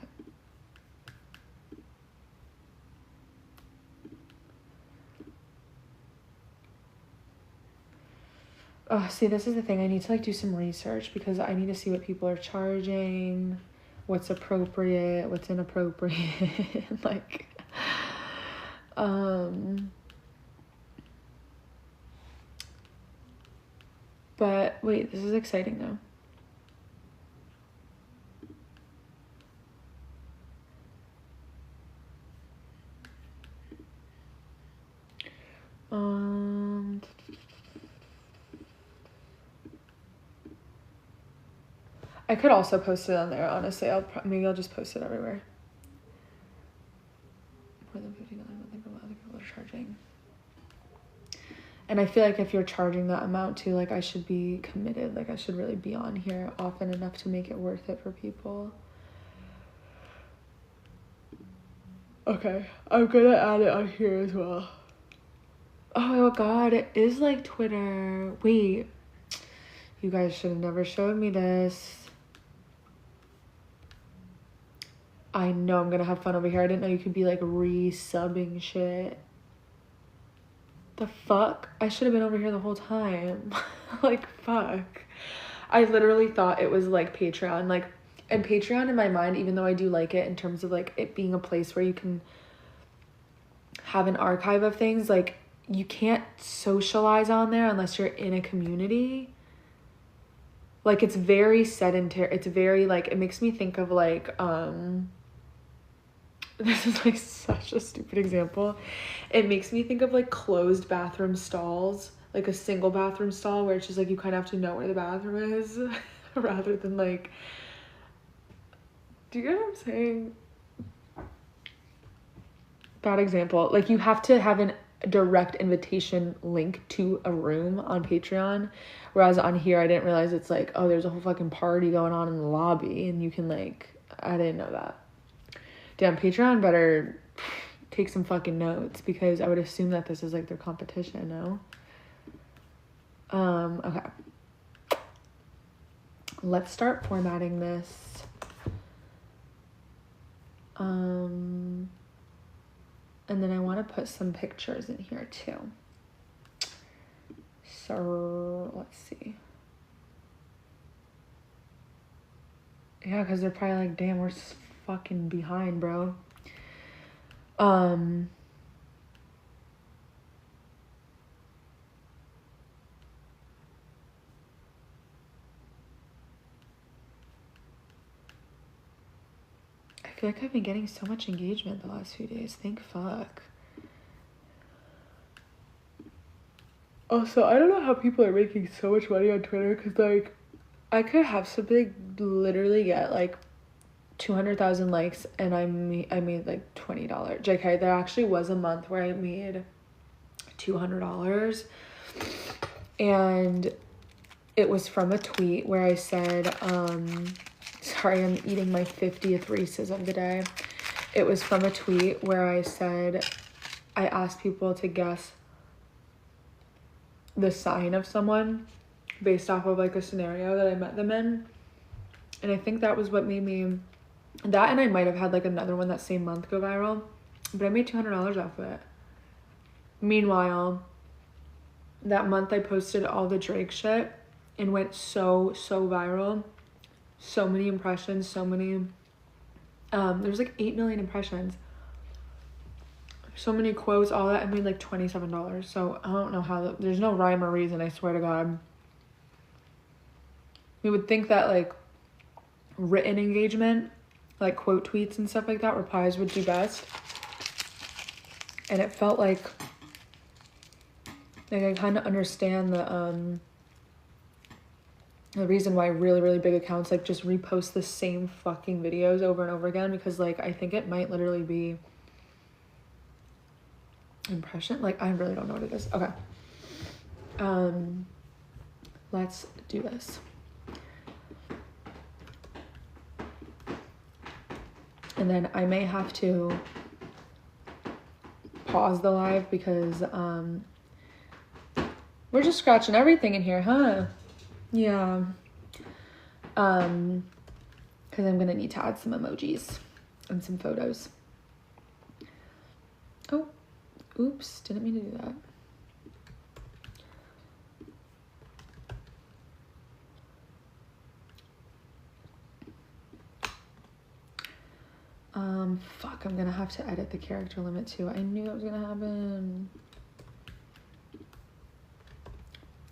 Oh, see, this is the thing. I need to like do some research because I need to see what people are charging, what's appropriate, what's inappropriate. Like, but wait, this is exciting though. I could also post it on there, honestly. Maybe I'll just post it everywhere. More than $50, I think other people are charging. And I feel like if you're charging that amount too, like I should be committed. Like I should really be on here often enough to make it worth it for people. Okay, I'm gonna add it on here as well. Oh god, it is like Twitter. Wait, you guys should have never showed me this. I know I'm gonna have fun over here. I didn't know you could be like re-subbing shit. The fuck? I should have been over here the whole time. Like, fuck. I literally thought it was like Patreon. Like, and Patreon in my mind, even though I do like it in terms of like it being a place where you can have an archive of things, like you can't socialize on there unless you're in a community. Like it's very sedentary. It's very like, it makes me think of like, this is like such a stupid example. It makes me think of like closed bathroom stalls, like a single bathroom stall where it's just like you kind of have to know where the bathroom is rather than like, do you get what I'm saying? Bad example. Like you have to have a direct invitation link to a room on Patreon, whereas on here I didn't realize it's like, oh, there's a whole fucking party going on in the lobby and you can like I didn't know that. Damn, Patreon better take some fucking notes, because I would assume that this is like their competition, no? Okay. Let's start formatting this. And then I want to put some pictures in here too. So let's see. Yeah, because they're probably like, damn, we're fucking behind, bro. I feel like I've been getting so much engagement the last few days. Thank fuck. Also, I don't know how people are making so much money on Twitter, because, like, I could have something literally get, like, 200,000 likes, and I made, like, $20. JK, there actually was a month where I made $200, and it was from a tweet where I said, sorry, I'm eating my 50th Reese's of the day. It was from a tweet where I said, I asked people to guess the sign of someone based off of like a scenario that I met them in. And I think that was what made me, that, and I might have had like another one that same month go viral, but I made $200 off of it. Meanwhile, that month I posted all the Drake shit and went so viral. So many impressions, so many, there was like 8 million impressions. So many quotes, all that. I made like $27. So I don't know how, there's no rhyme or reason, I swear to God. You would think that like written engagement, like quote tweets and stuff like that, replies would do best. And it felt like I kind of understand the reason why really big accounts like just repost the same fucking videos over and over again, because like I think it might literally be impression, like I really don't know what it is. Okay, let's do this. And then I may have to pause the live because we're just scratching everything in here, huh? Yeah. Because I'm gonna need to add some emojis and some photos. Oh, oops, didn't mean to do that. Fuck, I'm gonna have to edit the character limit too. I knew that was gonna happen.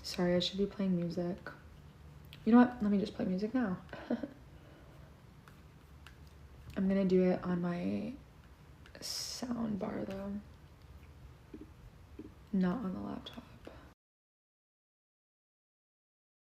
Sorry, I should be playing music. You know what? Let me just play music now. I'm gonna do it on my sound bar though, not on the laptop.